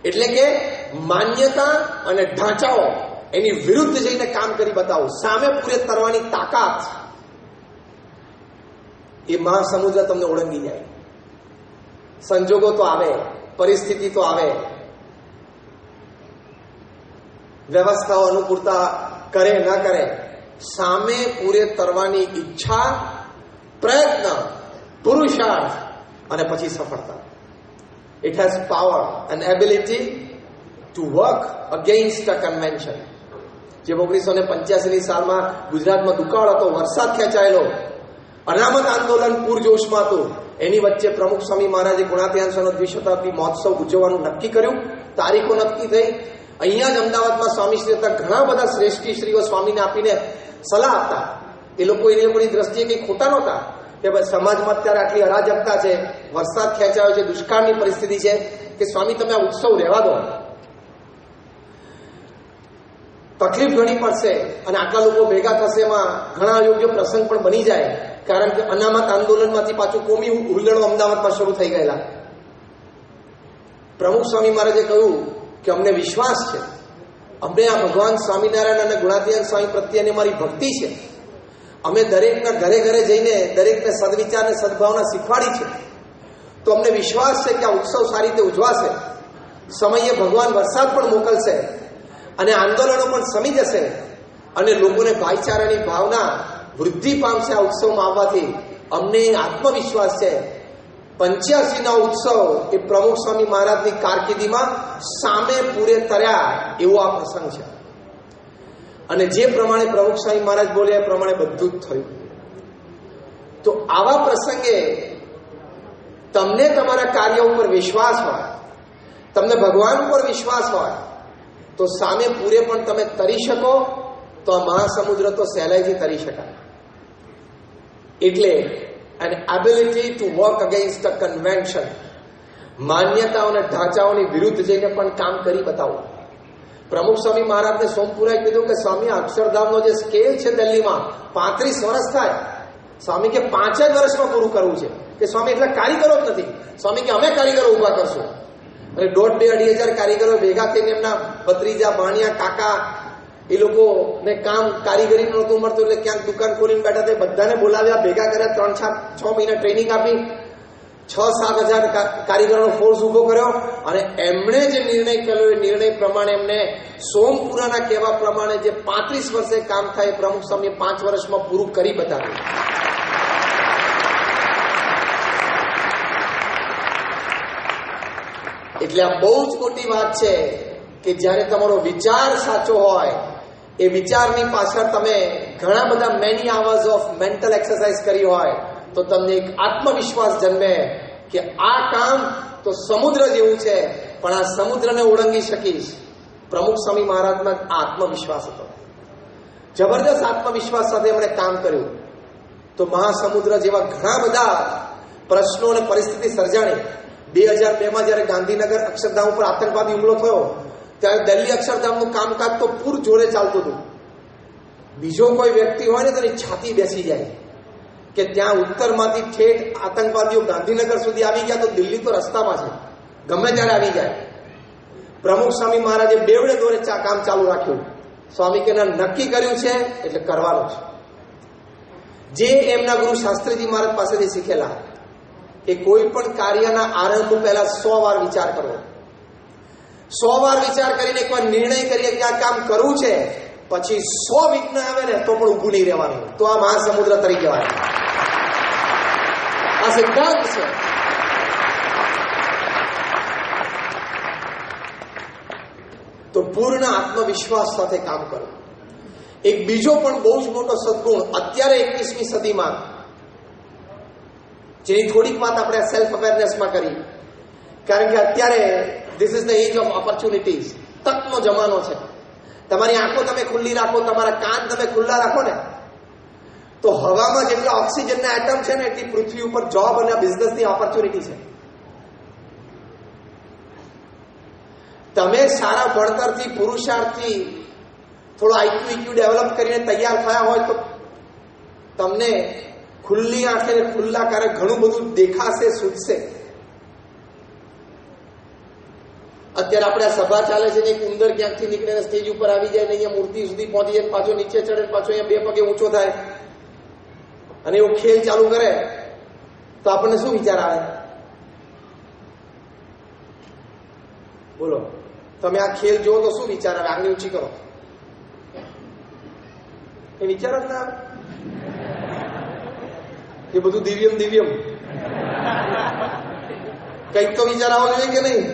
એટલે કે માન્યતા અને ઢાંચાઓ એની વિરુદ્ધ જઈને કામ કરી બતાવું, સામે પૂરે તરવાની તાકાત. એ મહાસમુદ્ર તમને ઓળંગી જાય. સંજોગો તો આવે, પરિસ્થિતિ તો આવે, વ્યવસ્થાઓ અનુકૂળતા કરે ન કરે, સામે પૂરે તરવાની ઈચ્છા, પ્રયત્ન, પુરુષાર્થ અને પછી સફળતા. It has power and ability to work against a convention. જે 1985ની સાલમાં ગુજરાતમાં દુકાળ હતો, વરસાદ ખેંચાયેલો, અનામત આંદોલન પૂરજોશમાં હતું, એની વચ્ચે પ્રમુખ સ્વામી મહારાજે ગુણાતીયાંશનો દ્વિશતાબ્દી મહોત્સવ ઉજવવાનું નક્કી કર્યું. તારીખો નક્કી થઈ. અહીંયા જ અમદાવાદમાં સ્વામીશ્રી હતા. ઘણા બધા શ્રેષ્ઠીશ્રીઓ સ્વામીને આપીને સલાહ આપતા. એ લોકોની દ્રષ્ટિએ કંઈ ખોટા નહોતા કે સમાજમાં અત્યારે આટલી અરાજકતા છે, વરસાદ ખેંચાયો છે, દુષ્કાળની પરિસ્થિતિ છે, કે સ્વામી તમે આ ઉત્સવ રહેવા દો, તકલીફ ઘણી પડશે અને આટલા લોકો ભેગા થશે, એમાં ઘણા અયોગ્ય પ્રસંગ પણ બની જાય. કારણ કે અનામત આંદોલનમાંથી પાછું કોમી હુલ્લડો અમદાવાદમાં શરૂ થઈ ગયેલા. પ્રમુખ સ્વામી મહારાજે કહ્યું કે અમને વિશ્વાસ છે, અમને આ ભગવાન સ્વામિનારાયણ અને ગુણાતીયન સ્વામી પ્રત્યેની મારી ભક્તિ છે. અમે દરેકના ઘરે ઘરે જઈને દરેકને સદવિચાર અને સદભાવના શીખવાડી છે. તો અમને વિશ્વાસ છે કે આ ઉત્સવ સારી રીતે ઉજવાશે. સમયે ભગવાન વરસાદ પણ મોકલશે અને આંદોલનો પણ શમી જશે અને લોકોને ભાઈચારાની ભાવના વૃદ્ધિ પામશે આ ઉત્સવમાં આવવાથી. અમને આત્મવિશ્વાસ છે 85ના ઉત્સવ એ પ્રમુખ સ્વામી મહારાજની કારકિર્દીમાં સામે પૂરે તર્યા એવો આ પ્રસંગ છે. અને જે પ્રમાણે પ્રમુખ સ્વામી મહારાજ બોલ્યા એ પ્રમાણે બધું જ થયું. તો આવા પ્રસંગે તમને તમારા કાર્ય ઉપર વિશ્વાસ હોય, તમને ભગવાન ઉપર વિશ્વાસ હોય, તો સામે પૂરે પણ તમે તરી શકો. તો આ મહાસમુદ્ર તો સહેલાઈથી તરી શકાય. એટલે an ability to work against a convention, માન્યતાઓ અને ઢાંચાઓની વિરુદ્ધ જઈને પણ કામ કરી બતાવો. પ્રમુખ સ્વામી મહારાજને સોમપુરાએ કીધું કે સ્વામી અક્ષરધામનો જે સ્કેલ છે દિલ્હીમાં 35 વર્ષ થાય. સ્વામી કે 5 જ વર્ષમાં પૂરું કરવું છે. કે સ્વામી એટલા કારીગરો જ નથી. સ્વામી કે અમે કારીગરો ઊભા કરશું. અને 1,500-2,500 કારીગરો ભેગા થઈને એમના ભત્રીજા, ભાણિયા, કાકા એ લોકોને કામ કારીગરી નહોતું મળતું એટલે ક્યાંક દુકાન ખોલીને બેઠા તે બધાને બોલાવ્યા, ભેગા કર્યા, 3-6 મહિના ટ્રેનિંગ આપી, 6-7 હજાર કારીગરોનો ફોર્સ ઉભો કર્યો. અને એમણે જે નિર્ણય કર્યો એ નિર્ણય પ્રમાણે એમને સોમપુરાના કહેવા પ્રમાણે જે 35 વર્ષે કામ થાય એ પ્રમુખ સ્વામીએ 5 વર્ષમાં પૂરું કરી બતાવ્યું. એટલે આ બહુ જ મોટી વાત છે કે જ્યારે તમારો વિચાર સાચો હોય, એ વિચારની પાછળ તમે ઘણા બધા many hours of mental exercise કરી હોય, તો તમને એક આત્મવિશ્વાસ જન્મે કે આ કામ તો સમુદ્ર જેવું છે, પણ આ સમુદ્રને ઓળંગી શકીશ. પ્રમુખ સ્વામી મહારાજમાં આત્મવિશ્વાસ હતો. જબરદસ્ત આત્મવિશ્વાસ સાથે એમણે કામ કર્યું. તો મહાસમુદ્ર જેવા ઘણા બધા પ્રશ્નો અને પરિસ્થિતિ સર્જાણી. 2002માં જ્યારે ગાંધીનગર અક્ષરધામ ઉપર આતંકવાદી હુમલો થયો ત્યારે દિલ્હી અક્ષરધામનું કામકાજ તો પૂર જોરે ચાલતું હતું. બીજો કોઈ વ્યક્તિ હોય ને તો એની છાતી બેસી જાય કે ત્યાં ઉત્તરમાંથી ઠેઠ આતંકવાદીઓ ગાંધીનગર સુધી આવી ગયા, તો દિલ્હી તો રસ્તામાં છે, ગમે ત્યારે આવી જાય. પ્રમુખ સ્વામી મહારાજે બેવડે દોરે કામ ચાલુ રાખ્યું. સ્વામી કે નક્કી કર્યું છે એટલે કરવાનું છે. જે એમના ગુરુ શાસ્ત્રીજી મહારાજ પાસેથી શીખેલા કે કોઈ પણ કાર્યના આરંભ પહેલા 100 વાર વિચાર કરવો. 100 વાર વિચાર કરીને એકવાર નિર્ણય કરીએ કે આ કામ કરવું છે, પછી 100 વિઘ્ન આવે ને તો પણ ઊભું નહીં રહેવાનું, તો આ મહાસમુદ્ર તરી કહેવાય. આ સિદ્ધાંત છે. તો પૂર્ણ આત્મવિશ્વાસ સાથે કામ કરો. એક બીજો પણ બહુ જ મોટો સદગુણ અત્યારે 21મી સદીમાં, જેની થોડીક વાત આપણે સેલ્ફ અવેરનેસમાં કરી, કારણ કે અત્યારે this is the age of opportunities. તકનો જમાનો છે. તમારી આંખો તમે ખુલ્લી રાખો, તમારા કાન તમે ખુલ્લા રાખો ને, તો હવામાં જેટલા ઓક્સિજનના એટમ છે ને એટલી પૃથ્વી ઉપર જોબ અને બિઝનેસની ઓપોર્ચ્યુનિટી છે. તમે સારા ભણતરથી, પુરુષાર્થથી, થોડો આઈક્યુ ડેવલપ કરીને તૈયાર થયા હોય તો તમને ખુલ્લી આંખે ખુલ્લા કારે ઘણું બધું દેખાશે, સૂચશે. અત્યારે આપણે આ સભા ચાલે છે ને, એક ઉંદર ક્યાંકથી નીકળીને સ્ટેજ ઉપર આવી જાય ને અહીંયા મૂર્તિ સુધી પહોંચી જાય, પાછો નીચે ચડે, પાછો અહીંયા 2 પગે ઊંચો થાય અને એવો ખેલ ચાલુ કરે, તો આપણને શું વિચાર આવે? બોલો, તમે આ ખેલ જુઓ તો શું વિચાર આવે? આંગળી ઊંચી કરો, એ વિચાર જ ના આવે? એ બધું દિવ્યમ દિવ્યમ કઈક તો વિચાર આવવો જોઈએ કે નહીં?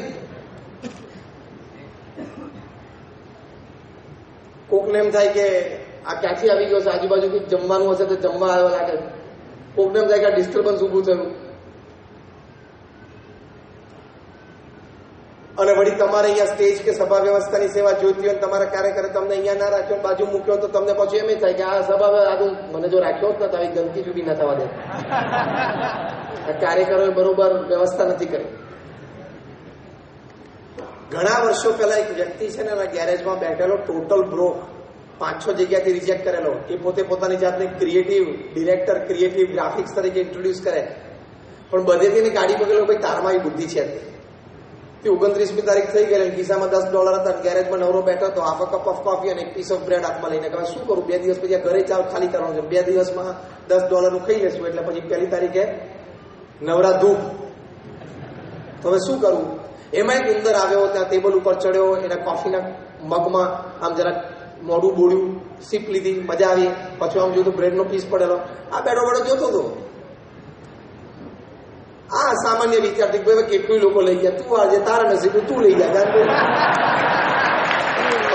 કોકને એમ થાય કે આ ક્યાંથી આવી ગયો છે, આજુબાજુ કંઈક જમવાનું હશે તો જમવા આવ્યો લાગે. કોકને એમ થાય કે આ ડિસ્ટર્બન્સ ઊભું થયું. અને વળી તમારે અહીંયા સ્ટેજ કે સભા વ્યવસ્થાની સેવા જોઈતી હોય, તમારા કાર્યકરે તમને અહીંયા ના રાખ્યો, બાજુ મૂક્યો, તો તમને પછી એમ થાય કે આ સભા આગળ મને જો રાખ્યો જ ન તો આવી ગંદકી જુદી ના થવા દે. આ કાર્યકરોએ બરોબર વ્યવસ્થા નથી કરી. ઘણા વર્ષો પહેલા એક વ્યક્તિ છે ને, એના ગેરેજમાં બેઠેલો, ટોટલ બ્રોક, 5-6 જગ્યાથી રિજેક્ટ કરેલો. એ પોતે પોતાની જાતને ક્રિએટિવ ડિરેક્ટર, ક્રિએટિવ ગ્રાફિક્સ તરીકે ઇન્ટ્રોડ્યુસ કરે, પણ બધેથી ને ગાડી પકડેલો, ભાઈ તારમાં એ બુદ્ધિ છે. 29મી તારીખ થઈ ગઈ, ખિસ્સામાં $10 હતા, ગેરેજમાં નવરો બેઠો હતો, half a cup of coffee અને એક પીસ ઓફ બ્રેડ હાથમાં લઈને. કહે શું કરું, 2 દિવસ પછી ઘરે ચાલ ખાલી કરવાનું છે, 2 દિવસમાં $10 ખાઈ લેશું, એટલે પછી 1લી તારીખે નવરા ધૂપ. તો હવે શું કરવું? એમાં એક ઉંદર આવ્યો, ત્યાં ટેબલ ઉપર ચડ્યો, એના કોફીના મગમાં આમ જરા મોઢું બોળ્યું, સીપ લીધી, મજા આવી. પછી આમ જોયું તો બ્રેડનો પીસ પડેલો. આ બેઠો બેઠો જોતો હતો. આ સામાન્ય વિચારથી ભાઈ કેટલું લોકો લઈ ગયા, તું આજે તારા નસીબ તું લઈ જાય,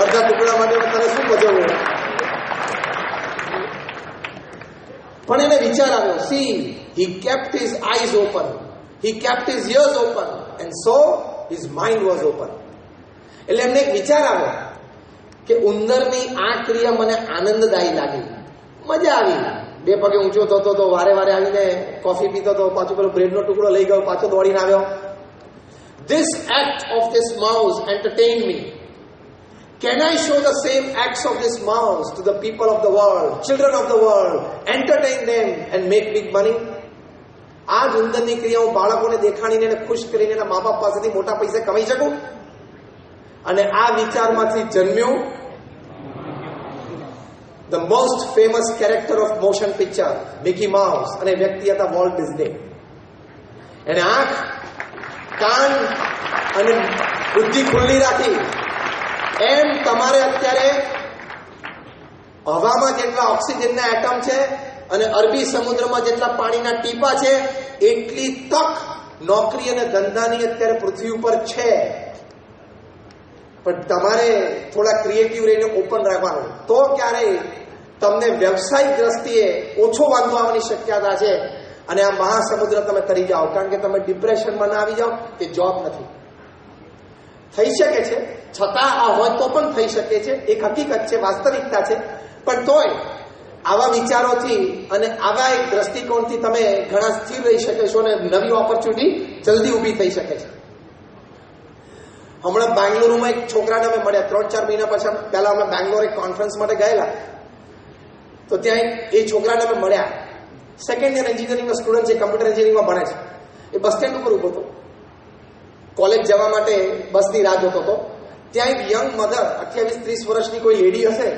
અડધા ટુકડા માટે તને શું બચવું? પણ એને વિચાર આવ્યો. C, he kept his eyes open, he kept his ears open, and so his mind was open. એટલે એમને એક વિચાર આવ્યો કે ઉંદરની આ ક્રિયા મને આનંદદાયી લાગી, મજા આવી. 2 પગે ઊંચો થતો તો, વારે વારે આવીને કોફી પીતો તો, પાછો પેલો બ્રેડનો ટુકડો લઈ ગયો, પાછો દોડીને આવ્યો. This act of this mouse entertained me. Can I show the same acts of this mouse to the people of the world, children of the world, entertain them and make big money? આ જ ઉંદરની ક્રિયાઓ બાળકોને દેખાડીને એને ખુશ કરીને એના મા બાપ પાસેથી મોટા પૈસા કમાઈ શકું? અને આ વિચારમાંથી જન્મ્યું the most famous character of motion picture, Mickey Mouse, અને વ્યક્તિ હતા વોલ્ટ ડિઝની. એને આંખ, કાન અને બુદ્ધિ ખુલ્લી રાખી. એમ તમારે અત્યારે હવામાં જેટલા ઓક્સિજનના એટમ છે અને અરબી સમુદ્રમાં જેટલા પાણીના ટીપા છે, એટલી તક નોકરી અને ધંધાની અત્યારે પૃથ્વી ઉપર છે. પણ તમારે થોડા ક્રિએટિવ રહીને ઓપન રાખવાનું, તો ક્યારેય તમને વ્યવસાયિક દ્રષ્ટિએ ઓછો વાંધો આવવાની શક્યતા છે અને આ મહાસમુદ્ર તમે તરી જાઓ. કારણ કે તમે ડિપ્રેશનમાં ના આવી જાઓ કે જોબ નથી. થઈ શકે છે, છતાં આ હોય તો પણ થઈ શકે છે, એક હકીકત છે, વાસ્તવિકતા છે. પણ તોય આવા વિચારોથી અને આવા એક દ્રષ્ટિકોણથી તમે ઘણા સ્થિર રહી શકો છો અને નવી ઓપોર્ચ્યુનિટી જલ્દી ઊભી થઈ શકે છે. હમણાં બેંગ્લુરુમાં એક છોકરાને અમે મળ્યા, 3-4 મહિના પછી પહેલા અમે બેંગ્લોર એક કોન્ફરન્સ માટે ગયેલા. તો ત્યાં એ છોકરાને અમે મળ્યા. 2nd યર એન્જિનિયરિંગનો સ્ટુડન્ટ છે, કમ્પ્યુટર એન્જિનિયરિંગમાં ભણે છે. એ બસ સ્ટેન્ડ ઉપર ઊભો હતો, કોલેજ જવા માટે બસની રાહ જોતો હતો. ત્યાં એક યંગ મધર, 28-30 વર્ષની કોઈ લેડી હશે,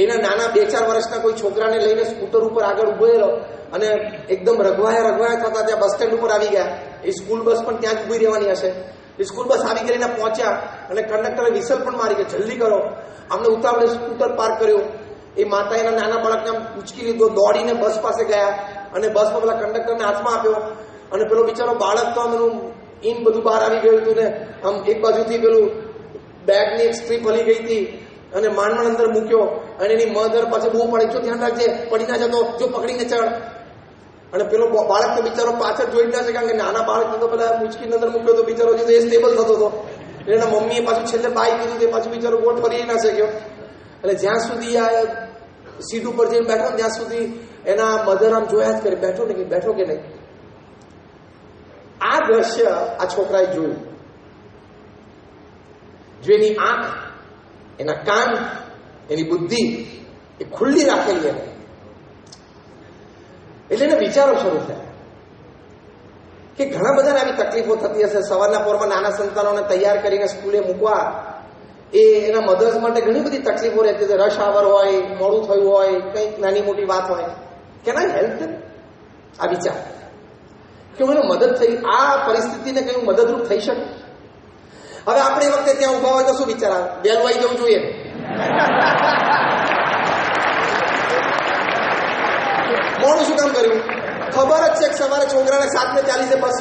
એના નાના 2-4 વર્ષના કોઈ છોકરાને લઈને સ્કૂટર ઉપર આગળ ઉભેલો અને એકદમ રઘવાયા થતા ત્યાં બસ સ્ટેન્ડ ઉપર આવી ગયા. એ સ્કૂલ બસ પણ ત્યાં જ ઊભી રહેવાની હશે. સ્કૂલ બસ આવી કરીને પહોંચ્યા અને કંડક્ટરે વિસલ પણ મારી કે જલ્દી કરો. અમને ઉતાવળે સ્કૂટર પાર્ક કર્યું. એ માતા એના નાના બાળકને આમ પૂંચકી લીધો, દોડીને બસ પાસે ગયા અને બસમાં પેલા કંડક્ટરને હાથમાં આપ્યો. અને પેલો બિચારો બાળક તો આમ ઇન બધું બહાર આવી ગયું હતું ને આમ એક બાજુથી પેલું બેગની એક સ્ટ્રીપ હલી ગઈ હતી અને માંડ અંદર મૂક્યો. અને એની મધર પાસે બહુ પડે, જો ધ્યાન રાખજે, પડી ના જતો, જો પકડીને ચડ. અને પેલો બાળક તો બિચારો પાછળ જોઈ ના છે, કારણ કે નાના બાળકને તો પેલા મૂંચકીની અંદર મૂક્યો તો બિચારો જે એ સ્ટેબલ થતો હતો. એના મમ્મીએ પાછું છેલ્લે બાઈ કીધું તે પાછું બિચારો ગોઠ ફરી ના શક્યો. એટલે જ્યાં સુધી આ સીટ ઉપર જઈને બેઠો ત્યાં સુધી એના મધર આમ જોયા જ કરે, બેઠો ને બેઠો કે નહીં. આ દ્રશ્ય આ છોકરાએ જોયું. જો એની આંખ, એના કાન, એની બુદ્ધિ એ ખુલ્લી રાખેલી એને, એટલે એને વિચારો શરૂ થયા કે ઘણા બધાને આવી તકલીફો થતી હશે. સવારના પોરમાં નાના સંતાનોને તૈયાર કરીને સ્કૂલે મૂકવા એ એના મધર્સ માટે ઘણી બધી તકલીફો રહેતી હતી. રશ આવર હોય, મોડું થયું હોય, કંઈક નાની મોટી વાત હોય. કેન આઈ હેલ્પ ધેમ? આ વિચાર કે હું એને મદદ થઈ, આ પરિસ્થિતિને કઈ મદદરૂપ થઈ શકે. હવે આપણે એ વખતે ત્યાં ઉભા હોય તો શું વિચાર આવે? વહેલું આવી જવું જોઈએ. મોડું શું કામ કર્યું? ખબર જ છે કે સવારે છોકરાને 7:40 બસ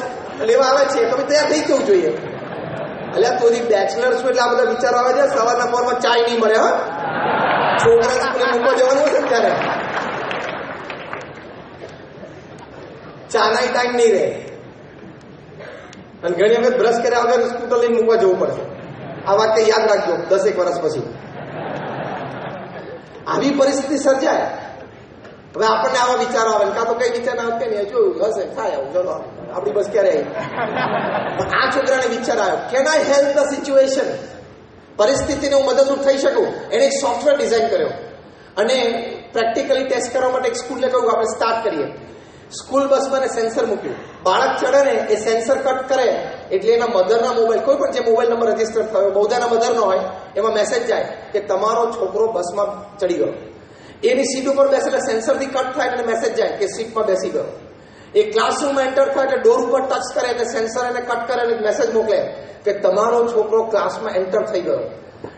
લેવા આવે છે, તમે તૈયાર થઈ જવું જોઈએ. એટલે તો બેચલર છું એટલે આ બધા વિચારો આવે છે. સવારના પોરમાં ચાય નહીં મળે, હા, છોકરા સ્કૂલે મૂકવા જવાનું હશે ને ત્યારે ચાના ટાઈમ નહીં રહે. અને ઘણી વખત બ્રશ કર્યા વગર સ્કૂટર લઈને મૂકવા જવું પડશે. આ વાત યાદ રાખજો 10 વર્ષ પછી આવી પરિસ્થિતિ સર્જાય. હવે આપણને આવા વિચારો આવે, કાં તો કઈ વિચાર ના આવતે ને જોયું હશે, થાય આવું, ચલો આપણી બસ ક્યારે આવી. આ છોકરાને વિચાર આવ્યો, can I help the situation? પરિસ્થિતિને હું મદદરૂપ થઈ શકું. એને એક સોફ્ટવેર ડિઝાઇન કર્યો અને પ્રેક્ટિકલી ટેસ્ટ કરવા માટે એક સ્કૂલને કહ્યું આપણે સ્ટાર્ટ કરીએ. સ્કૂલ બસમાં સેન્સર મૂક્યું. બાળક ચડે ને એ સેન્સર કટ કરે એટલે એના મધરના મોબાઈલ, કોઈ પણ જે મોબાઈલ નંબર રજીસ્ટર થયો બધાના મધરનો હોય, એમાં મેસેજ જાય કે તમારો છોકરો બસમાં ચડી ગયો. એની સીટ ઉપર બેસે એટલે સેન્સરથી કટ થાય અને મેસેજ જાય કે સીટમાં બેસી ગયો. એ ક્લાસરૂમમાં એન્ટર થાય એટલે ડોર ઉપર ટચ કરે એટલે સેન્સર એને કટ કરે અને મેસેજ મોકલે કે તમારો છોકરો ક્લાસમાં એન્ટર થઈ ગયો.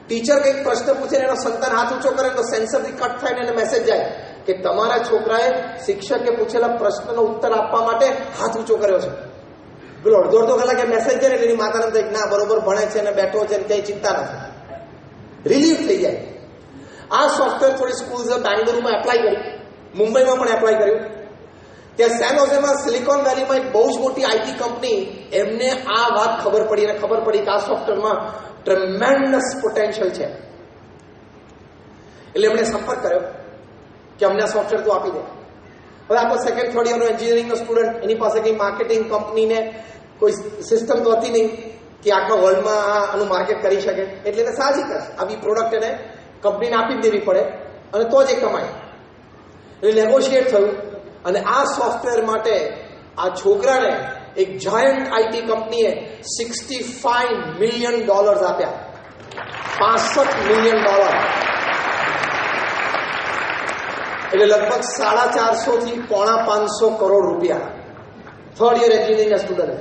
ટીચર કંઈક પ્રશ્ન પૂછે એનો સંતાન હાથ ઊંચો કરે તો સેન્સરથી કટ થાય એને મેસેજ જાય કે તમારા છોકરાએ શિક્ષકે પૂછેલા પ્રશ્નનો ઉત્તર આપવા માટે હાથ ઊંચો કર્યો છે. પેલો અડધો કલાકે મેસેજ કરે એટલે એની માતાને થાય ના બરોબર ભણે છે ને બેઠો છે ને કઈ ચિંતા નથી, રિલીફ થઈ જાય. આ સોફ્ટવેર થોડી સ્કૂલ્સે બેંગલુરુમાં એપ્લાય કર્યું, મુંબઈમાં પણ એપ્લાય કર્યું. ત્યાં સેન હોઝેમાં સિલિકોન વેલીમાં એક બહુ જ મોટી આઈટી કંપની, એમને આ વાત ખબર પડી અને ખબર પડી કે આ સોફ્ટવેરમાં ટ્રેમેન્ડસ પોટેન્શિયલ છે. એટલે એમણે સંપર્ક કર્યો કે અમને આ સોફ્ટવેર તો આપી દે. હવે આપણો સેકન્ડ થર્ડ યરનો એન્જિનિયરિંગનો સ્ટુડન્ટ, એની પાસે કંઈ માર્કેટિંગ કંપનીને કોઈ સિસ્ટમ તો હતી નહીં કે આખા વર્લ્ડમાં આનું માર્કેટ કરી શકે. એટલે એને સાહજિક જ આવી પ્રોડક્ટ એને કંપનીને આપી જ દેવી પડે અને તો જ એ કમાય. એટલે નેગોશિએટ થયું અને આ સોફ્ટવેર માટે આ છોકરાને એક જાયન્ટ આઈટી કંપનીએ $65 મિલિયન આપ્યા. $65 મિલિયન, એટલે લગભગ 450 થી 550 કરોડ રૂપિયા. Third year engineering student.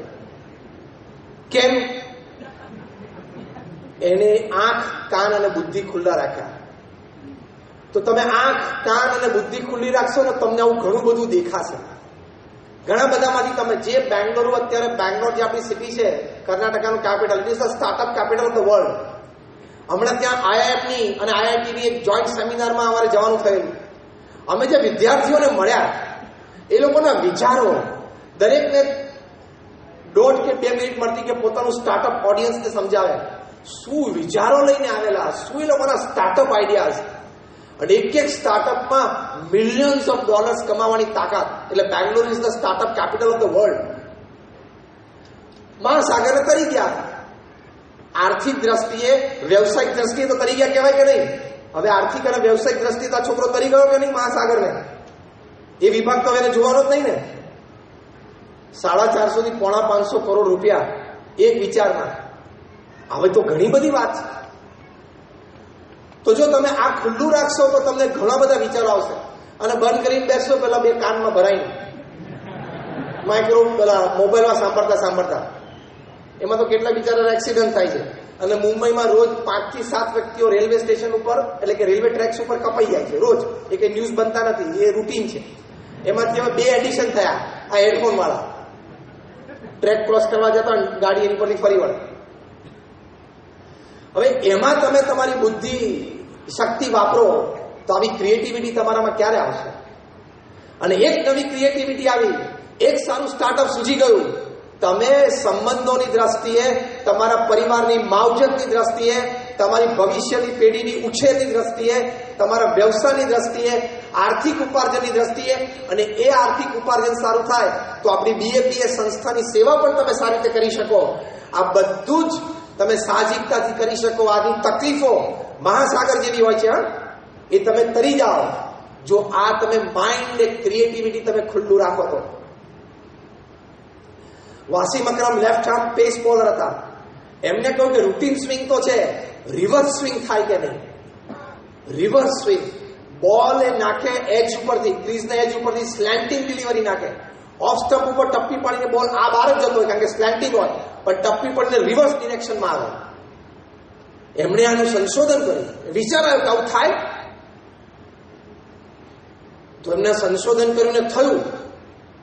કેમ? એને આંખ, કાન અને બુદ્ધિ ખુલ્લા રાખ્યા. તો તમે આંખ, કાન અને બુદ્ધિ ખુલ્લી રાખશો ને તમને આવું ઘણું બધું દેખાશે. ઘણા બધામાંથી તમે જે બેંગ્લોર, અત્યારે બેંગ્લોર જે આપણી સિટી છે, કર્ણાટકાનું capital, it is the startup capital of the world. હમણાં ત્યાં આઈઆઈએફની અને આઈઆઈટીની એક જોઈન્ટ સેમિનારમાં અમારે જવાનું થયેલું. અમે જે વિદ્યાર્થીઓને મળ્યા એ લોકોના વિચારો, દરેકને 1.5 કે 2 મિનિટ મળતી કે પોતાનું સ્ટાર્ટઅપ ઓડિયન્સને સમજાવે. શું વિચારો લઈને આવેલા, શું એ લોકોના સ્ટાર્ટઅપ આઈડિયાઝ. અને એક સ્ટાર્ટઅપમાં મિલિયન્સ ઓફ ડોલર્સ કમાવાની તાકાત. એટલે Bangalore is the startup capital of the world. મહાસાગરને તરી ગયા. આર્થિક દ્રષ્ટિએ, વ્યવસાયિક દ્રષ્ટિએ તો તરી ગયા કહેવાય કે નહીં? હવે આર્થિક અને વ્યવસાયિક દ્રષ્ટિએ તો આ છોકરો તરી ગયો કે નહીં મહાસાગરને? એ વિભાગ તો એને જોવાનો જ નહીં ને. 450 થી 550 કરોડ રૂપિયા એક વિચારના. હવે તો ઘણી બધી વાત છે. તો જો તમે આ ખુલ્લું રાખશો તો તમને ઘણા બધા વિચારો આવશે. અને બંધ કરીને બેસશો પેલા 2 કાનમાં ભરાઈને માઇક્રો પેલા મોબાઈલમાં સાંભળતા એમાં તો કેટલા બિચારા એક્સિડન્ટ થાય છે. અને મુંબઈમાં રોજ 5 થી 7 વ્યક્તિઓ રેલવે સ્ટેશન ઉપર એટલે કે રેલવે ટ્રેક્સ ઉપર કપાઈ જાય છે રોજ. એ કઈ ન્યૂઝ બનતા નથી, એ રૂટીન છે. એમાંથી હવે 2 એડિશન થયા આ હેડફોન વાળા. ટ્રેક ક્રોસ કરવા જતા ગાડી એની પરથી ફરી વળે. હવે એમાં તમે તમારી બુદ્ધિ શક્તિ વાપરો તો આવી ક્રિએટિવિટી તમારામાં ક્યારે આવશે? અને એક નવી ક્રિએટિવિટી આવી, એક સારું સ્ટાર્ટઅપ સૂજી ગયું, તમે સંબંધોની દ્રષ્ટિએ, તમારા પરિવારની માવજતની દ્રષ્ટિએ, તમારી ભવિષ્યની પેઢીની ઉછેરની દ્રષ્ટિએ, તમારા વ્યવસાયની દ્રષ્ટિએ, આર્થિક ઉપાર્જનની દ્રષ્ટિએ, અને એ આર્થિક ઉપાર્જન સારું થાય તો આપણી BAPS સંસ્થાની સેવા પણ તમે સારી રીતે કરી શકો. આ બધું જ તમે સાહજિકતાથી કરી શકો. આની તકલીફો મહાસાગર જેવી હોય છે, એ તમે તરી જાઓ જો આ તમે માઇન્ડ એક ક્રિએટિવિટી તમે ખુલ્લું રાખો તો. વાસીમ અકરમ લેફ્ટ આર્મ પેસ બોલર હતા. એમને કહ્યું કે રૂટીન સ્વિંગ તો છે, રિવર્સ સ્વિંગ થાય કે નહીં? રિવર્સ સ્વિંગ, બોલ એ નાખે એજ ઉપરથી, ક્રીઝના એજ ઉપરથી સ્લેન્ટિંગ ડિલિવરી નાખે. ઓફ સ્ટમ્પ ઉપર ટપ્પી પાડીને બોલ આ બહાર જ જતો હોય કારણ કે સ્લેન્ટિંગ હોય, પણ ટપ્પી પડીને રિવર્સ ડિરેક્શનમાં આવે. એમણે આનું સંશોધન કર્યું. વિચાર આવ્યો કે આવું થાય? તો એમને સંશોધન કર્યું ને થયું,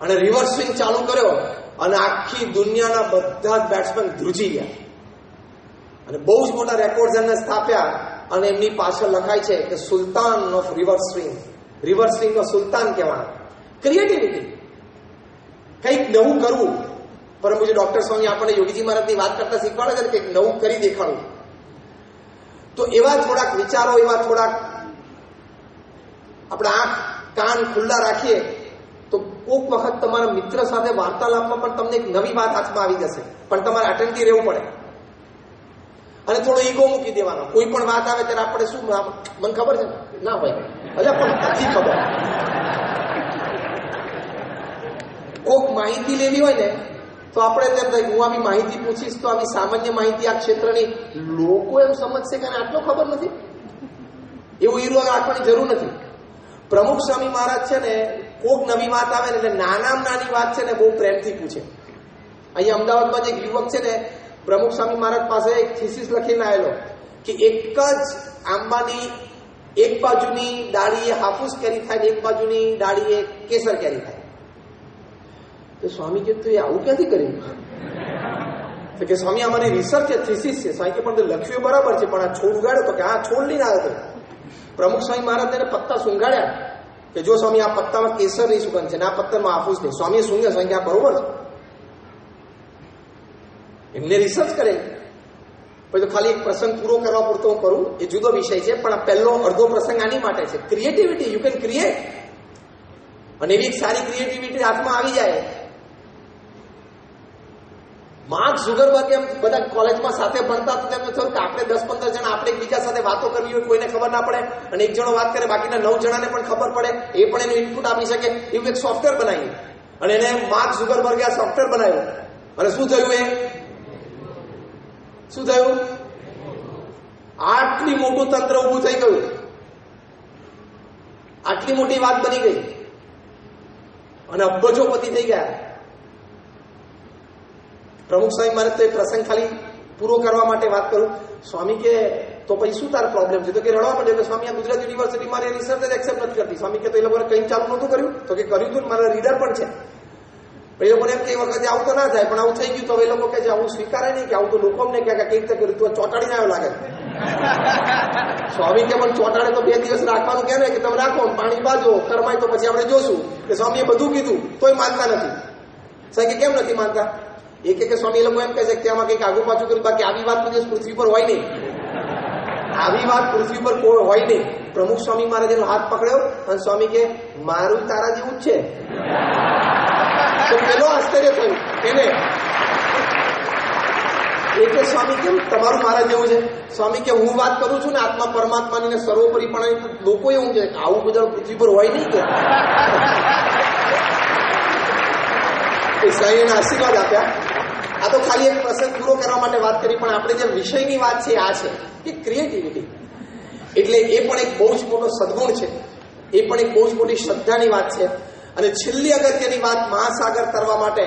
અને રિવર્સ સ્વિંગ ચાલુ કર્યો, અને આખી દુનિયાના બધા જ બેટ્સમેન ધ્રુજી ગયા અને બહુ જ મોટા રેકોર્ડ એમને સ્થાપ્યા. અને એમની પાછળ લખાય છે કે સુલતાન ઓફ રિવર્સ સ્વિંગ. રિવર્સ સ્વિંગનો સુલતાન કહેવાય. ક્રિએટિવિટી, કંઈક નવું કરવું. પરંતુ જે ડોક્ટર સ્વામી આપણને યોગીજી મહારાજની વાત કરતા શીખવાડે છે ને, કંઈક નવું કરી દેખાડવું. તો એવા થોડાક વિચારો, એવા થોડાક આપણા આંખ કાન ખુલ્લા રાખીએ તો કોઈક વખત તમારા મિત્ર સાથે વાર્તાલાપમાં પણ તમને એક નવી વાત હાથમાં આવી જશે. પણ તમારે અટેન્ટિવ રહેવું પડે અને થોડો ઈગો મૂકી દેવાનો. કોઈ પણ વાત આવે ત્યારે આપણે શું, મને ખબર છે ના હોય, એટલે પણ નથી ખબર. કોઈક માહિતી લેવી હોય ને તો આપણે તેમ થાય હું આવી માહિતી પૂછીશ તો આવી સામાન્ય માહિતી આ ક્ષેત્રની લોકો એમ સમજશે કે આટલો ખબર નથી. એવું હીરો રાખવાની જરૂર નથી. પ્રમુખ સ્વામી મહારાજ છે ને, કોઈક નવી વાત આવે ને એટલે નાની વાત છે ને બહુ પ્રેમથી પૂછે. અહીંયા અમદાવાદમાં જે એક યુવક છે ને, પ્રમુખ સ્વામી મહારાજ પાસે એક થીસીસ લખીને આવેલો કે એક જ આંબાની એક બાજુની ડાળીએ હાફૂસ કેરી થાય ને એક બાજુની ડાળીએ કેસર કેરી થાય. તો સ્વામી કે તું આવું ક્યાંથી કર્યું? તો કે સ્વામી અમારી રિસર્ચ છે, થીસીસ છે. સ્વામી કે પણ લખ્યું બરાબર છે, પણ આ છોડ ઉગાડ્યો તો કે આ છોડ લઈને આવ્યો હતો. પ્રમુખ સ્વામી મહારાજને પત્તા સૂંઘાડ્યા કે જો સ્વામી આ પત્તામાં કેસર ની સુગંધ છે ને આ પત્તામાં હાફૂસ નહીં. સ્વામીએ સૂંઘ્યા. સ્વામી કે આ બરોબર છે. એમને રિસર્ચ કરે. પછી તો ખાલી એક પ્રસંગ પૂરો કરવા પૂરતો હું કરું, એ જુદો વિષય છે, પણ આ પહેલો અડધો પ્રસંગ આની માટે છે. Creativity, you can create. અને એવી એક સારી ક્રિએટિવિટી હાથમાં આવી જાય. માર્ક ઝુકરબર્ગ એમ બધા કોલેજમાં સાથે ભણતા તો તેમને થયું કે આપણે 10-15 જણા આપણે એકબીજા સાથે વાતો કરવી હોય, કોઈને ખબર ના પડે, અને એક જણો વાત કરે બાકીના 9 જણાને પણ ખબર પડે, એ પણ એનું ઇનપુટ આપી શકે, એવું એક સોફ્ટવેર બનાવ્યું. અને એને માર્ક ઝુકરબર્ગે આ સોફ્ટવેર બનાવ્યું. અને શું થયું? શું થયું? આટલી મોટું તંત્ર ઊભું થઈ ગયું, આટલી મોટી વાત બની ગઈ અને અબજોપતિ થઈ ગયા. પ્રમુખ સ્વામી મારે તો એ પ્રસંગ ખાલી પૂરો કરવા માટે વાત કરું. સ્વામી કે તો પછી શું તારો પ્રોબ્લેમ છે? તો કે રડવા માંડ્યો કે સ્વામી આ ગુજરાત યુનિવર્સિટી મારી રિસર્ચ જ એક્સેપ્ટ નથી કરતી. સ્વામી કે તો એ લોકોને કંઈ ચાલુ નહોતું કર્યું? તો કે કર્યું હતું, મારા રીડર પણ છે. એ લોકોને એમ કે એ વખતે આવું તો ના થાય, પણ આવું થઈ ગયું. તો એ લોકો કે આવું સ્વીકારે નહીં, કે આવું તો લોકો અમને કે કઈ રીતે કર્યું? તું ચોટાડીને આવ્યો લાગે. સ્વામી કે પણ ચોટાડે તો 2 દિવસ રાખવાનું કે ને, કે તમે રાખો પાણી બાજો કરમાય તો પછી આપણે જોશું. કે સ્વામીએ બધું કીધું તોય માનતા નથી. સાહેબ કે કેમ નથી માનતા? એક કે સ્વામી એ લોકો એમ કહે છે કે આમાં કંઈક આગુ પાછું કર્યું, બાકી આવી વાત કોઈ પૃથ્વી પર હોય નહીં. આવી વાત પૃથ્વી પર કોઈ હોય નહીં. પ્રમુખ સ્વામી મહારાજ એનો હાથ પકડ્યો અને સ્વામી કે મારું તારા જેવું જ છે. તો પેલો આશ્ચર્ય થયું એને. એટલે સ્વામી કેમ તમારું મારા જેવું છે? સ્વામી કે હું વાત કરું છું ને આત્મા પરમાત્માની ને સર્વોપરીપણાની, લોકો એવું છે આવું બધા પૃથ્વી પર હોય નહીં. કે સાહેબને આશીર્વાદ આપ્યા. આ તો ખાલી એક પ્રસંગ પૂરો કરવા માટે વાત કરી, પણ આપણે જે વિષયની વાત છે આ છે કે ક્રિએટિવિટી. એટલે એ પણ એક બહુ જ મોટો સદગુણ છે, એ પણ એક બહુ જ મોટી શ્રદ્ધાની વાત છે. અને છેલ્લી અગત્યની વાત, મહાસાગર તરવા માટે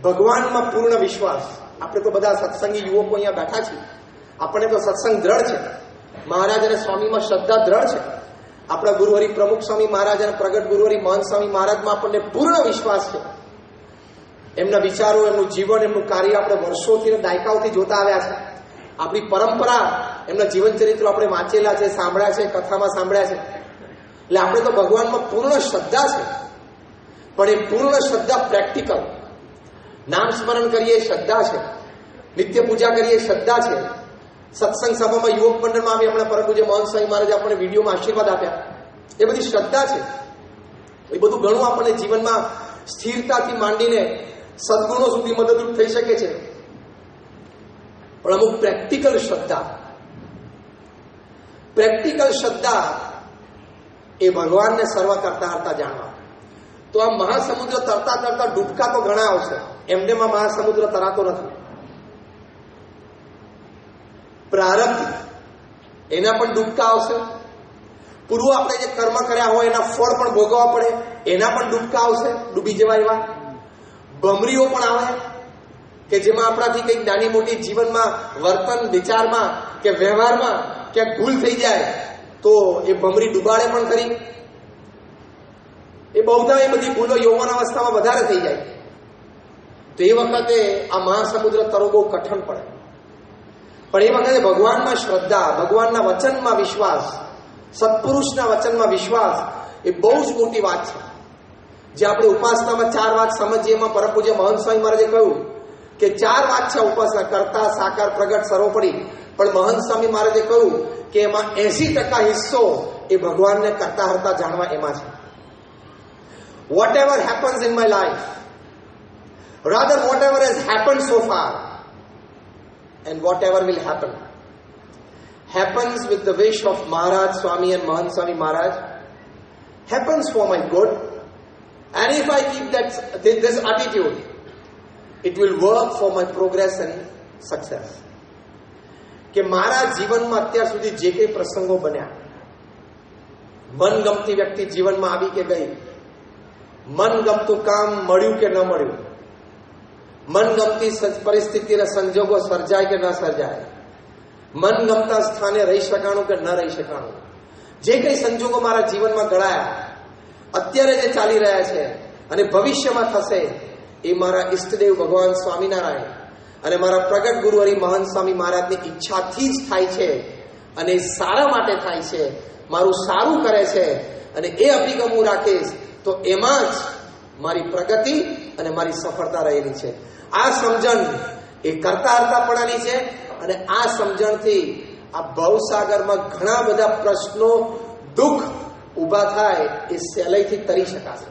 ભગવાનમાં પૂર્ણ વિશ્વાસ. આપણે તો બધા સત્સંગી યુવકો અહીંયા બેઠા છીએ, આપણને તો સત્સંગ દ્રઢ છે, મહારાજ અને સ્વામીમાં શ્રદ્ધા દ્રઢ છે. આપણા ગુરુહરિ પ્રમુખ સ્વામી મહારાજ અને પ્રગટ ગુરુહરિ મહંત સ્વામી મહારાજમાં આપણને પૂર્ણ વિશ્વાસ છે. એમના વિચારો, એમનું જીવન, એમનું કાર્ય આપણે વર્ષોથી અને દાયકાઓથી જોતા આવ્યા છે. આપણી પરંપરા, એમના જીવન ચરિત્રો આપણે વાંચેલા છે, સાંભળ્યા છે, કથામાં સાંભળ્યા છે. એટલે આપણે તો ભગવાનમાં પૂર્ણ શ્રદ્ધા છે. પણ એ પૂર્ણ શ્રદ્ધા પ્રેક્ટિકલ, નામ સ્મરણ કરીએ શ્રદ્ધા છે, નિત્ય પૂજા કરીએ શ્રદ્ધા છે, સત્સંગ સભામાં યુવક મંડળમાં આવી હમણાં પરમ પૂજ્ય મહંત સ્વામી મહારાજે આપણને વિડીયોમાં આશીર્વાદ આપ્યા, એ બધી શ્રદ્ધા છે. એ બધું ઘણું આપણને જીવનમાં સ્થિરતાથી માંડીને સદગુણો સુધી મદદરૂપ થઈ શકે છે. પણ અમુક પ્રેક્ટિકલ શ્રદ્ધા એ ભગવાનને સર્વ કરતા હરતા જાણવા. તો આ મહાસમુદ્ર તરતા તરતા ડૂબકા તો ઘણા આવશે, એમનેમાં મહાસમુદ્ર તરાતો નથી. પ્રારબ્ધ એના પણ ડૂબકા આવશે, પૂર્વ આપણે જે કર્મ કર્યા હોય એના ફળ પણ ભોગવવા પડે, એના પણ ડૂબકા આવશે, ડૂબી જવા એવા. ભમરીઓ પણ આવે કે જેમાં આપણાથી કંઈક નાની મોટી જીવનમાં વર્તન, વિચારમાં કે વ્યવહારમાં ક્યાંક ભૂલ થઈ જાય તો એ ભમરી ડૂબાડે પણ ખરી. એ બહુધા એ બધી ભૂલો યૌવન અવસ્થામાં વધારે થઈ જાય. તો એ વખતે આ મહાસમુદ્ર તરવું બહુ કઠણ પડે. પણ એ વખતે ભગવાનમાં શ્રદ્ધા, ભગવાનના વચનમાં વિશ્વાસ, સત્પુરુષના વચનમાં વિશ્વાસ એ બહુ જ મોટી વાત છે. જે આપણે ઉપાસનામાં 4 વાત સમજીએ, એમાં પરમ પૂજ્ય મહંત સ્વામી મહારાજે કહ્યું કે 4 વાત છે ઉપાસના: કર્તા, સાકાર, પ્રગટ, સર્વોપરી. પણ મહંત સ્વામી મહારાજે કહ્યું કે એમાં 80% હિસ્સો એ ભગવાનને કરતા હરતા જાણવા એમાં છે. Whatever happens in my life, rather whatever has happened so far and whatever will happen, happens with the wish of Maharaj Swami and Mahant Swami Maharaj, happens for my good. And if I keep this attitude, it will work for my progress and success. કે મારા જીવનમાં અત્યાર સુધી જે કંઈ પ્રસંગો બન્યા, મનગમતી વ્યક્તિ જીવનમાં આવી કે ગઈ, મનગમતું કામ મળ્યું કે ન મળ્યું, મનગમતી પરિસ્થિતિ અને સંજોગો સર્જાય કે ન સર્જાય, મનગમતા સ્થાને રહી શકાણું કે ન રહી શકાણું, જે કંઈ સંજોગો મારા જીવનમાં ઘડાયા, અત્યારે જે ચાલી રહ્યા છે અને ભવિષ્યમાં થશે, એ મારા ઈષ્ટદેવ ભગવાન સ્વામિનારાયણ અને મારા પ્રગટ ગુરુ હરિ મહંત સ્વામી મહારાજની ઈચ્છાથી જ થાય છે. અને એ સારા માટે થાય છે, મારું સારું કરે છે. અને એ અભિગમ હું રાખીશ તો એમાં જ મારી પ્રગતિ અને મારી સફળતા રહેલી છે. આ સમજણ એ કરતા હરતાપણાની છે. અને આ સમજણથી આ ભવસાગરમાં ઘણા બધા પ્રશ્નો, દુઃખ ઊભા થાય એ સહેલાઈથી તરી શકાશે.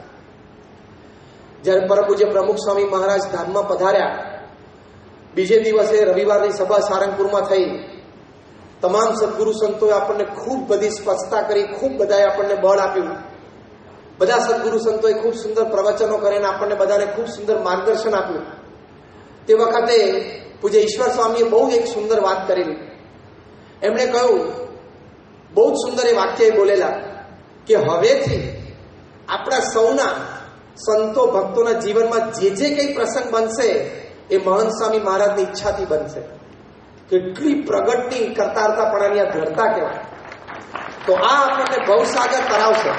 જ્યારે પરમ પૂજ્ય પ્રમુખ સ્વામી મહારાજ ધામમાં પધાર્યા, બીજે દિવસે રવિવારની સભા સારંગપુરમાં થઈ. તમામ સદગુરુ સંતોએ આપણને ખૂબ બધી સ્પષ્ટતા કરી, ખૂબ બધાએ આપણને બળ આપ્યું. બધા સદગુરુ સંતોએ ખૂબ સુંદર પ્રવચનો કરીને આપણને બધાને ખૂબ સુંદર માર્ગદર્શન આપ્યું. તે વખતે પૂજ્ય ઈશ્વર સ્વામીએ બહુ એક સુંદર વાત કરેલી. એમણે કહ્યું, બહુ જ સુંદર એ વાક્ય બોલેલા કે હવેથી આપણા સૌના સંતો ભક્તોના જીવનમાં જે કંઈ પ્રસંગ બનશે એ મહંત સ્વામી મહારાજની ઈચ્છાથી બનશે. કેટલી પ્રગટની કરતા હરતાપણાની આ ધરતા કહેવાય. તો આ આપણને ભવસાગર કરાવશે.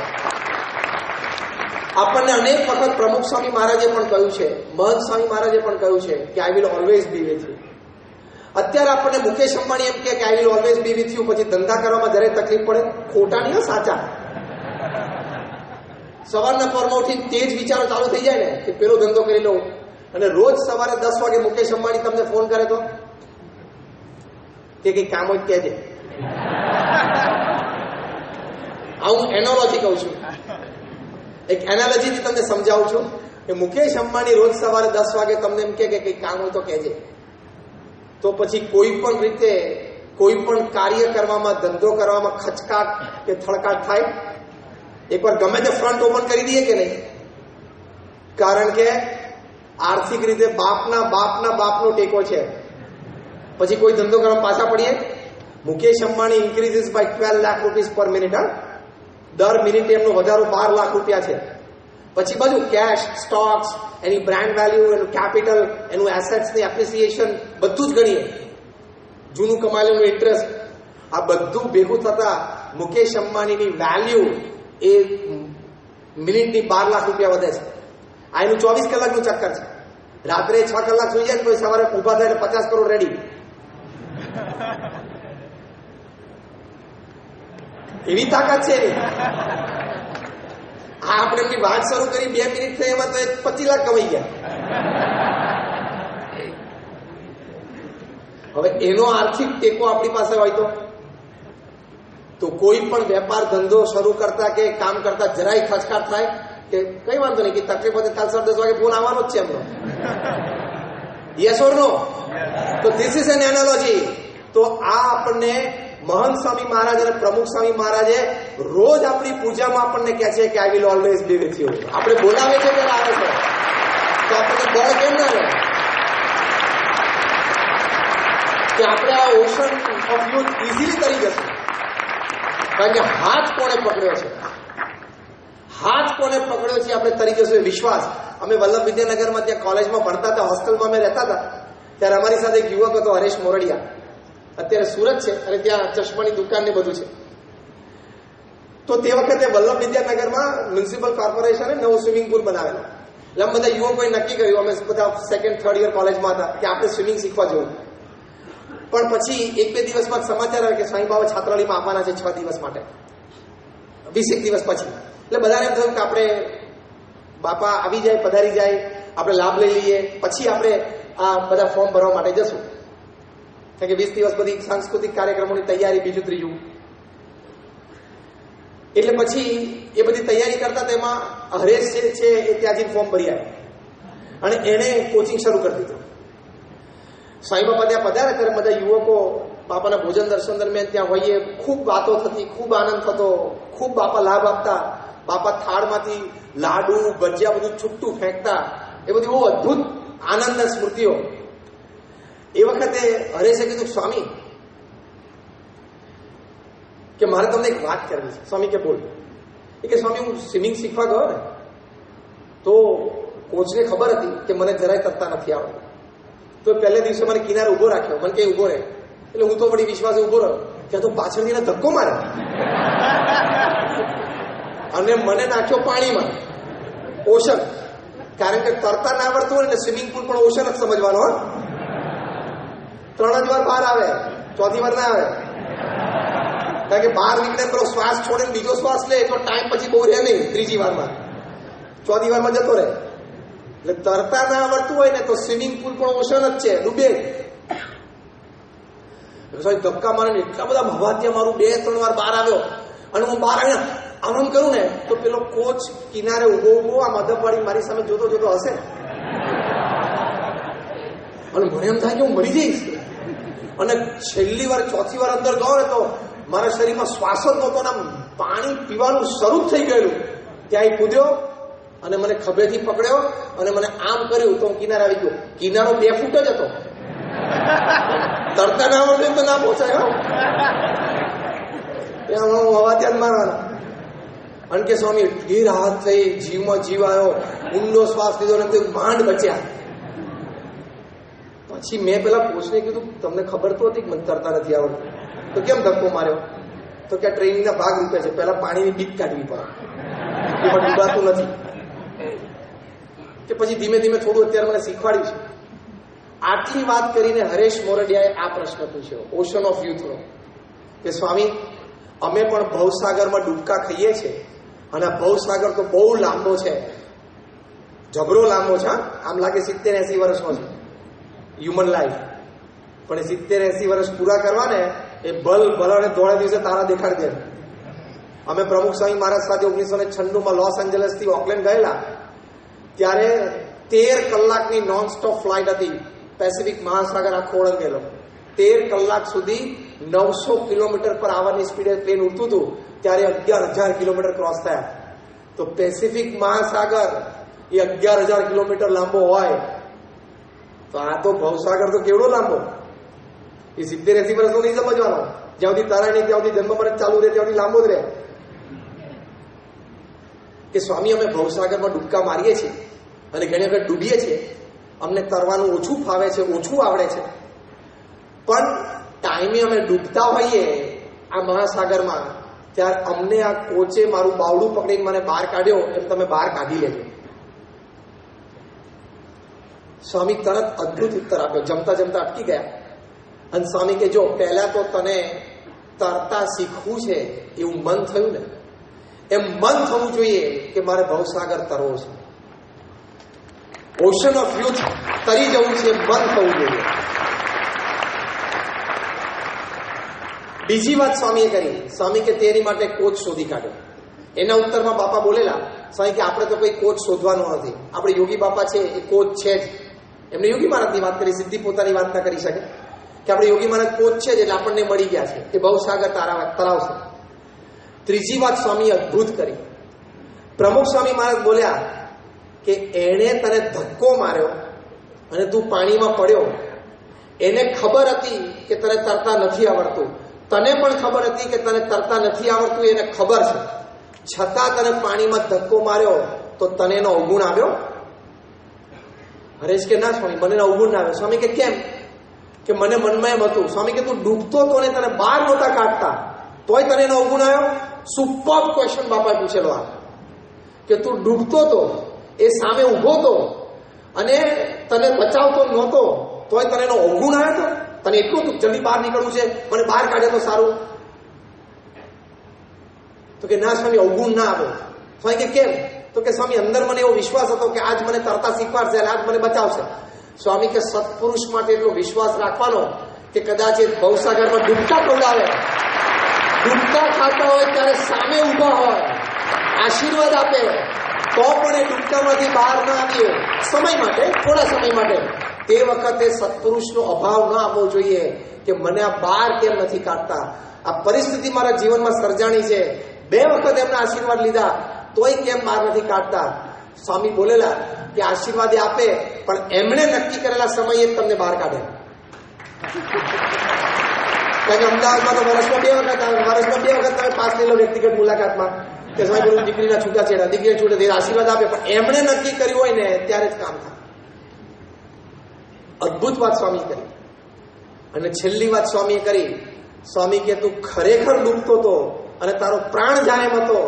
આપણને અનેક વખત પ્રમુખ સ્વામી મહારાજે પણ કહ્યું છે, મહંત સ્વામી મહારાજે પણ કહ્યું છે કે I will always be with you. અત્યારે આપણને મુકેશ અંબાણી એમ કે I will always be with you, પછી ધંધા કરવામાં જ્યારે તકલીફ પડે, ખોટા નહીં સાચા. સવારના પોરમાં ઉઠીને તે જ વિચારો ચાલુ થઈ જાય ને કે પેલો ધંધો કરી લો, અને રોજ સવારે 10 વાગે મુકેશ અંબાણી તમને ફોન કરે તો કે કઈ કામ હોય કહેજે. હું એનોલોજી કહું છું, એક એનાલોજીથી તમને સમજાવું છું કે મુકેશ અંબાણી રોજ સવારે 10 વાગે તમને એમ કે કઈ કામ હોય તો કહેજે. તો પછી કોઈ પણ રીતે કોઈ પણ કાર્ય કરવામાં, ધંધો કરવામાં ખચકાટ કે થળકાટ થાય? એકવાર ગમે તે ફ્રન્ટ ઓપન કરી દઈએ કે નહીં? કારણ કે આર્થિક રીતે બાપનો ટેકો છે. પછી કોઈ ધંધો કરવા પાછા પડીએ. Mukesh Ambani increases by 12 lakh rupees per minute. દર મિનિટે એમનો વધારો 12 લાખ રૂપિયા છે. પછી બાજુ કેશ, સ્ટોક્સ, એની બ્રાન્ડ વેલ્યુ, એનું કેપિટલ, એનું એસેટ્સની એપ્રિસિએશન બધું જ ગણીએ, જૂનું કમાયેલું ઇન્ટરેસ્ટ, આ બધું ભેગું થતા મુકેશ અંબાણીની વેલ્યુ એ મિનિટની 12 લાખ રૂપિયા વધે છે. આ એનું 24 કલાકનું ચક્કર છે. રાત્રે 6 કલાક સુઈ જાય તો સવારે ઉભા થાય 50 કરોડ રેડી. એવી તાકાત છે એની. આ આપણે એમની વાત શરૂ કરી 2 મિનિટ થઈ, એમાં તો 25 લાખ કમાઈ ગયા. હવે એનો આર્થિક ટેકો આપણી પાસે હોય તો કોઈ પણ વેપાર ધંધો શરૂ કરતા કે કામ કરતા જરાય ખચકાટ થાય કે કઈ વાંધો નહીં, કે તકલીફ હોય કાલ 10:30 વાગે ફોન આવવાનો જ છે એમનો. યસ ઓર નો? તો ધીસ ઇઝ એન એનાલોજી. તો આ આપણને મહંત સ્વામી મહારાજ અને પ્રમુખ સ્વામી મહારાજે રોજ આપણી પૂજામાં આપણને કહે છે કે I will always be with you. આપણે બોલાવે છે ત્યારે આવે છે, તો આપણને બળ કેમ ના રહે કે આપણે આ ઓશન ઓફ યુથ ઇઝીલી કરી જશું. કારણ કે હાથ કોણે પકડ્યો છે, હાથ કોને પકડ્યો છે આપણે તરી જશું એ વિશ્વાસ. અમે વલ્લભ વિદ્યાનગરમાં ત્યાં કોલેજમાં ભણતા હતા, હોસ્ટેલમાં અમે રહેતા હતા, ત્યારે અમારી સાથે એક યુવક હતો હરેશ મોરડિયા, અત્યારે સુરત છે અને ત્યાં ચશ્માની દુકાન ને બધું છે. તો તે વખતે વલ્લભ વિદ્યાનગરમાં મ્યુનિસિપલ કોર્પોરેશને નવો સ્વિમિંગ પુલ બનાવેલો. એટલે અમે બધા યુવકોએ નક્કી કર્યું, અમે બધા 2nd 3rd યર કોલેજમાં હતા, કે આપણે સ્વિમિંગ શીખવા જવું. પણ પછી 1-2 દિવસમાં સમાચાર આવે કે સ્વામી બાબા છાત્રાલયમાં આવવાના છે 6 દિવસ માટે, 20 દિવસ પછી. એટલે બધાને એમ થયું કે આપણે બાપા આવી જાય, પધારી જાય, આપણે લાભ લઈ લઈએ, પછી આપણે આ બધા ફોર્મ ભરવા માટે જશું. કારણ કે 20 દિવસ બધી સાંસ્કૃતિક કાર્યક્રમોની તૈયારી, બીજું ત્રીજું. એટલે પછી એ બધી તૈયારી કરતા તેમાં હરેશ જે છે એ ત્યાં જઈને ફોર્મ ભરી આવ્યા અને એણે કોચિંગ શરૂ કરી દીધું. સાંઈ બાપા ત્યાં પધાર્યા ત્યારે બધા યુવકો બાપાના ભોજન દર્શન દરમિયાન ત્યાં હોઈએ, ખૂબ વાતો થતી, ખૂબ આનંદ થતો, ખૂબ બાપા લાભ આપતા. બાપા થાળમાંથી લાડુ, ભજીયા બધું છૂટું ફેંકતા. એ બધી બહુ અદભુત આનંદની સ્મૃતિઓ. એ વખતે હરેશે કીધું, સ્વામી કે મારે તમને એક વાત કરવી છે. સ્વામી કે બોલ. એ કે સ્વામી હું સ્વિમિંગ શીખવા ગયો ને તો કોચને ખબર હતી કે મને જરાય તરતા નથી આવડતું. તો પહેલે દિવસે મને કિનારે ઉભો રાખ્યો, મને કે ઉભો રહે. એટલે હું તો વળી વિશ્વાસે ઉભો રહ્યો, ત્યાં તો પાછળથી એને ધક્કો મારે અને મને નાખ્યો પાણીમાં, ઓશન. કારણ કે તરતા ના આવડતું હોય ને સ્વિમિંગ પુલ પણ ઓશન જ સમજવાનો. 3 જ વાર બહાર આવે, 4થી વાર ના આવે. કારણ કે બહાર નીકળે પેલો શ્વાસ છોડે ને બીજો શ્વાસ લે તો ટાઈમ પછી બહુ રહે નહીં, 3જી વારમાં, 4થી વારમાં જતો રહે. એટલે તરતા ના આવડતું હોય ને તો સ્વિમિંગ પુલ પણ ઓશન જ છે, ડૂબે. ધક્કા મારે ને એટલા બધા ભવાત્યા મારું 2-3 વાર બહાર આવ્યો. અને હું બહાર આવીને આનંદ કરું ને તો પેલો કોચ કિનારે ઉભો આ મધપવાળી મારી સામે જોતો હશે અને મને એમ થાય કે હું મરી જઈશ. અને છેલ્લી વાર 4થી વાર અંદર ગયો ને તો મારા શરીરમાં શ્વાસ જ નહોતો ને પાણી પીવાનું શરૂ થઈ ગયેલું. ત્યાં કૂદ્યો અને મને ખભેથી પકડ્યો અને મને આમ કર્યું તો હું કિનારે આવી ગયો. કિનારો 2 ફૂટ જ હતો. તરતા ના આવડે તો ના પહોંચાય. હવા ત્યાં મારવાનો. અને કે સ્વામી એટલી રાહત થઈ, જીવમાં જીવ આવ્યો, ઊંડો શ્વાસ લીધો ને માંડ બચ્યા. પછી મેં પેલા કોચને કીધું, તમને ખબર તો હતી કે મને તરતા નથી આવડતું, તો કેમ ધક્કો માર્યો? તો કે ટ્રેનિંગના ભાગ રૂપે છે, પહેલા પાણીની બીક કાઢવી પડે, એમાં ડૂબાતું નથી. કે પછી ધીમે ધીમે થોડું અત્યારે મને શીખવાડ્યું છે. આટલી વાત કરીને હરેશ મોરડિયાએ આ પ્રશ્ન પૂછ્યો ઓશન ઓફ યુથનો, કે સ્વામી અમે પણ ભવસાગરમાં ડૂબકા ખાઈએ છીએ અને આ ભવસાગર તો બહુ લાંબો છે, જબરો લાંબો છે. આમ લાગે 70-80 વર્ષનો છે હ્યુમન લાઈફ, પણ એ 70-80 વર્ષ પૂરા કરવા ને એ ભલાને ધોળા દિવસે તારા દેખાડી દે. અમે પ્રમુખ સ્વામી મહારાજ સાથે 1996માં લોસ એન્જલસથી ઓકલેન્ડ ગયેલા, ત્યારે 13 કલાકની નોન સ્ટોપ ફ્લાઇટ હતી. પેસિફિક મહાસાગર આખો ઓળંગેલો. 13 કલાક સુધી 900 કિલોમીટર પર આવરની સ્પીડે પ્લેન ઉડતું હતું. ત્યારે 11,000 કિલોમીટર ક્રોસ થયા. તો પેસિફિક મહાસાગર એ 11,000 કિલોમીટર લાંબો હોય તો આ તો ભવસાગર તો કેવડો લાંબો. એ 70-80 વર્ષનો નહીં સમજવાનો. જ્યાં સુધી તારા નહીં ત્યાં સુધી જન્મ મરણ ચાલુ રહે ત્યાં સુધી લાંબો જ રહે. કે સ્વામી અમે ભવસાગરમાં ડૂબકા મારીએ છીએ અને ઘણી વખત ડૂબીએ છીએ, અમને તરવાનું ઓછું ફાવે છે, ઓછું આવડે છે, પણ ટાઈમે અમે ડૂબતા હોઈએ આ મહાસાગરમાં, ત્યારે અમને આ કોચે મારું બાવડું પકડીને મને બહાર કાઢ્યો એમ તમે બહાર કાઢી લેજો. સ્વામી તરત અદ્ભુત ઉત્તર આપ્યો. જમતા જમતા અટકી ગયા અને સ્વામી કે જો પહેલા તો તને તરતા શીખવું છે એવું મન થયું ને, એમ મન થવું જોઈએ કે મારે ભવસાગર તરવો છે, ઓશન ઓફ યુથ તરી જવું છે, મન થવું જોઈએ. બીજી વાત સ્વામીએ કરી. સ્વામી કે તેની માટે કોચ શોધી કાઢ્યો. એના ઉત્તરમાં બાપા બોલેલા, સ્વામી કે આપણે તો કોઈ કોચ શોધવાનો નથી, આપણે યોગી બાપા છે એ કોચ છે જ. એમને યોગી મહારાજની વાત કરી, સિદ્ધિ પોતાની વાત ના કરી શકે કે આપણે યોગી મહારાજ કોચ છે જ એટલે આપણને મળી ગયા છે, એ ભવસાગર તરાવશે. ત્રીજી વાત સ્વામી અદ્ભુત કરી. પ્રમુખ સ્વામી મહારાજ બોલ્યા કે એણે તને ધક્કો માર્યો અને તું પાણીમાં પડ્યો, એને ખબર હતી કે તને તરતા નથી આવડતું, તને પણ ખબર હતી કે તને તરતા નથી આવડતું, એને ખબર છે, છતાં તને પાણીમાં ધક્કો માર્યો તો તને એનો અવગુણ આવ્યો? હરેશ કે ના સ્વામી, મને એનો અવગુણ ના આવ્યો. સ્વામી કે કેમ? કે મને મનમાં એમ હતું સ્વામી કે તું ડૂબતો તો ને તને બહાર નહોતા કાઢતા તોય તને એનો અવગુણ આવ્યો? સુપર ક્વેશ્ચન બાપાએ પૂછેલો આ, કે તું ડૂબતો તો, એ સામે ઊભો તો અને તને બચાવતો નહોતો તોય તને એનો અવગુણ આવ્યો તો? તને એટલું તું જલ્દી બહાર નીકળવું છે, મને બહાર કાઢે તો સારું? તો કે ના સ્વામી, અવગુણ ના આવ્યો. સ્વામી કે કેમ? તો કે સ્વામી અંદર મને એવો વિશ્વાસ હતો કે આજ મને તરતા શીખવાડશે, આજ મને બચાવશે. સ્વામી કે સત્પુરુષ માટે એટલો વિશ્વાસ રાખવાનો કે કદાચ એ ભવસાગરમાં ડૂબતા પડાવે, ડૂબતા ખાતા હોય ત્યારે સામે ઊભા હોય, આશીર્વાદ આપે, તો પણ એ ડૂબતામાંથી બહાર ના આવીએ સમય માટે, થોડા સમય માટે. તે વખતે સત્પુરુષનો અભાવ ના આવવો જોઈએ કે મને આ બહાર કેમ નથી કાઢતા, આ પરિસ્થિતિ મારા જીવનમાં સર્જાણી છે, 2 વખત એમના આશીર્વાદ લીધા તોય કેમ બહાર નથી કાઢતા. સ્વામી બોલેલા કે આશીર્વાદ આપે પણ એમણે નક્કી કરેલા સમયે જ તમને બહાર કાઢે. કારણ કે અમદાવાદમાં તો વર્ષમાં 2 વખત આવે, વર્ષમાં 2 વખત તમે પાસ લઈ લો વ્યક્તિગત મુલાકાતમાં કે સ્વામી બોલું દીકરીના છૂટાછેડા, દીકરીને છૂટે આશીર્વાદ આપે, પણ એમણે નક્કી કર્યું હોય ને ત્યારે જ કામ થાય. અદ્ભુત વાત સ્વામી કરી. અને છેલ્લી વાત સ્વામીએ કરી. સ્વામી કે તું ખરેખર ડૂબતો હતો અને તારો પ્રાણ જાય એમ હતો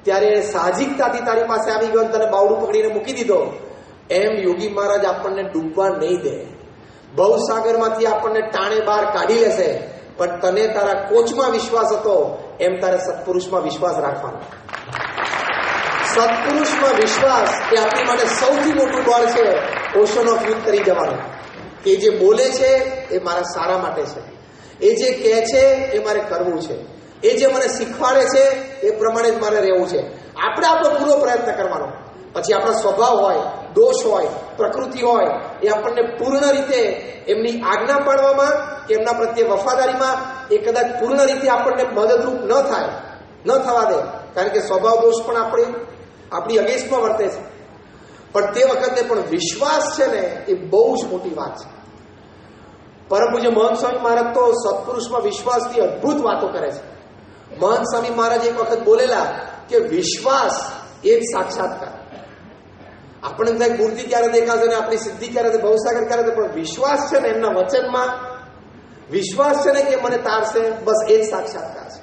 ત્યારે સાહજિકતાથી તારી પાસે આવી ગયો અને તને બાવડું પકડીને મૂકી દીધો. એમ યોગી મહારાજ આપણને ડૂબવા નહીં દે, ભવસાગરમાંથી આપણને ટાણે બહાર કાઢી લેશે, પણ તને તારા કોચમાં વિશ્વાસ હતો એમ તારે સત્પુરુષમાં વિશ્વાસ રાખવાનો. સત્પુરુષમાં વિશ્વાસ એ આપણી માટે સૌથી મોટું બળ છે ઓશન ઓફ યુથ કરી જવાનું. કે જે બોલે છે એ મારા સારા માટે છે, એ જે કહે છે એ મારે કરવું છે, એ જે મને શીખવાડે છે એ પ્રમાણે જ મારે રહેવું છે. આપણે આપણો પૂરો પ્રયત્ન કરવાનો. પછી આપણા સ્વભાવ હોય, દોષ હોય, પ્રકૃતિ હોય, એ આપણને પૂર્ણ રીતે એમની આજ્ઞા પાડવામાં કે એમના પ્રત્યે વફાદારીમાં એ કદાચ પૂર્ણ રીતે આપણને મદદરૂપ ન થાય, ન થવા દે, કારણ કે સ્વભાવ દોષ પણ આપણી અગેન્સ્ટમાં વર્તે છે. પણ તે વખતે પણ વિશ્વાસ છે ને એ બહુ જ મોટી વાત છે. પરમ પૂજ્ય મહંત સ્વામી મહારાજ તો સત્પુરુષમાં વિશ્વાસની અદ્ભુત વાતો કરે છે. મહંત સ્વામી મહારાજ એક વખત બોલેલા કે વિશ્વાસ એ જ સાક્ષાત્કાર. આપણને થાય મૂર્તિ ક્યારે દેખાશે ને આપણી સિદ્ધિ ક્યારે, ભવસાગર ક્યારે, પણ વિશ્વાસ છે ને એમના વચનમાં વિશ્વાસ છે ને કે મને તારશે, બસ એ જ સાક્ષાત્કાર છે,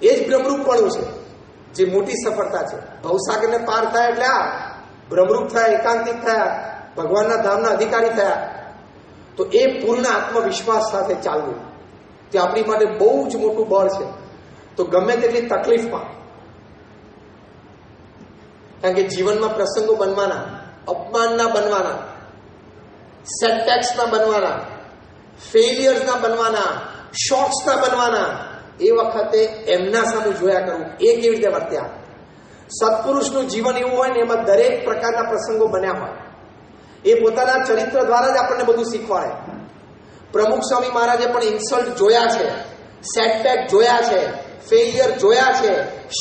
એ જ બ્રહ્મરૂપપણું છે જે મોટી સફળતા છે. ભવસાગરને પાર થાય એટલે આ બ્રહ્મરૂપ થયા, એકાંતિક થયા, ભગવાનના ધામના અધિકારી થયા. તો એ પૂર્ણ આત્મવિશ્વાસ સાથે ચાલવું તે આપણી માટે બહુ જ મોટું બળ છે. તો ગમે તેટલી તકલીફમાં, કારણ કે જીવનમાં પ્રસંગો બનવાના, અપમાનના બનવાના, સેટબેક્સના બનવાના, ફેલિયર્સના બનવાના, શોર્ટ્સના બનવાના, એ વખતે એમના સામે જોયા કરવું એ કેવી રીતે વર્ત્યા. સત્પુરુષનું જીવન એવું હોય ને એમાં દરેક પ્રકારના પ્રસંગો બન્યા હોય. એ પોતાના ચરિત્ર દ્વારા જ આપણને બધું શીખવાડે. પ્રમુખ સ્વામી મહારાજે પણ ઇન્સલ્ટ જોયા છે, સેટબેક જોયા છે, ફેલિયર જોયા છે,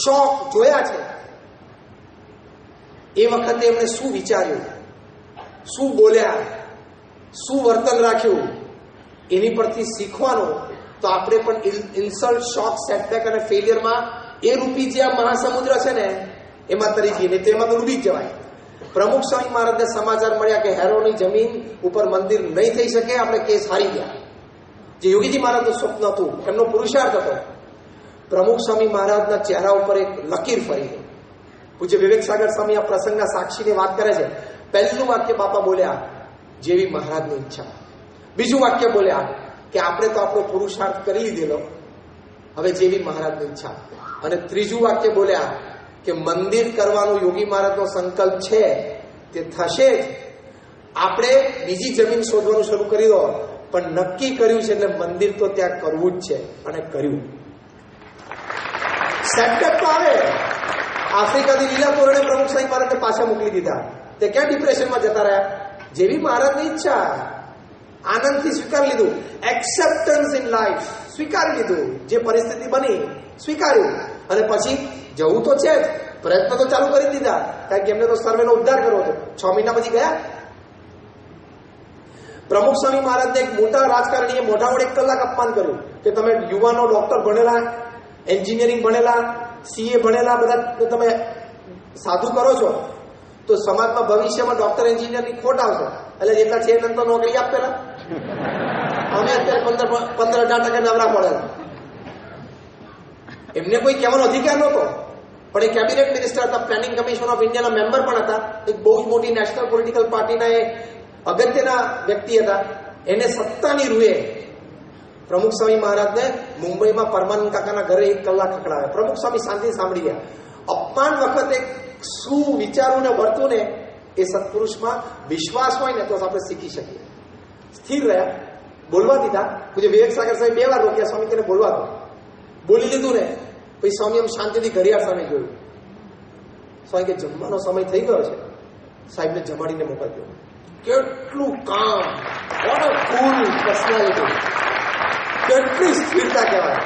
શોક જોયા છે. એ વખતે એમણે શું વિચાર્યું, શું બોલ્યા, શું વર્તન રાખ્યું, એની પરથી શીખવાનું. તો આપણે પણ ઇન્સલ્ટ, શોક, સેટબેક અને ફેલિયરમાં એ રૂપી જે આ મહાસમુદ્ર છે ને એમાં તરી જઈએ, ને તેમાં તો ડૂબી જ જવાય. પ્રમુખ સ્વામી મહારાજને સમાચાર મળ્યા કે હેરોની જમીન ઉપર મંદિર નહીં થઈ શકે, આપણે કેસ હારી ગયા. જે યોગીજી મહારાજનું સ્વપ્ન હતું, એમનો પુરુષાર્થ હતો. પ્રમુખ સ્વામી મહારાજના ચહેરા ઉપર એક લકીર ફરી ગઈ. પૂજ્ય વિવેક સાગર સ્વામી આ પ્રસંગના સાક્ષીને વાત કરે છે. પહેલું વાક્ય બાપા બોલ્યા, જેવી મહારાજની ઈચ્છા. બીજું વાક્ય બોલ્યા કે આપણે તો આપણો પુરુષાર્થ કરી લીધેલો, હવે જેવી મહારાજની ઈચ્છા. અને ત્રીજું વાક્ય બોલ્યા કે મંદિર કરવાનો યોગી મહારાજનો સંકલ્પ છે તે થશે જ. આપણે બીજી જમીન શોધવાનું શરૂ કરી દો, પણ નક્કી કર્યું છે એટલે મંદિર તો ત્યાં કરવું જ છે. અને કર્યું. સેટબેક તો આવે. આફ્રિકાથી લીલા તોરણે પ્રમુખ સ્વામી મહારાજને પાછા મોકલી દીધા. તે ક્યાં ડિપ્રેશનમાં જતા રહ્યા? જેવી મહારાજની ઈચ્છા. આનંદથી સ્વીકારી લીધું. એક્સેપ્ટન્સ ઇન લાઈફ, સ્વીકારી લીધું. જે પરિસ્થિતિ બની સ્વીકાર્યું. અને પછી જવું તો છે જ, પ્રયત્ન તો ચાલુ કરી દીધા, કારણ કે એમને તો સર્વેનો ઉદ્ધાર કરવો હતો. 6 મહિના પછી ગયા. પ્રમુખ સ્વામી મહારાજને એક મોટા રાજકારણીએ મોઢા વડે 1 કલાક અપમાન કર્યું કે તમે યુવાનો ડોક્ટર ભણેલા, એન્જિનિયરિંગ ભણેલા, CA ભણેલા, બધા તમે સાધુ કરો છો તો સમાજમાં ભવિષ્યમાં ડોક્ટર એન્જિનિયરની ખોટ આવશે. એટલે જેટલા છે એને તો નોકરી આપેલા. અમે અત્યારે 15-18% નવરા પડેલા. એમને કોઈ કહેવાનો અધિકાર નહોતો, પણ એ કેબિનેટ મિનિસ્ટર હતા, પ્લાનિંગ કમિશન ઓફ ઇન્ડિયાના મેમ્બર પણ હતા, એક બહુ જ મોટી નેશનલ પોલિટિકલ પાર્ટીના એ અગત્યના વ્યક્તિ હતા. એને સત્તાની રૂએ પ્રમુખ સ્વામી મહારાજને મુંબઈમાં પરમાનંદ કાકાના ઘરે 1 કલાક ખકડાવ્યા. પ્રમુખ સ્વામી શાંતિ સાંભળી ગયા. અપમાન વખતે શું વિચારવું ને વર્તું ને એ સત્પુરુષમાં વિશ્વાસ હોય ને તો આપણે શીખી શકીએ. સ્થિર રહ્યા, બોલવા દીધા. પૂજ્ય વિવેક સાગર સાહેબ 2 વાર રોક્યા, સ્વામી તેને બોલવા દો. બોલી લીધું ને પછી સ્વામી એમ શાંતિથી ઘડિયાળ સામે જોયું. સ્વામી કે જમવાનો સમય થઈ ગયો છે, સાહેબને જમાડીને મોકલજો. કેટલું કામ, વોટ અ કૂલ પર્સનાલિટી, કેટલી સ્થિરતા કહેવાય.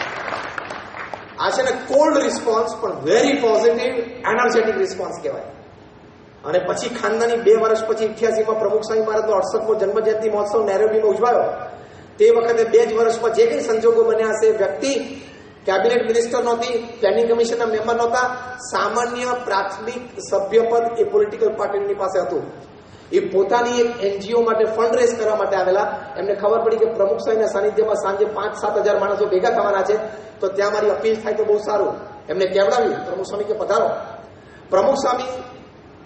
આ છે ને કોલ્ડ રિસ્પોન્સ, પણ વેરી પોઝિટિવ એનર્જેટિક રિસ્પોન્સ કહેવાય. અને પછી ખાનદાની 2 વર્ષ પછી 88માં પ્રમુખ સ્વામી મહારાજનો 68મો જન્મજયંતિ મહોત્સવ નેરોબીમાં ઉજવાયો. તે વખતે 2 જ વર્ષમાં જે કંઈ સંજોગો બન્યા હશે, વ્યક્તિ કેબિનેટ મિનિસ્ટર નહોતી, પ્લાનિંગ કમિશનના મેમ્બર નહોતા, સામાન્ય પ્રાથમિક સભ્યપદ એ પોલિટિકલ પાર્ટીની પાસે હતું. એ પોતાની એક NGO માટે ફંડ રેઝ કરવા માટે આવેલા. એમને ખબર પડી કે પ્રમુખ સ્વામીના સાનિધ્યમાં સાંજે 5-7 હજાર માણસો ભેગા થવાના છે, તો ત્યાં મારી અપીલ થાય તો બહુ સારું. એમને કેવડાવ્યું. પ્રમુખ સ્વામી કે પધારો. પ્રમુખ સ્વામી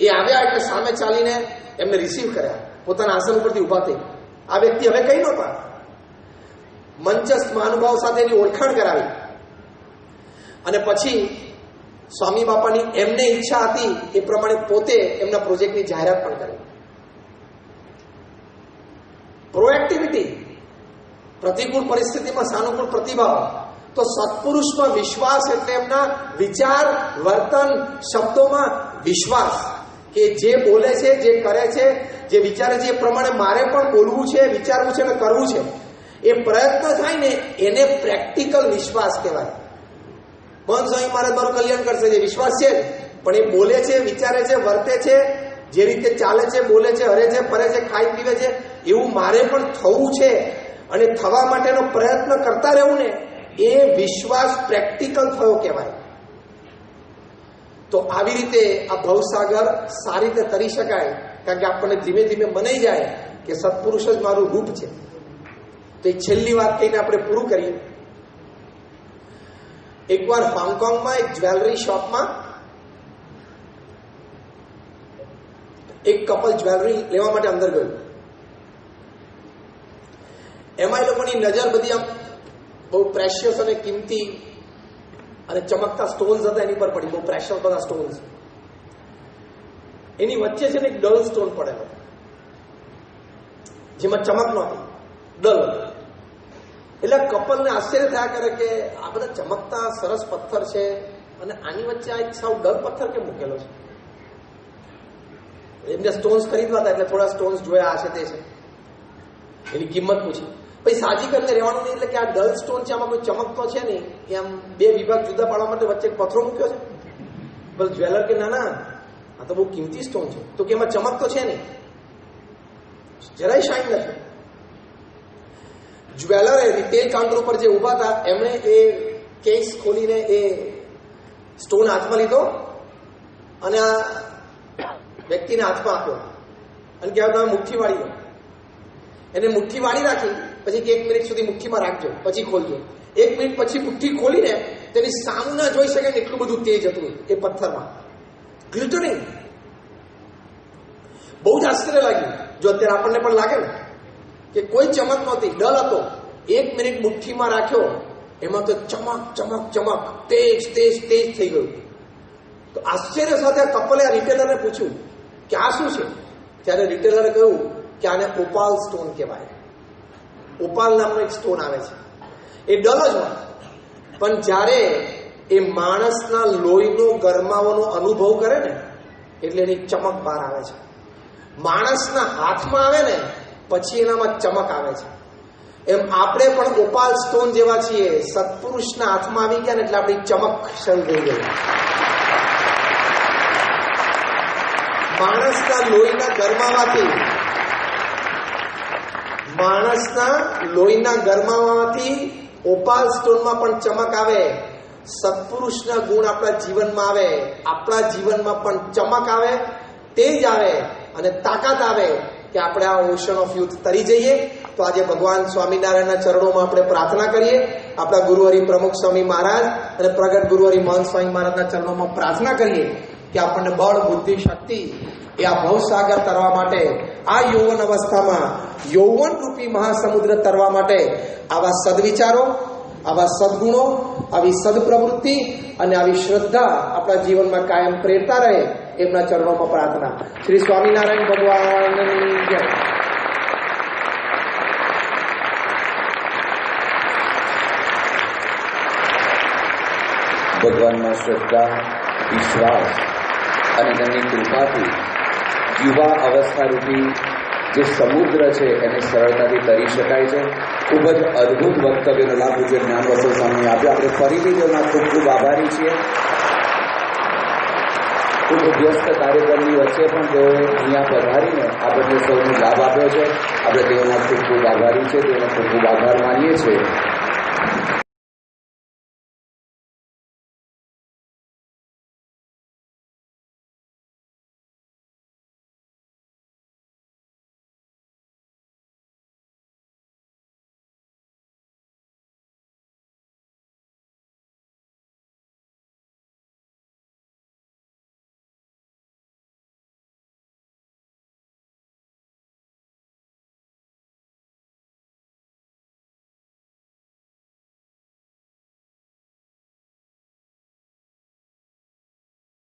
એ આવ્યા એટલે સામે ચાલીને એમને રિસીવ કર્યા. પોતાના આસન ઉપરથી ઊભા થઈ. આ વ્યક્તિ હવે કઈ નહોતા. મંચસ્થ મહાનુભાવ સાથે એની ઓળખાણ કરાવી. અને પછી સ્વામી બાપાની એમને ઈચ્છા હતી એ પ્રમાણે પોતે એમના પ્રોજેક્ટની જાહેરાત પણ કરી. પ્રોએક્ટિવિટી, પ્રતિકૂળ પરિસ્થિતિમાં સાનુકૂળ પ્રતિભાવ. તો સત્પુરુષમાં વિશ્વાસ એટલે એમના વિચાર, વર્તન, શબ્દોમાં વિશ્વાસ કે જે બોલે છે, જે કરે છે, જે વિચારે છે એ પ્રમાણે મારે પણ બોલવું છે, વિચારવું છે અને કરવું છે. એ પ્રયત્ન થાય ને એને પ્રેક્ટિકલ વિશ્વાસ કહેવાય. મહંત સ્વામી મહારાજ મારું કલ્યાણ કરશે, જે વિશ્વાસ છે, પણ એ બોલે છે, વિચારે છે, વર્તે છે, જે રીતે ચાલે છે, બોલે છે, હરે છે, ફરે છે, ખાઈ પીવે છે, એવું મારે પણ થવું છે અને થવા માટેનો પ્રયત્ન કરતા રહેવું ને એ વિશ્વાસ પ્રેક્ટિકલ થયો કહેવાય. તો આવી રીતે આ ભવસાગર સારી રીતે તરી શકાય, કારણ કે આપણને ધીમે ધીમે મનાઈ જાય કે સત્પુરુષ જ મારું રૂપ છે. તો એક છેલ્લી વાત કહીને આપણે પૂરું કરીએ. એકવાર હોંગકોંગમાં એક જ્વેલરી શોપમાં એક કપલ જ્વેલરી લેવા માટે અંદર ગયું. એમાં એ લોકોની નજર બધી આમ બહુ પ્રેશિયસ અને કિંમતી અને ચમકતા સ્ટોન્સ હતા એની પર પડી. બહુ પ્રેશિયસ બધા સ્ટોન્સ. એની વચ્ચે છે ને એક ડલ સ્ટોન પડેલો, જેમાં ચમક નહોતી, ડલ. એટલે કપલને આશ્ચર્ય થયા કરે કે આ બધા ચમકતા સરસ પથ્થર છે અને આની વચ્ચે આ એક સાવ ડલ પથ્થર કેમ મૂકેલો છે. એમને સ્ટોન્સ ખરીદવા હતા એટલે થોડા સ્ટોન્સ જોયા, આ છે તે છે, એની કિંમત પૂછી. પછી સાજી કરીને રહેવાનું નહીં, એટલે કે આ ડલ સ્ટોન છે, આમાં કોઈ ચમક તો છે નહીં, એ આમ 2 વિભાગ જુદા પાડવા માટે વચ્ચે એક પથ્થરો મૂક્યો છે. બસ જ્વેલર કે ના ના આ તો બહુ કિંમતી સ્ટોન છે. તો કે એમાં ચમક તો છે નહીં, જરાય શાઇન નથી. જ્વેલરે રિટેલ કાઉન્ટર ઉપર જે ઊભા હતા એમણે એ કેસ ખોલીને એ સ્ટોન હાથમાં લીધો અને આ વ્યક્તિને હાથમાં આપ્યો અને કહેવાય તમે મુઠ્ઠી વાળી દો. એને મુઠ્ઠી વાળી રાખી, પછી કે 1 મિનિટ સુધી મુઠ્ઠીમાં રાખજો, પછી ખોલજો. 1 મિનિટ પછી મુઠ્ઠી ખોલીને તેની સામે ના જોઈ શકે ને એટલું બધું તેજ હતું એ પથ્થરમાં, ગ્લિટરિંગ. બહુ જ આશ્ચર્ય લાગ્યું. જો અત્યારે આપણને પણ લાગે ને કે કોઈ ચમક નહોતી, ડલ હતો. 1 મિનિટ મુઠ્ઠીમાં રાખ્યો, એમાં તો ચમક ચમક ચમક, તેજ તેજ તેજ થઈ ગયું. તો આશ્ચર્ય સાથે આ કપલે આ રિટેલરને પૂછ્યું કે આ શું છે? ત્યારે રિટેલરે કહ્યું કે આને ઓપાલ સ્ટોન કહેવાય. ઓપાલ નામનો એક સ્ટોન આવે છે. એ ડલ જ હોય, પણ જ્યારે એ માણસના લોહીનો ગરમાવાનો અનુભવ કરે ને એટલે એની ચમક બહાર આવે છે. માણસના હાથમાં આવે ને પછી એનામાં ચમક આવે છે. એમ આપણે પણ ઓપાલ સ્ટોન જેવા છીએ. સત્પુરુષના હાથમાં આવી ગયા ને એટલે આપણી ચમક શરૂ થઈ ગઈ. માણસના લોહીના ગરમાવાથી ઓપાલ સ્ટોનમાં પણ ચમક આવે. સત્પુરુષના ગુણ આપણા જીવનમાં આવે, આપણા જીવનમાં પણ ચમક આવે, તેજ આવે અને તાકાત આવે કે આપણે આ ઓશન ઓફ યુથ તરી જઈએ. તો આજે ભગવાન સ્વામિનારાયણના ચરણોમાં આપણે પ્રાર્થના કરીએ. આપણા ગુરુહરિ પ્રમુખ સ્વામી મહારાજ અને પ્રગટ ગુરુહરિ મહંત સ્વામી મહારાજના ચરણોમાં પ્રાર્થના કરીએ કે આપણને બળ, બુદ્ધિ, શક્તિ એ આ ભવસાગર તરવા માટે, આ યૌવન અવસ્થામાં યૌવન રૂપી મહાસમુદ્ર તરવા માટે આવા સદવિચારો, આવા સદગુણો, આવી સદપ્રવૃત્તિ અને આવી શ્રદ્ધા આપણા જીવનમાં કાયમ પ્રેરતા રહે. એમના ચરણોમાં પ્રાર્થના. શ્રી સ્વામિનારાયણ ભગવાનની જય. ભગવાનમાં શ્રદ્ધા, વિશ્વાસ અને તેમની કૃપાથી યુવા અવસ્થા રૂપી જે સમુદ્ર છે એને સરળતાથી તરી શકાય છે. ખૂબ જ અદ્ભુત વક્તવ્યનો લાભ પૂજ્ય જ્ઞાનવસલ સ્વામીએ આપ્યો. આપણે ફરીથી તેના ખૂબ ખૂબ આભારી છીએ. ખૂબ વ્યસ્ત કાર્યક્રમની વચ્ચે પણ તેઓ અહીંયા પધારીને આપણને સૌને લાભ આપ્યો છે. આપણે તેઓના ખૂબ ખૂબ આભારી છે, તેઓનો ખૂબ ખૂબ આભાર માનીએ છીએ.